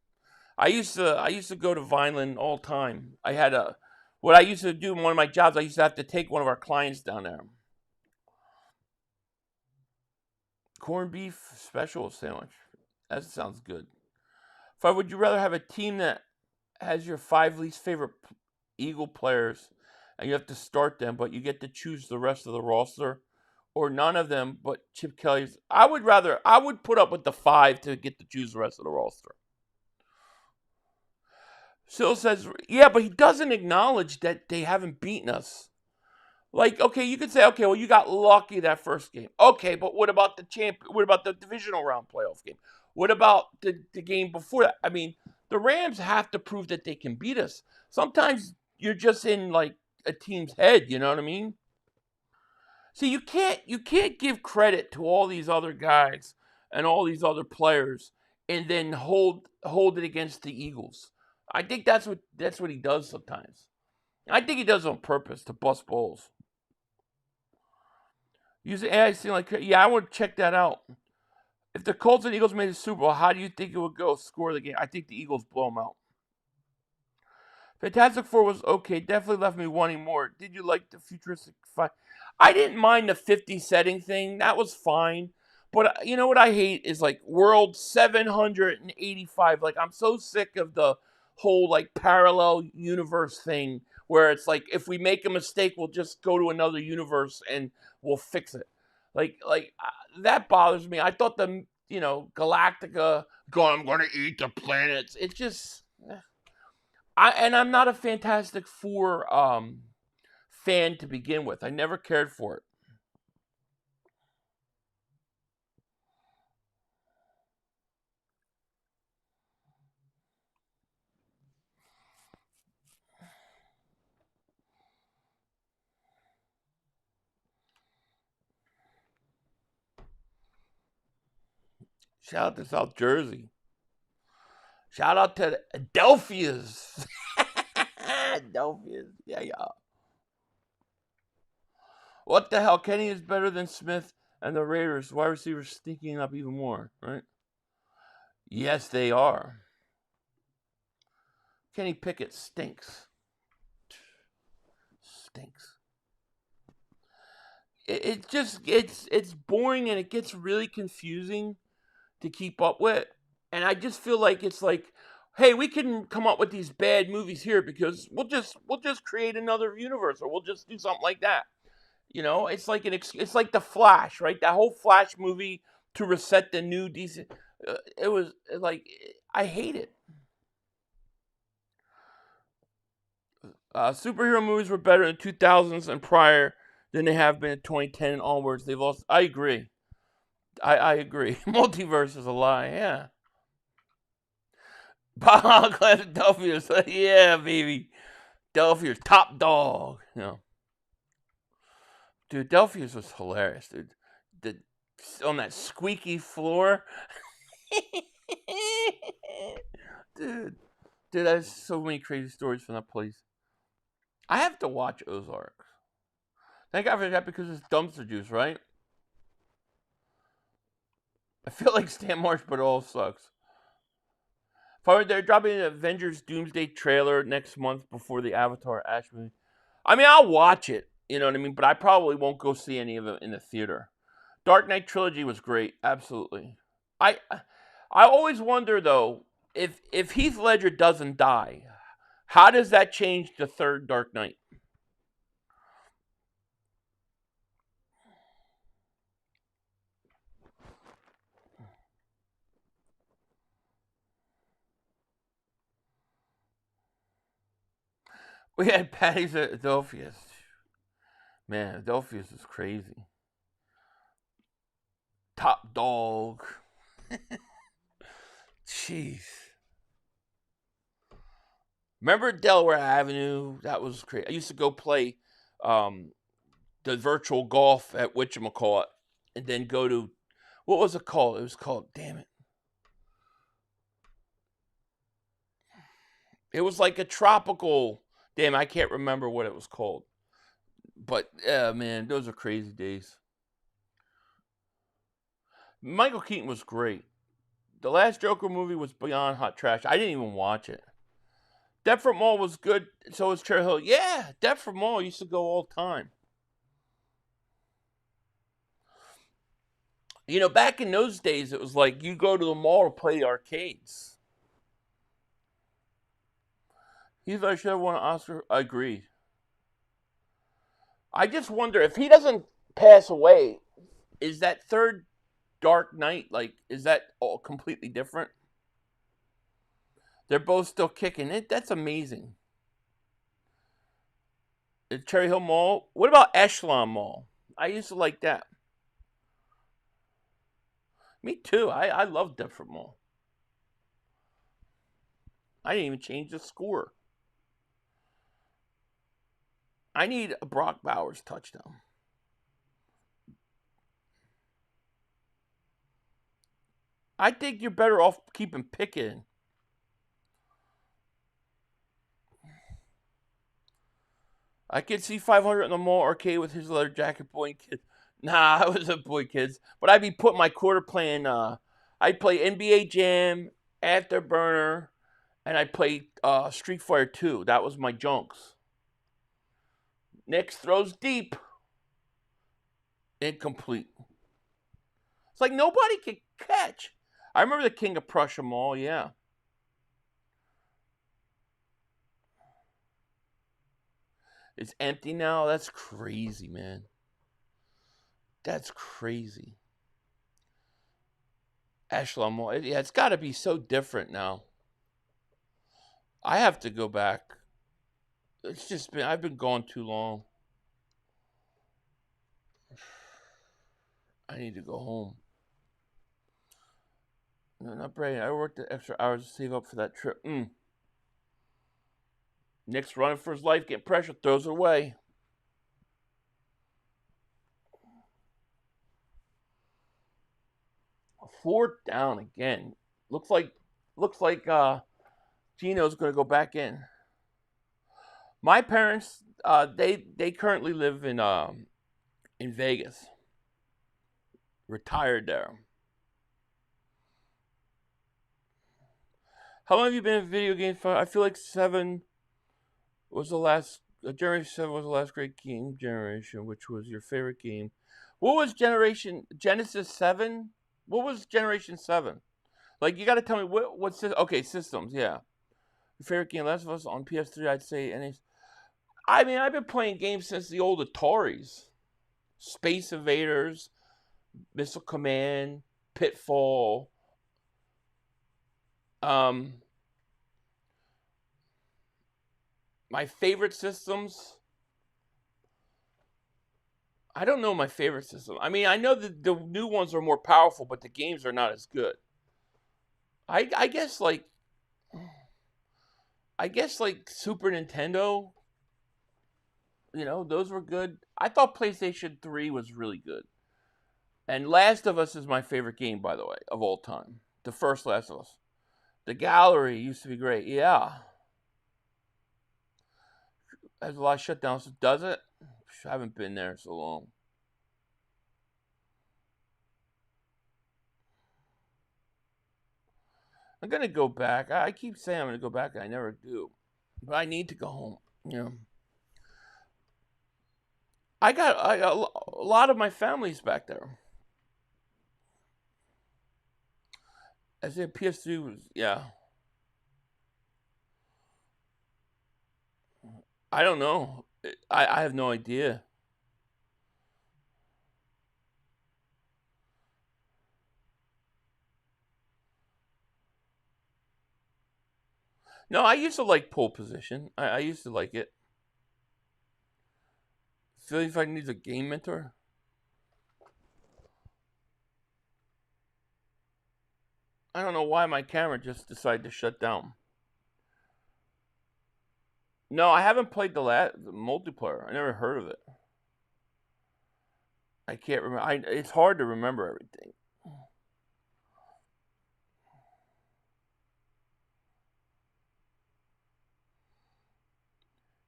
I used to go to Vineland all the time. What I used to do in one of my jobs, I used to have to take one of our clients down there. Corned beef special sandwich. That sounds good. Would you rather have a team that has your 5 least favorite Eagle players and you have to start them, but you get to choose the rest of the roster, or none of them but Chip Kelly's? I would put up with the 5 to get to choose the rest of the roster. Sil says, yeah, but he doesn't acknowledge that they haven't beaten us. Like, okay, you could say, okay, well, you got lucky that first game. Okay, but what about what about the divisional round playoff game? What about the game before that? I mean, the Rams have to prove that they can beat us. Sometimes you're just in, like, a team's head, you know what I mean? See, you can't give credit to all these other guys and all these other players and then hold it against the Eagles. I think that's what he does sometimes. I think he does it on purpose to bust balls. Use the AI thing like, yeah, I would check that out. If the Colts and Eagles made the Super Bowl, how do you think it would go? Score the game. I think the Eagles blow them out. Fantastic Four was okay. Definitely left me wanting more. Did you like the futuristic fight? I didn't mind the 50 setting thing. That was fine. But you know what I hate is like World 785. Like I'm so sick of the whole like parallel universe thing where it's like if we make a mistake, we'll just go to another universe and we'll fix it. That bothers me. I thought the Galactica I'm gonna eat the planets. It's just I'm not a Fantastic Four fan to begin with. I never cared for it. Shout out to South Jersey. Shout out to the Adelphias. Adelphias. Yeah. What the hell? Kenny is better than Smith and the Raiders. Wide receivers sneaking up even more, right? Yes, they are. Kenny Pickett stinks. Stinks. It's boring and it gets really confusing to keep up with. And I just feel like it's like, hey, we can come up with these bad movies here because we'll just create another universe or we'll just do something like that. It's like it's like the Flash, right? That whole Flash movie to reset the new DC. It was like I hate it. Superhero movies were better in the 2000s and prior than they have been in 2010 and onwards. They've also. I agree. I agree. Multiverse is a lie. Yeah. Philadelphia's. Yeah, baby. Delphia's top dog. Dude, Delphia's was hilarious, dude. On that squeaky floor. Dude, there's so many crazy stories from that place. I have to watch Ozark. Thank God for that because it's dumpster juice, right? I feel like Stan Marsh, but it all sucks. They're dropping an Avengers Doomsday trailer next month before the Avatar Ash movie. I mean, I'll watch it, you know what I mean? But I probably won't go see any of it in the theater. Dark Knight Trilogy was great, absolutely. I always wonder, though, if Heath Ledger doesn't die, how does that change the third Dark Knight? We had Patty's at Adelphia's. Man, Adelphia's is crazy. Top dog. Jeez. Remember Delaware Avenue? That was crazy. I used to go play the virtual golf at whatchamacallit and then go to, what was it called? It was called, damn it. It was like a tropical, damn, I can't remember what it was called. But, yeah, man, those are crazy days. Michael Keaton was great. The last Joker movie was beyond hot trash. I didn't even watch it. Deptford Mall was good. So was Cherry Hill. Yeah, Deptford Mall used to go all the time. Back in those days, it was like you go to the mall to play the arcades. He thought I should have won an Oscar. I agree. I just wonder if he doesn't pass away, is that third Dark Knight, is that all completely different? They're both still kicking it. That's amazing. Cherry Hill Mall. What about Echelon Mall? I used to like that. Me too. I love Deptford Mall. I didn't even change the score. I need a Brock Bowers touchdown. I think you're better off keeping Pickett in. I could see 500 in the mall arcade with his leather jacket, boy and kid. Nah, I was a boy, kids. But I'd be putting my quarter playing. I'd play NBA Jam, Afterburner, and I'd play Street Fighter 2. That was my junks. Nix throws deep. Incomplete. It's like nobody can catch. I remember the King of Prussia Mall, yeah. It's empty now. That's crazy, man. That's crazy. Ashland Mall. Yeah, it's got to be so different now. I have to go back. It's just been, I've been gone too long. I need to go home. No, not brain. I worked the extra hours to save up for that trip. Nick's running for his life, getting pressure, throws it away. Fourth down again. Looks like Gino's going to go back in. My parents, they currently live in Vegas. Retired there. How long have you been in video games for? I feel like 7 was the last. Generation 7 was the last great game generation. Which was your favorite game? What was Genesis 7? What was Generation 7? Like, you got to tell me what's okay, systems, yeah. Your favorite game? Last of Us on PS3, I'd say. I mean, I've been playing games since the old Ataris. Space Invaders, Missile Command, Pitfall. My favorite systems. I don't know my favorite system. I mean, I know that the new ones are more powerful, but the games are not as good. I guess like Super Nintendo. You know, those were good. I thought PlayStation 3 was really good. And Last of Us is my favorite game, by the way, of all time. The first Last of Us. The gallery used to be great. Yeah. Has a lot of shutdowns. Does it? I haven't been there so long. I'm going to go back. I keep saying I'm going to go back, and I never do. But I need to go home. You know. I got a lot of my family's back there. I said PS3 was, yeah. I don't know. I have no idea. No, I used to like pole position. I used to like it. Feel if I need a game mentor. I don't know why my camera just decided to shut down. No, I haven't played the multiplayer. I never heard of it. I can't remember. It's hard to remember everything.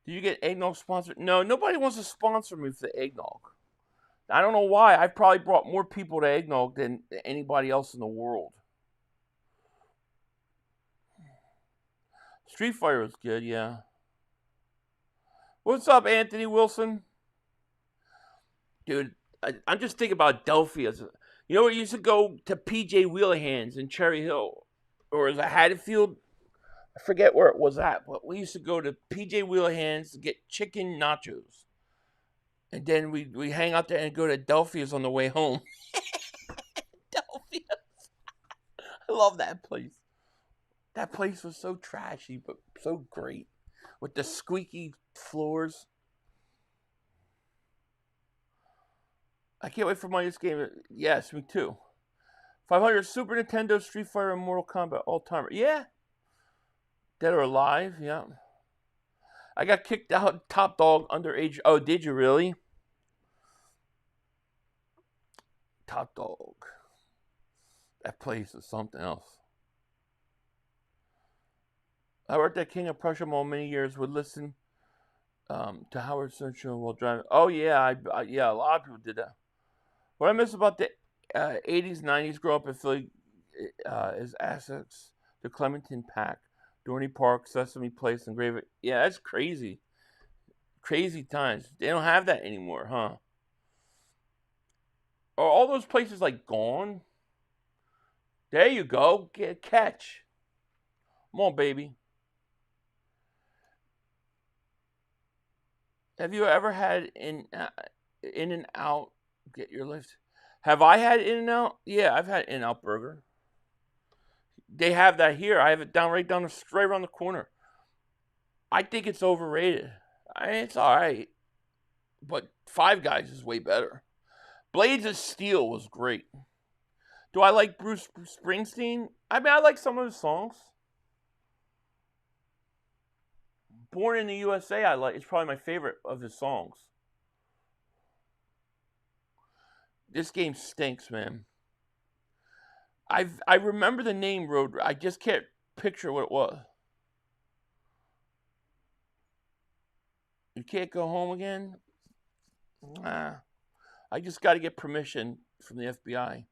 Do you get eggnog sponsored? No, nobody wants to sponsor me for the eggnog. I don't know why. I've probably brought more people to eggnog than anybody else in the world. Street Fighter was good, yeah. What's up, Anthony Wilson? Dude, I'm just thinking about Delphi. You know, we used to go to PJ Wheelahands in Cherry Hill. Or is it Haddonfield? I forget where it was at. But we used to go to PJ Wheelahands to get chicken nachos. And then we hang out there and go to Delphi's on the way home. Delphi's. I love that place. That place was so trashy, but so great. With the squeaky floors. I can't wait for my next game. Yes, me too. 500 Super Nintendo, Street Fighter, and Mortal Kombat all-timer. Yeah. Dead or Alive, yeah. I got kicked out Top Dog underage. Oh, did you really? Top Dog. That place is something else. I worked at King of Prussia Mall many years. Would listen to Howard Stern show while driving. Oh yeah, yeah. A lot of people did that. What I miss about the 80s, 90s, grow up in Philly is Essex, the Clementine Pack, Dorney Park, Sesame Place, and Grave. Yeah, that's crazy. Crazy times. They don't have that anymore, huh? Are all those places like gone? There you go. Catch. Come on, baby. Have you ever had in and out get your lift? Have I had In and Out? Yeah, I've had In and Out Burger. They have that here. I have it right around the corner. I think it's overrated. It's all right, but Five Guys is way better. Blades of Steel was great. Do I like Bruce Springsteen? I mean, I like some of his songs. Born in the USA, it's probably my favorite of his songs. This game stinks, man. I remember the name Road. I just can't picture what it was. You can't go home again? Nah. I just got to get permission from the FBI.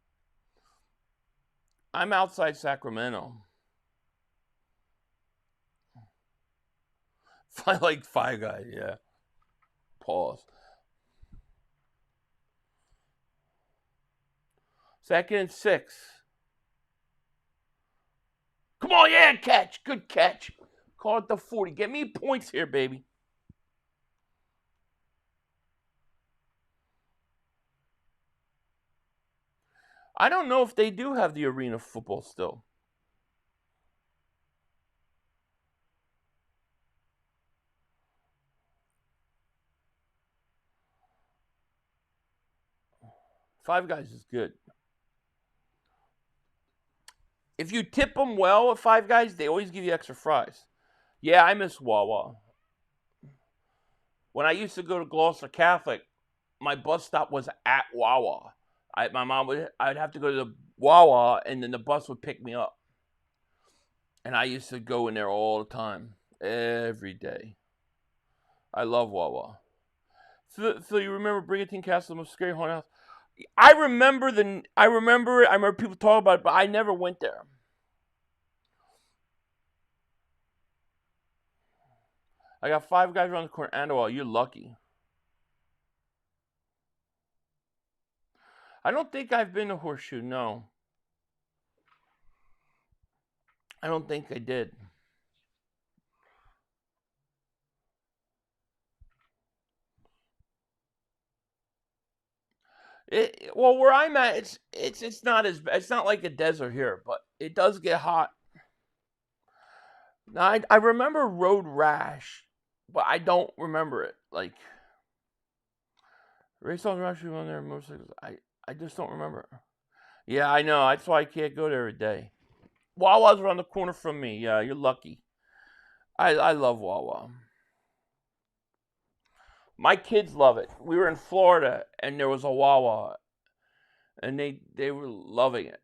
I'm outside Sacramento. I like Five Guys, yeah. Pause. 2nd and 6. Come on, yeah, catch. Good catch. Call it the 40. Get me points here, baby. I don't know if they do have the arena football still. Five Guys is good. If you tip them well at Five Guys, they always give you extra fries. Yeah, I miss Wawa. When I used to go to Gloucester Catholic, my bus stop was at Wawa. I'd have to go to the Wawa, and then the bus would pick me up. And I used to go in there all the time, every day. I love Wawa. Phil, you remember Brigantine Castle, the most scary haunted house? I remember it. I remember people talking about it, but I never went there. I got Five Guys around the corner. Andawal, you're lucky. I don't think I've been to Horseshoe, no. I don't think I did. Well, where I'm at, it's not it's not like a desert here, but it does get hot. Now I remember road rash, but I don't remember it. Like race on rash on there motorcycles. I just don't remember it. Yeah, I know. That's why I can't go there every day. Wawa's around the corner from me. Yeah, you're lucky. I love Wawa. My kids love it. We were in Florida, and there was a Wawa, and they were loving it.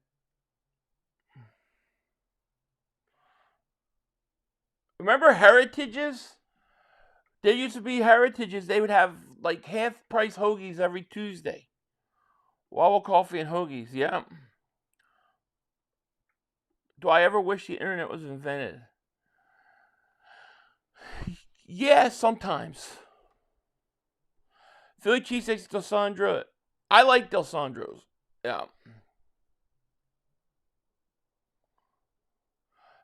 Remember Heritages? There used to be Heritages. They would have like half-price hoagies every Tuesday. Wawa coffee and hoagies, yeah. Do I ever wish the internet was invented? Yeah, sometimes. Philly cheesesteaks, Desandra. I like Desandros. Yeah.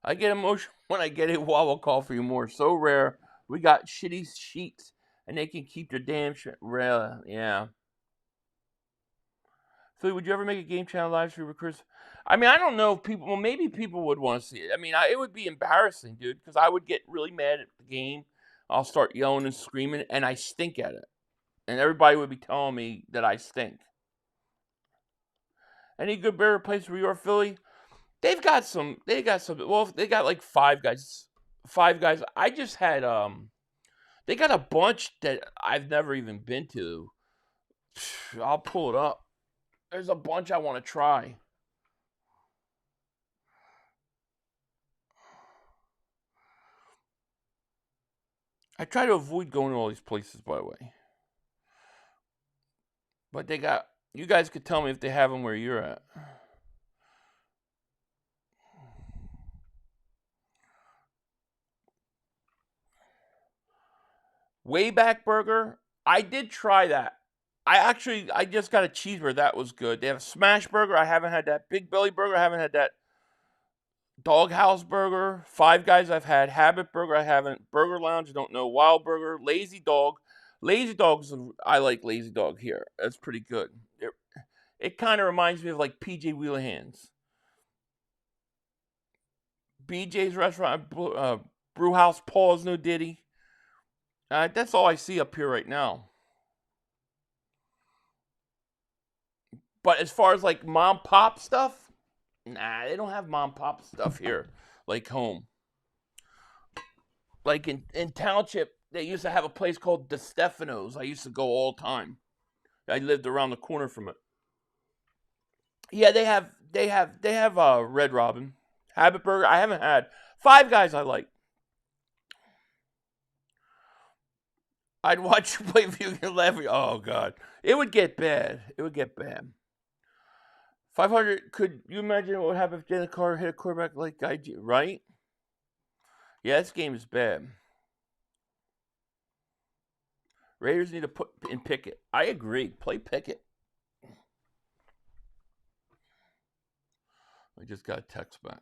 I get emotional when I get a Wawa coffee more. So rare. We got shitty sheets, and they can keep their damn shit rare. Yeah. Philly, would you ever make a game channel live stream recurs? I mean, I don't know if people. Well, maybe people would want to see it. I mean, it would be embarrassing, dude, because I would get really mad at the game. I'll start yelling and screaming, and I stink at it. And everybody would be telling me that I stink. Any good burger place where you are, Philly? They got some. Well, they got like Five Guys. Five Guys. I just had they got a bunch that I've never even been to. I'll pull it up. There's a bunch I want to try. I try to avoid going to all these places, by the way. But they got. You guys could tell me if they have them where you're at. Wayback Burger. I did try that. I just got a cheeseburger. That was good. They have a smash burger. I haven't had that. Big Belly burger. I haven't had that. Doghouse burger. Five Guys I've had. Habit burger I haven't. Burger Lounge I don't know. Wild burger. Lazy Dog. Lazy Dog's I like Lazy Dog here. That's pretty good. It kind of reminds me of like PJ Wheelahands. BJ's Restaurant. Brewhouse Paul's New Diddy. That's all I see up here right now. But as far as like mom pop stuff, nah, they don't have mom pop stuff here like home. Like in Township, they used to have a place called De Stefano's. I used to go all the time. I lived around the corner from it. Yeah, they have Red Robin, Habit Burger. I haven't had. Five Guys I like. I'd watch you play video game every. Oh God, it would get bad. It would get bad. 500. Could you imagine what would happen if Jalen Carter hit a quarterback like I do? Right? Yeah, this game is bad. Raiders need to put in Pickett. I agree. Play Pickett. I just got a text back.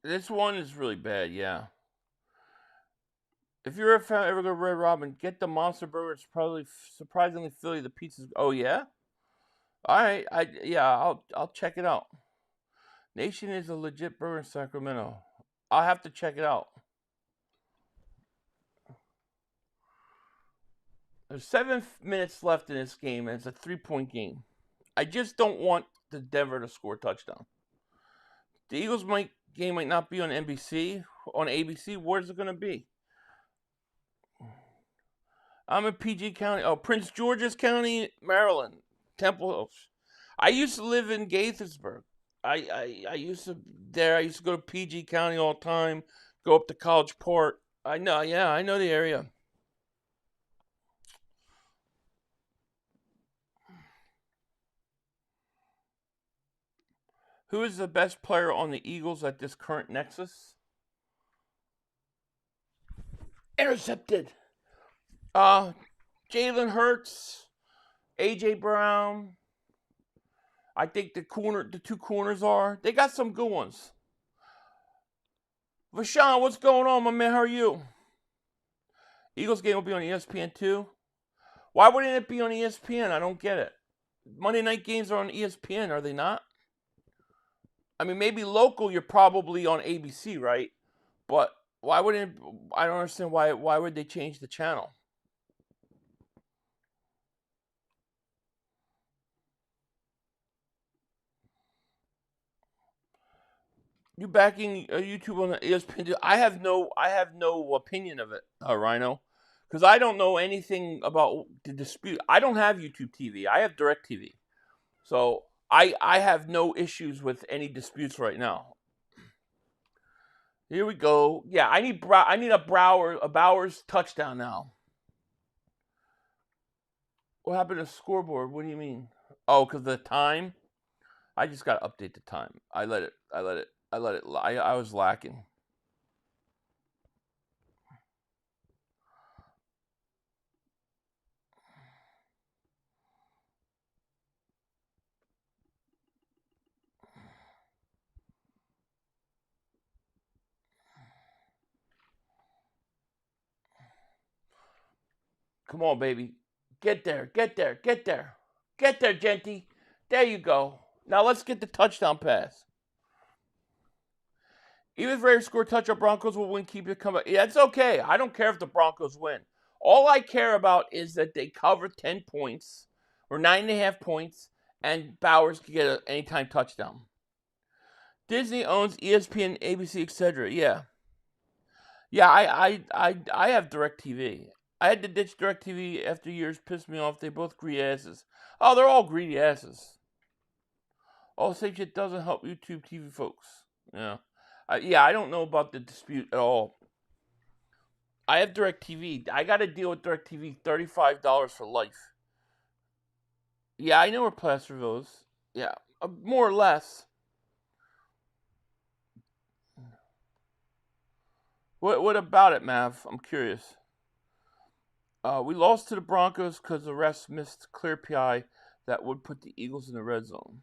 This one is really bad, yeah. If you're ever go to Red Robin, get the Monster Burger. It's probably surprisingly Philly. The pizza's. Oh yeah. All right. I'll check it out. Nation is a legit burger in Sacramento. I'll have to check it out. There's 7 minutes left in this game, and it's a 3-point game. I just don't want the Denver to score a touchdown. The Eagles game might not be on NBC, on ABC. Where's it going to be? I'm in PG County. Oh, Prince George's County, Maryland. Temple Hills. I used to live in Gaithersburg. I used to go to PG County all the time. Go up to College Park. I know the area. Who is the best player on the Eagles at this current nexus? Intercepted. Jalen Hurts, AJ Brown. I think the two corners they got some good ones. Vashawn, what's going on, my man? How are you? Eagles game will be on ESPN too. Why wouldn't it be on ESPN? I don't get it. Monday night games are on ESPN, are they not? I mean, maybe local, you're probably on ABC, right? But why wouldn't I don't understand why would they change the channel? You backing YouTube on the ESPN? I have no opinion of it, Rhino, because I don't know anything about the dispute. I don't have YouTube TV. I have DirecTV, so I have no issues with any disputes right now. Here we go. Yeah, I need a Bowers touchdown now. What happened to the scoreboard? What do you mean? Oh, because the time. I just got to update the time. I was lacking. Come on, baby. Get there, Genty. There you go. Now let's get the touchdown pass. Even if Raiders score a touchdown, Broncos will win, keep it coming. Yeah, it's okay. I don't care if the Broncos win. All I care about is that they cover 10 points or 9.5 points, and Bowers can get an anytime touchdown. Disney owns ESPN, ABC, etc. Yeah. Yeah, I have DirecTV. I had to ditch DirecTV after years pissed me off. They both greedy asses. Oh, they're all greedy asses. Oh, same shit doesn't help YouTube TV folks. Yeah. I don't know about the dispute at all. I have DirecTV. I got to deal with DirecTV $35 for life. Yeah, I know where Placerville is. Yeah, more or less. What about it, Mav? I'm curious. We lost to the Broncos because the refs missed clear PI that would put the Eagles in the red zone.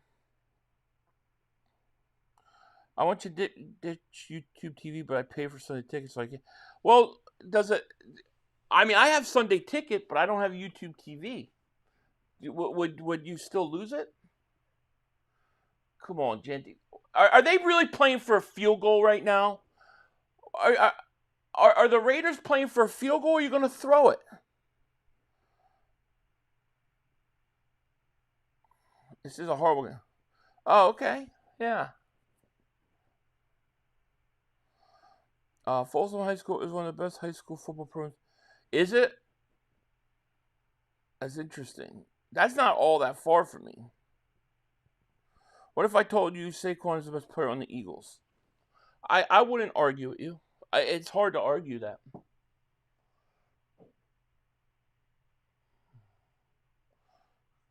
I want you to ditch YouTube TV, but I pay for Sunday tickets so I can. Well, does it? I mean, I have Sunday ticket, but I don't have YouTube TV. Would you still lose it? Come on, Genty. Are they really playing for a field goal right now? Are the Raiders playing for a field goal, or are you going to throw it? This is a horrible game. Oh, okay. Yeah. Folsom High School is one of the best high school football programs. Is it? That's interesting. That's not all that far from me. What if I told you Saquon is the best player on the Eagles? I wouldn't argue with you. It's hard to argue that.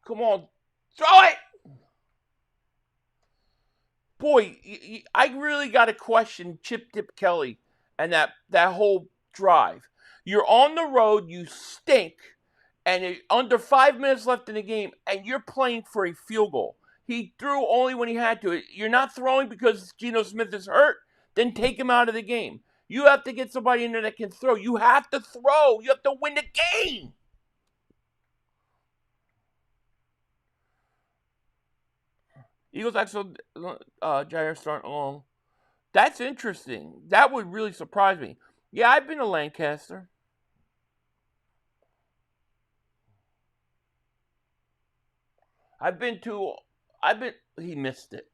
Come on. Throw it! Boy, I really got to question Chip Dip Kelly and that whole drive. You're on the road, you stink, and under 5 minutes left in the game, and you're playing for a field goal. He threw only when he had to. You're not throwing because Geno Smith is hurt, then take him out of the game. You have to get somebody in there that can throw. You have to throw. You have to win the game. Eagles actually Jair starting along. That's interesting. That would really surprise me. Yeah, I've been to Lancaster. He missed it.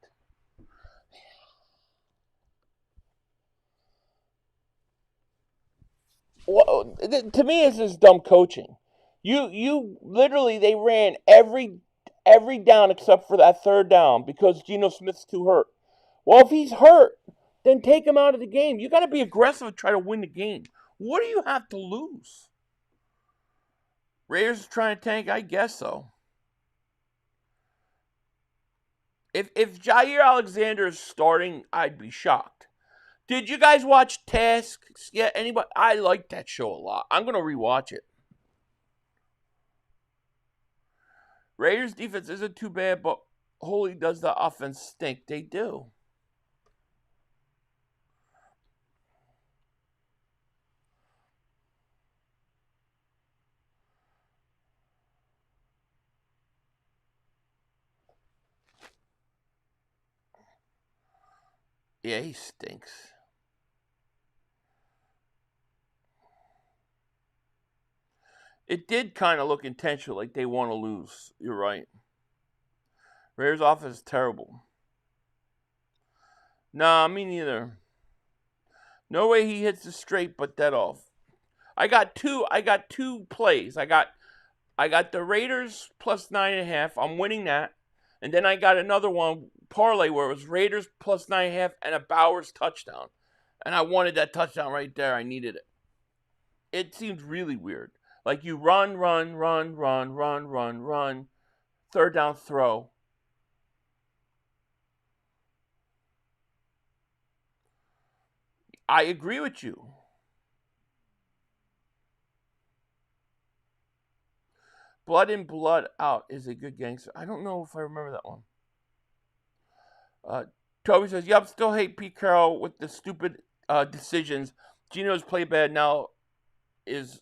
Well, to me, this is dumb coaching. You literally, they ran every down except for that third down because Geno Smith's too hurt. Well, if he's hurt, then take him out of the game. You got to be aggressive and try to win the game. What do you have to lose? Raiders trying to tank? I guess so. If Jair Alexander is starting, I'd be shocked. Did you guys watch Task? Yeah, anybody? I like that show a lot. I'm going to rewatch it. Raiders defense isn't too bad, but holy does the offense stink. They do. Yeah, he stinks. It did kind of look intentional, like they want to lose. You're right. Raiders' offense is terrible. Nah, me neither. No way he hits the straight, but dead off. I got two plays. I got the Raiders plus 9.5. I'm winning that. And then I got another one parlay where it was Raiders plus 9.5 and a Bowers touchdown. And I wanted that touchdown right there. I needed it. It seems really weird. Like you run, third down throw. I agree with you. Blood in, blood out is a good gangster. I don't know if I remember that one. Toby says, "Yup, still hate Pete Carroll with the stupid decisions. Geno's play bad now is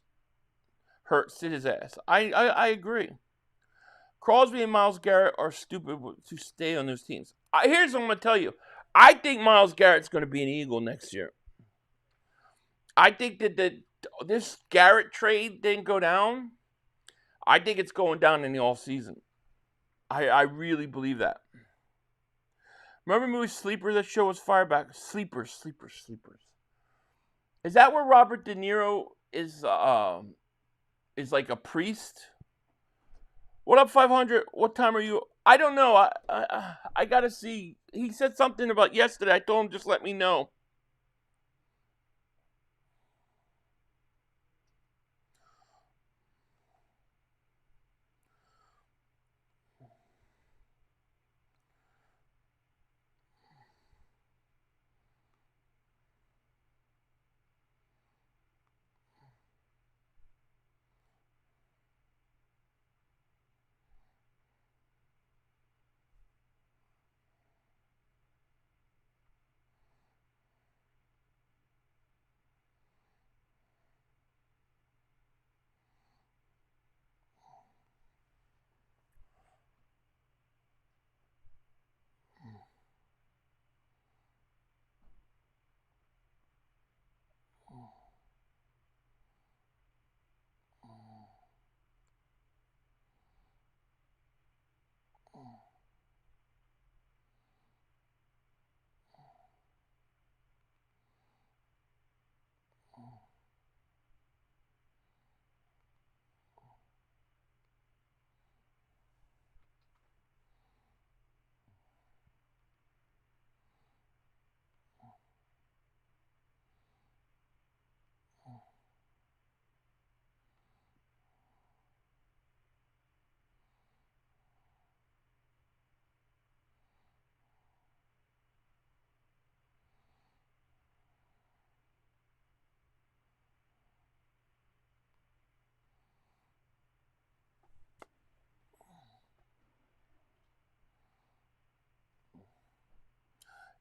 hurt. Sit his ass." I agree. Crosby and Myles Garrett are stupid to stay on those teams. Here's what I'm going to tell you. I think Myles Garrett's going to be an Eagle next year. I think that this Garrett trade didn't go down. I think it's going down in the offseason. I really believe that. Remember the movie Sleepers? That show was Fireback. Sleepers. Is that where Robert De Niro is like a priest? What up, 500? What time are you? I don't know. I got to see. He said something about yesterday. I told him just let me know.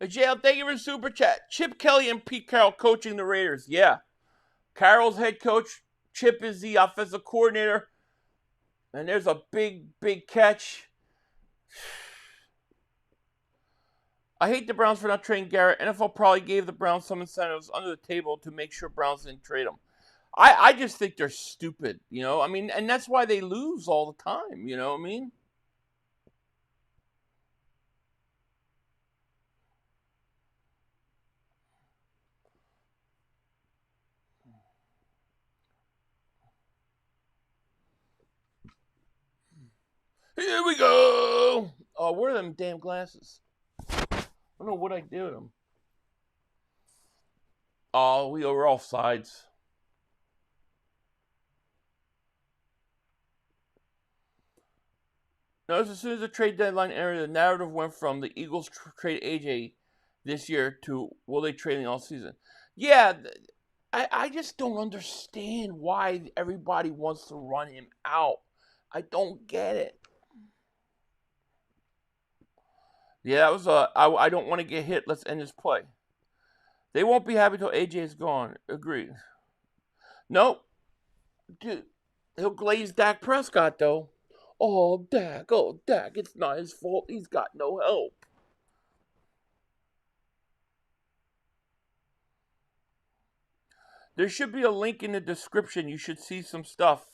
JL, thank you for the super chat. Chip Kelly and Pete Carroll coaching the Raiders. Yeah. Carroll's head coach. Chip is the offensive coordinator. And there's a big catch. I hate the Browns for not trading Garrett. NFL probably gave the Browns some incentives under the table to make sure Browns didn't trade him. I just think they're stupid, you know? I mean, and that's why they lose all the time, you know what I mean? Here we go. Oh, where are them damn glasses? I don't know what I did with them. Oh, we were off sides. Notice as soon as the trade deadline ended, the narrative went from the Eagles trade AJ this year to will they trade him all season? Yeah, I just don't understand why everybody wants to run him out. I don't get it. Yeah, that was I don't want to get hit. Let's end this play. They won't be happy till AJ is gone. Agreed. Nope. Dude, he'll glaze Dak Prescott, though. Oh, Dak. It's not his fault. He's got no help. There should be a link in the description. You should see some stuff.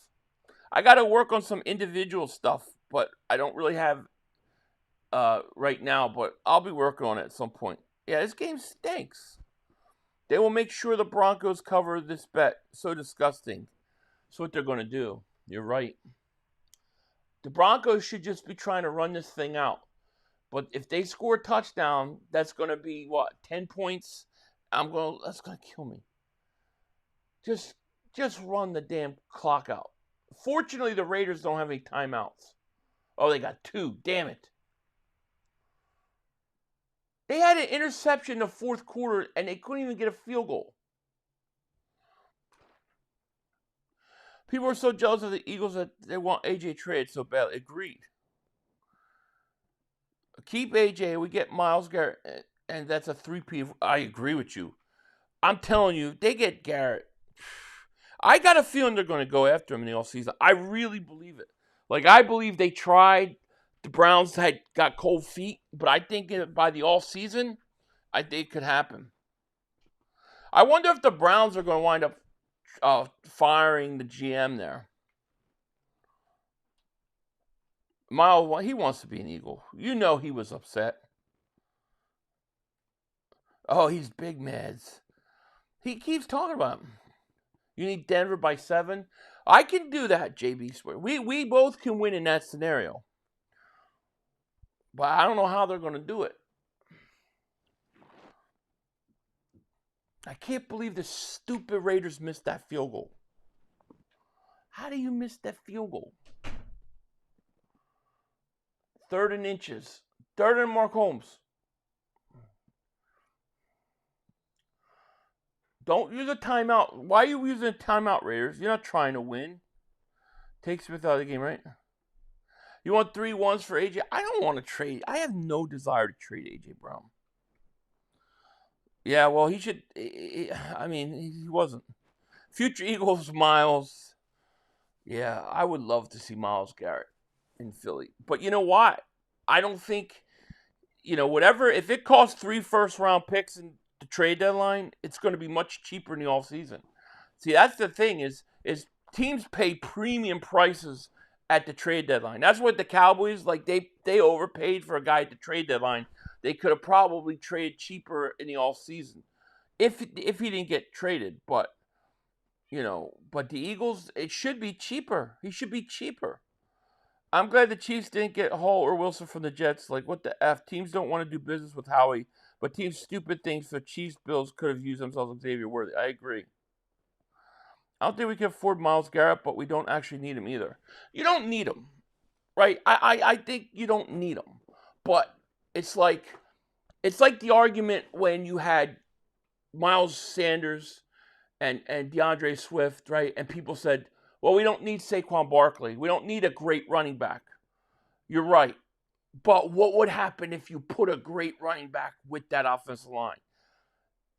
I got to work on some individual stuff, but I don't really have right now, but I'll be working on it at some point. Yeah, this game stinks. They will make sure the Broncos cover this bet. So disgusting. That's what they're going to do. You're right. The Broncos should just be trying to run this thing out. But if they score a touchdown, that's going to be, 10 points? That's going to kill me. Just run the damn clock out. Fortunately, the Raiders don't have any timeouts. Oh, they got 2. Damn it. They had an interception in the fourth quarter, and they couldn't even get a field goal. People are so jealous of the Eagles that they want AJ traded so badly. Agreed. Keep AJ. We get Myles Garrett, and that's a 3P. I agree with you. I'm telling you, they get Garrett. I got a feeling they're going to go after him in the offseason. I really believe it. Like, I believe they tried. The Browns got cold feet, but I think by the offseason, I think it could happen. I wonder if the Browns are going to wind up firing the GM there. Miles, he wants to be an Eagle. You know he was upset. Oh, he's big mads. He keeps talking about him. You need Denver by 7. I can do that, JB Swear. We both can win in that scenario. But I don't know how they're going to do it. I can't believe the stupid Raiders missed that field goal. How do you miss that field goal? 3rd and inches. 3rd and Mark Holmes. Don't use a timeout. Why are you using a timeout, Raiders? You're not trying to win. Take Smith out of the game, right? You want 3 ones for AJ? I don't want to trade. I have no desire to trade AJ Brown. Yeah, well, he should. I mean, he wasn't. Future Eagles, Myles. Yeah, I would love to see Myles Garrett in Philly. But you know what? I don't think, whatever. If it costs 3 first-round picks in the trade deadline, it's going to be much cheaper in the offseason. See, that's the thing is teams pay premium prices at the trade deadline. That's what the Cowboys, they overpaid for a guy at the trade deadline. They could have probably traded cheaper in the offseason if he didn't get traded. But, but the Eagles, it should be cheaper. He should be cheaper. I'm glad the Chiefs didn't get Hall or Wilson from the Jets. Like, what the F? Teams don't want to do business with Howie, but teams' stupid things for Chiefs Bills could have used themselves as Xavier Worthy. I agree. I don't think we can afford Myles Garrett, but we don't actually need him either. You don't need him, right? I think you don't need him. But it's like the argument when you had Miles Sanders and DeAndre Swift, right? And people said, well, we don't need Saquon Barkley. We don't need a great running back. You're right. But what would happen if you put a great running back with that offensive line?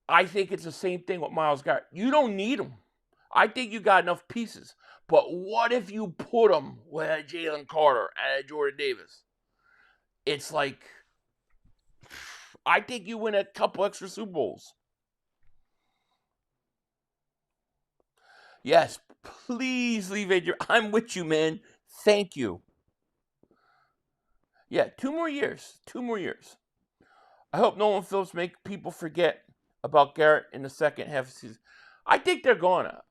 I think it's the same thing with Myles Garrett. You don't need him. I think you got enough pieces. But what if you put him with a Jalen Carter and a Jordan Davis? It's like, I think you win a couple extra Super Bowls. Yes, please leave Adrian. I'm with you, man. Thank you. Yeah, 2 more years. 2 more years. I hope Nolan Phillips make people forget about Garrett in the second half of the season. I think they're going to.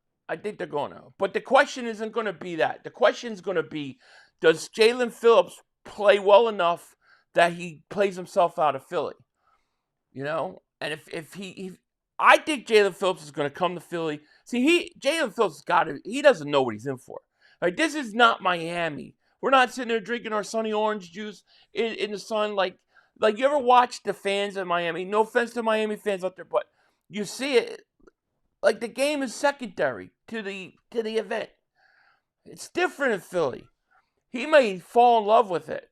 But the question isn't going to be that. The question is going to be, does Jalen Phillips play well enough that he plays himself out of Philly? And if I think Jalen Phillips is going to come to Philly. See, Jalen Phillips he doesn't know what he's in for. Like, this is not Miami. We're not sitting there drinking our sunny orange juice in the sun. Like you ever watch the fans in Miami? No offense to Miami fans out there, but you see it. Like, the game is secondary to the event. It's different in Philly. He may fall in love with it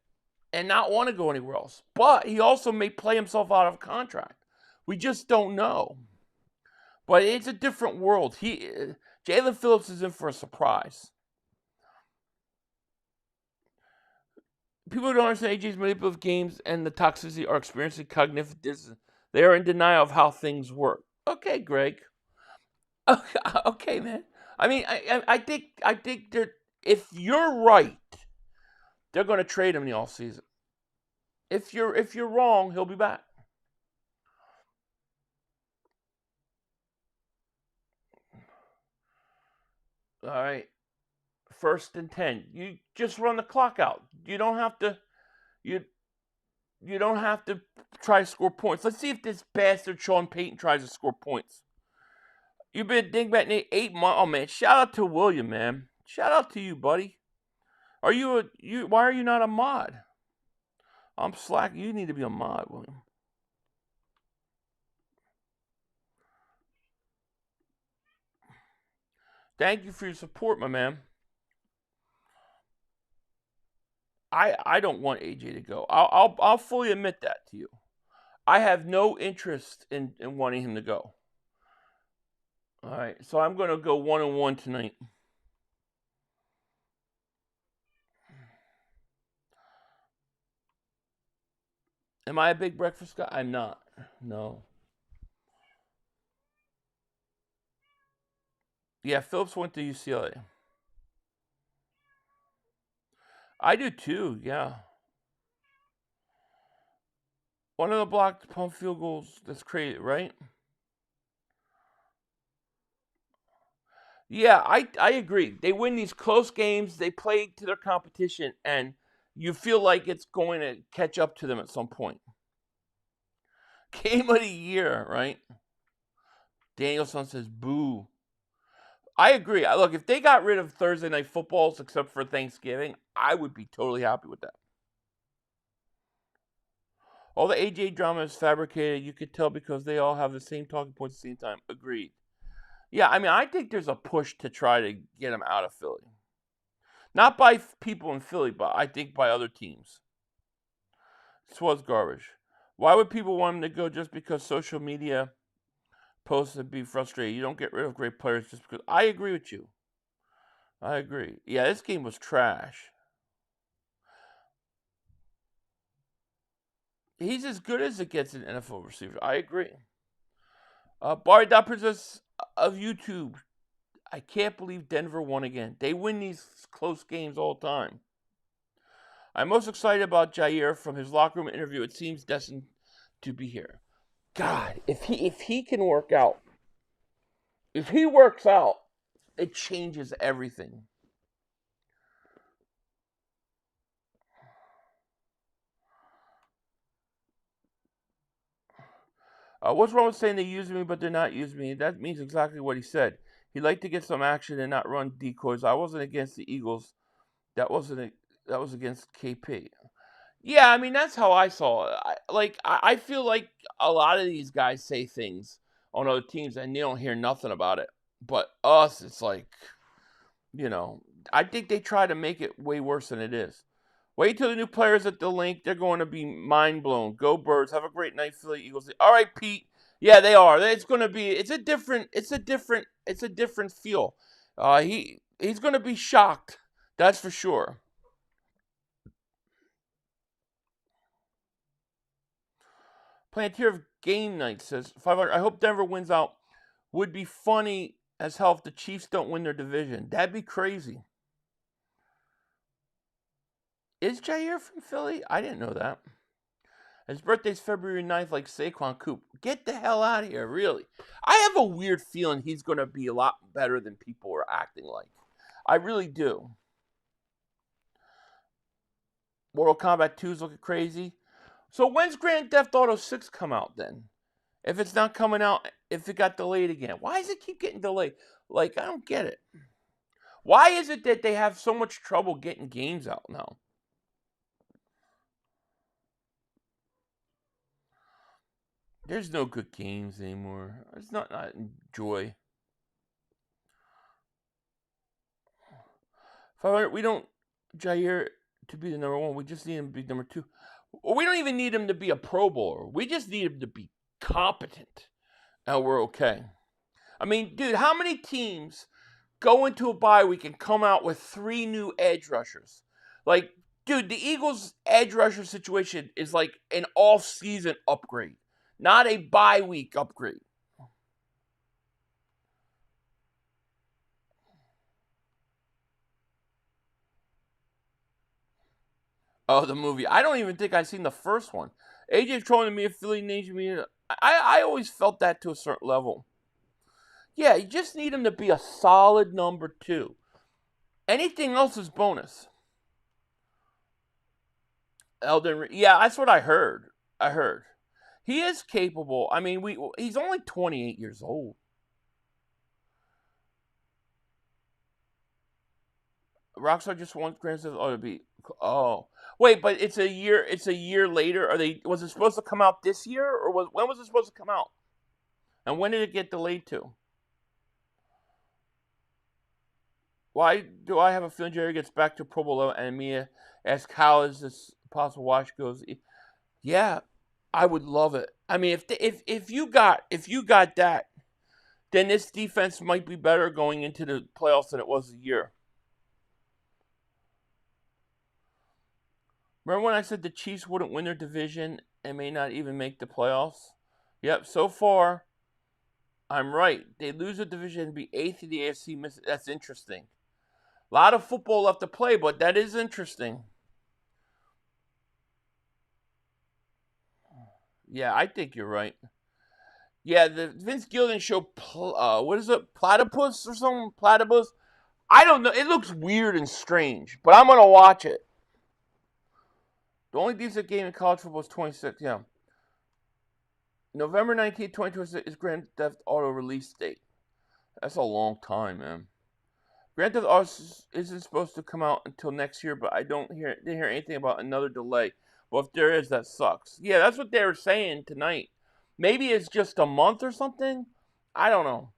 and not want to go anywhere else. But he also may play himself out of contract. We just don't know. But it's a different world. Jalen Phillips is in for a surprise. People don't understand AJ's manipulative games and the toxicity are experiencing cognitive dissonance. They are in denial of how things work. Okay, Greg. Okay, man. I mean, I think that if you're right, they're going to trade him in the offseason. If you're wrong, he'll be back. All right. 1st and 10. You just run the clock out. You don't have to. You don't have to try to score points. Let's see if this bastard Sean Payton tries to score points. You've been dingbat Nate 8 months. Oh man, shout out to William, man. Shout out to you, buddy. Are you why are you not a mod? I'm slacking. You need to be a mod, William. Thank you for your support, my man. I don't want AJ to go. I'll fully admit that to you. I have no interest in wanting him to go. All right, so I'm going to go 1-1 tonight. Am I a big breakfast guy? I'm not. No. Yeah, Phillips went to UCLA. I do too, yeah. One of the blocked pump field goals, that's crazy, right? Yeah, I agree. They win these close games, they play to their competition, and you feel like it's going to catch up to them at some point. Game of the year, right? Danielson says, boo. I agree. Look, if they got rid of Thursday night footballs except for Thanksgiving, I would be totally happy with that. All the AJ drama is fabricated. You could tell because they all have the same talking points at the same time. Agreed. Yeah, I mean, I think there's a push to try to get him out of Philly. Not by people in Philly, but I think by other teams. This was garbage. Why would people want him to go just because social media posts would be frustrated? You don't get rid of great players just because. I agree with you. I agree. Yeah, this game was trash. He's as good as it gets in NFL receiver. I agree. Barry Dot Princess of YouTube. I can't believe Denver won again. They win these close games all the time. I'm most excited about Jair from his locker room interview. It seems destined to be here. God, if he can work out, if he works out, it changes everything. What's wrong with saying they use me, but they're not using me? That means exactly what he said. He'd like to get some action and not run decoys. I wasn't against the Eagles. That was against KP. Yeah, I mean, that's how I saw it. I feel like a lot of these guys say things on other teams and they don't hear nothing about it. But us, it's like, I think they try to make it way worse than it is. Wait till the new players at the link. They're going to be mind blown. Go Birds. Have a great night, Philly Eagles. All right, Pete. Yeah, they are. It's going to be. It's a different feel. He's going to be shocked. That's for sure. Plantier of Game Night says 500. I hope Denver wins out. Would be funny as hell if the Chiefs don't win their division. That'd be crazy. Is Jair from Philly? I didn't know that. His birthday's February 9th, like Saquon Coop. Get the hell out of here, really. I have a weird feeling he's going to be a lot better than people are acting like. I really do. Mortal Kombat 2 is looking crazy. So when's Grand Theft Auto 6 come out then? If it's not coming out, if it got delayed again. Why does it keep getting delayed? I don't get it. Why is it that they have so much trouble getting games out now? There's no good games anymore. It's not joy. 500. We don't Jair to be the number one. We just need him to be number two. We don't even need him to be a Pro Bowler. We just need him to be competent, and we're okay. I mean, dude, how many teams go into a bye week and come out with 3 new edge rushers? Dude, the Eagles' edge rusher situation is like an off-season upgrade, not a bye week upgrade. Oh, the movie. I don't even think I've seen the first one. AJ's trolling me if Philly names me. I always felt that to a certain level. Yeah, you just need him to be a solid number 2. Anything else is bonus. Yeah, that's what I heard. He is capable. I mean, he's only 28 years old. Rockstar just wants Grand Theft Auto to be. Oh, wait, but it's a year. It's a year later. Was it supposed to come out this year, or when was it supposed to come out? And when did it get delayed to? Why do I have a feeling Jerry gets back to Pro Bowl level and Mia asks how is this possible? Wash goes. Yeah, I would love it. I mean, if you got that, then this defense might be better going into the playoffs than it was a year. Remember when I said the Chiefs wouldn't win their division and may not even make the playoffs? Yep, so far, I'm right. They lose the division and be 8th in the AFC. That's interesting. A lot of football left to play, but that is interesting. Yeah, I think you're right. Yeah, the Vince Gilligan show, what is it, Platypus or something? Platypus? I don't know. It looks weird and strange, but I'm going to watch it. The only decent game in college football is 26, yeah. November 19th, 2026 is Grand Theft Auto release date. That's a long time, man. Grand Theft Auto isn't supposed to come out until next year, but I didn't hear anything about another delay. Well, if there is, that sucks. Yeah, that's what they were saying tonight. Maybe it's just a month or something. I don't know.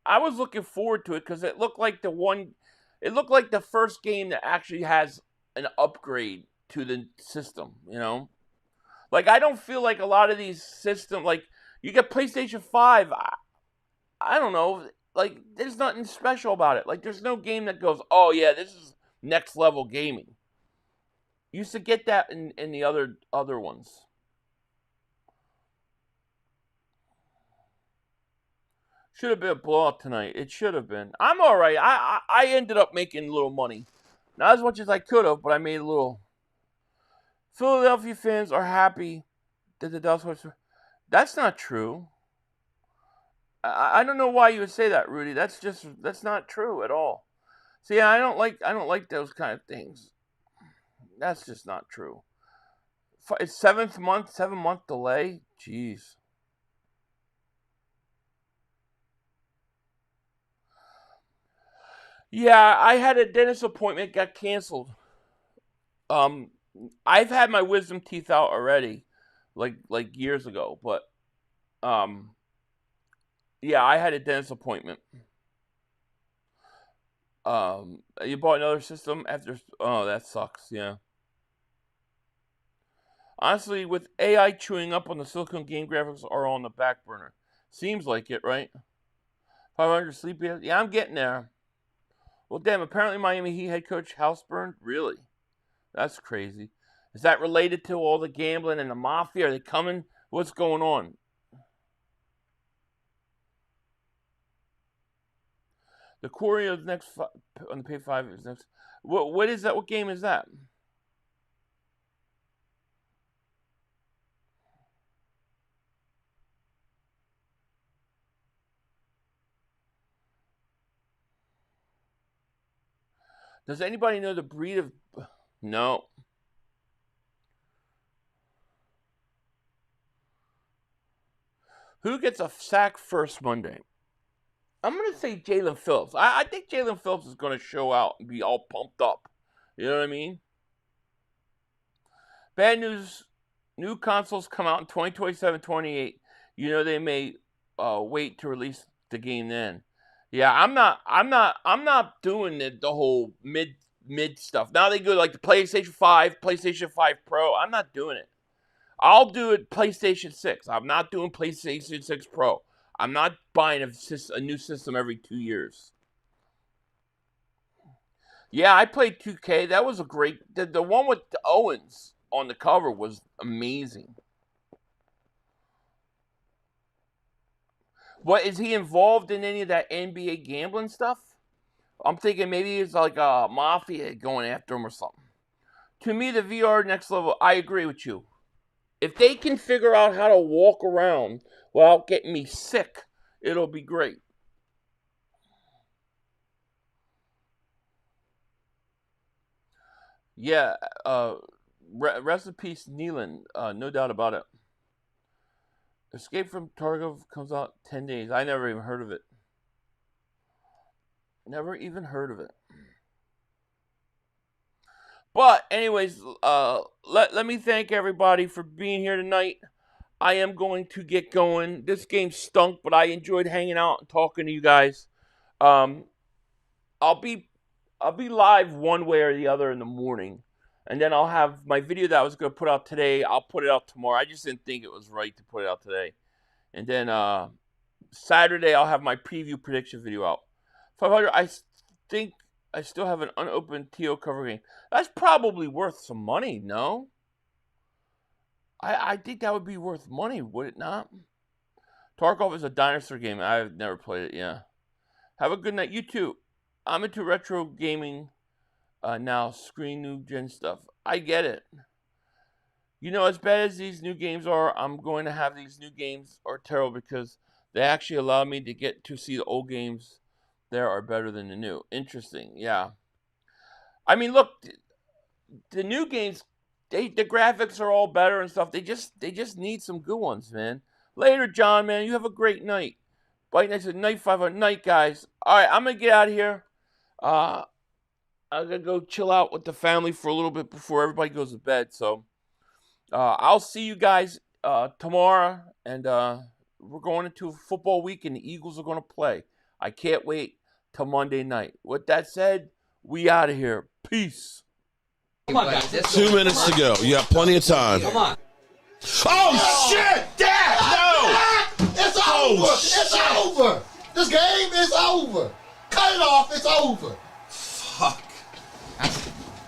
I was looking forward to it because it looked like the first game that actually has an upgrade to the system, you know? Like, I don't feel like a lot of these systems, like, you get PlayStation 5, I don't know, like, there's nothing special about it. Like, there's no game that goes, oh, yeah, this is next level gaming. You used to get that in the other ones. Should have been a blowout tonight. It should have been. I'm all right. I ended up making a little money. Not as much as I could have, but I made a little. Philadelphia fans are happy that the Dallas. That's not true. I don't know why you would say that, Rudy. That's not true at all. See, I don't like those kind of things. That's just not true. It's 7-month delay. Jeez. Yeah, I had a dentist appointment, got canceled. I've had my wisdom teeth out already, like years ago, but yeah, I had a dentist appointment. You bought another system after? Oh, that sucks. Yeah. Honestly, with AI chewing up on the silicone, game graphics are on the back burner. Seems like it, right? 500 sleepy. Yeah, I'm getting there. Well, damn, apparently Miami Heat head coach house burned? Really? That's crazy. Is that related to all the gambling and the mafia? Are they coming? What's going on? The Corey of next on the pay 5 is next. What is that? What game is that? Does anybody know the breed of? No. Who gets a sack first Monday? I'm going to say Jalen Phillips. I think Jalen Phillips is going to show out and be all pumped up. You know what I mean? Bad news. New consoles come out in 2027-28. You know they may wait to release the game then. Yeah, I'm not doing the whole mid stuff. Now they go like the PlayStation 5, PlayStation 5 Pro. I'm not doing it. I'll do it PlayStation 6. I'm not doing PlayStation 6 Pro. I'm not buying a new system every 2 years. Yeah, I played 2K. That was a great. The one with the Owens on the cover was amazing. What, is he involved in any of that NBA gambling stuff? I'm thinking maybe it's like a mafia going after him or something. To me, the VR next level, I agree with you. If they can figure out how to walk around without getting me sick, it'll be great. Yeah, rest in peace, Nealon. No doubt about it. Escape from Tarkov comes out 10 days. I never even heard of it. Never even heard of it. But anyways, let me thank everybody for being here tonight. I am going to get going. This game stunk, but I enjoyed hanging out and talking to you guys. I'll be live one way or the other in the morning, and then I'll have my video that I was going to put out today. I'll put it out tomorrow. I just didn't think it was right to put it out today. And then Saturday I'll have my preview prediction video out. 500. I think I still have an unopened TO cover game. That's probably worth some money. No, I think that would be worth money, would it not? Tarkov is a dinosaur game. I've never played it. Yeah. Have a good night. You too. I'm into retro gaming now. Screen new gen stuff. I get it. You know, as bad as these new games are, I'm going to have these new games are terrible because they actually allow me to get to see the old games there are better than the new. Interesting. Yeah. I mean, look, the new games, the graphics are all better and stuff. They just need some good ones, man. Later, John, man. You have a great night. Bite night, night 500 night, guys. All right, I'm gonna get out of here. I'm gonna go chill out with the family for a little bit before everybody goes to bed. So, I'll see you guys tomorrow, and we're going into a football week, and the Eagles are gonna play. I can't wait till Monday night. With that said, we out of here. Peace.
Come on, guys.
2 minutes to go. You have plenty of time.
Come on.
Oh, shit! Dad, no!
It's over. It's over. This game is over. Cut it off. It's over.
Fuck.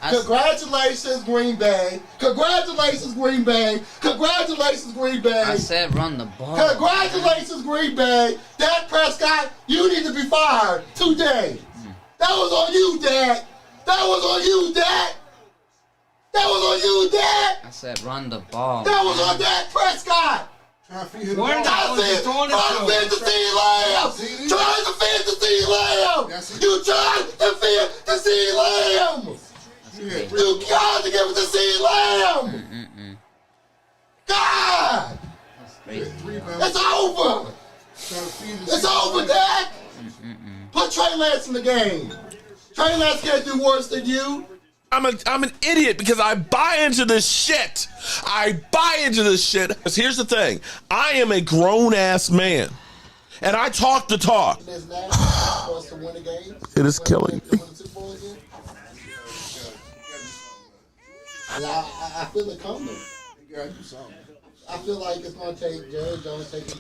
Congratulations, Green Bay. Congratulations, Green Bay. Congratulations, Green Bay.
I said run the ball.
Congratulations, Green Bay. Dak Prescott, you need to be fired today. That was on you, Dak. That was on you, Dak. That was on you, Dak.
I said run the ball.
That was on Dak Prescott.
Trying to feed the
Trying to feed the CeeDee Lamb. Trying to feed the CeeDee Lamb. You tried to feed the CeeDee Lamb. You got to give it to CeeDee Lamb. God. It's over. It's over, Dak. Put Trey Lance in the game. Trey Lance can't do worse than you.
I'm an idiot because I buy into this shit. I buy into this shit. Because here's the thing. I am a grown-ass man. And I talk the talk. It is killing me.
I feel it coming. I feel like it's going to take Jerry Jones taking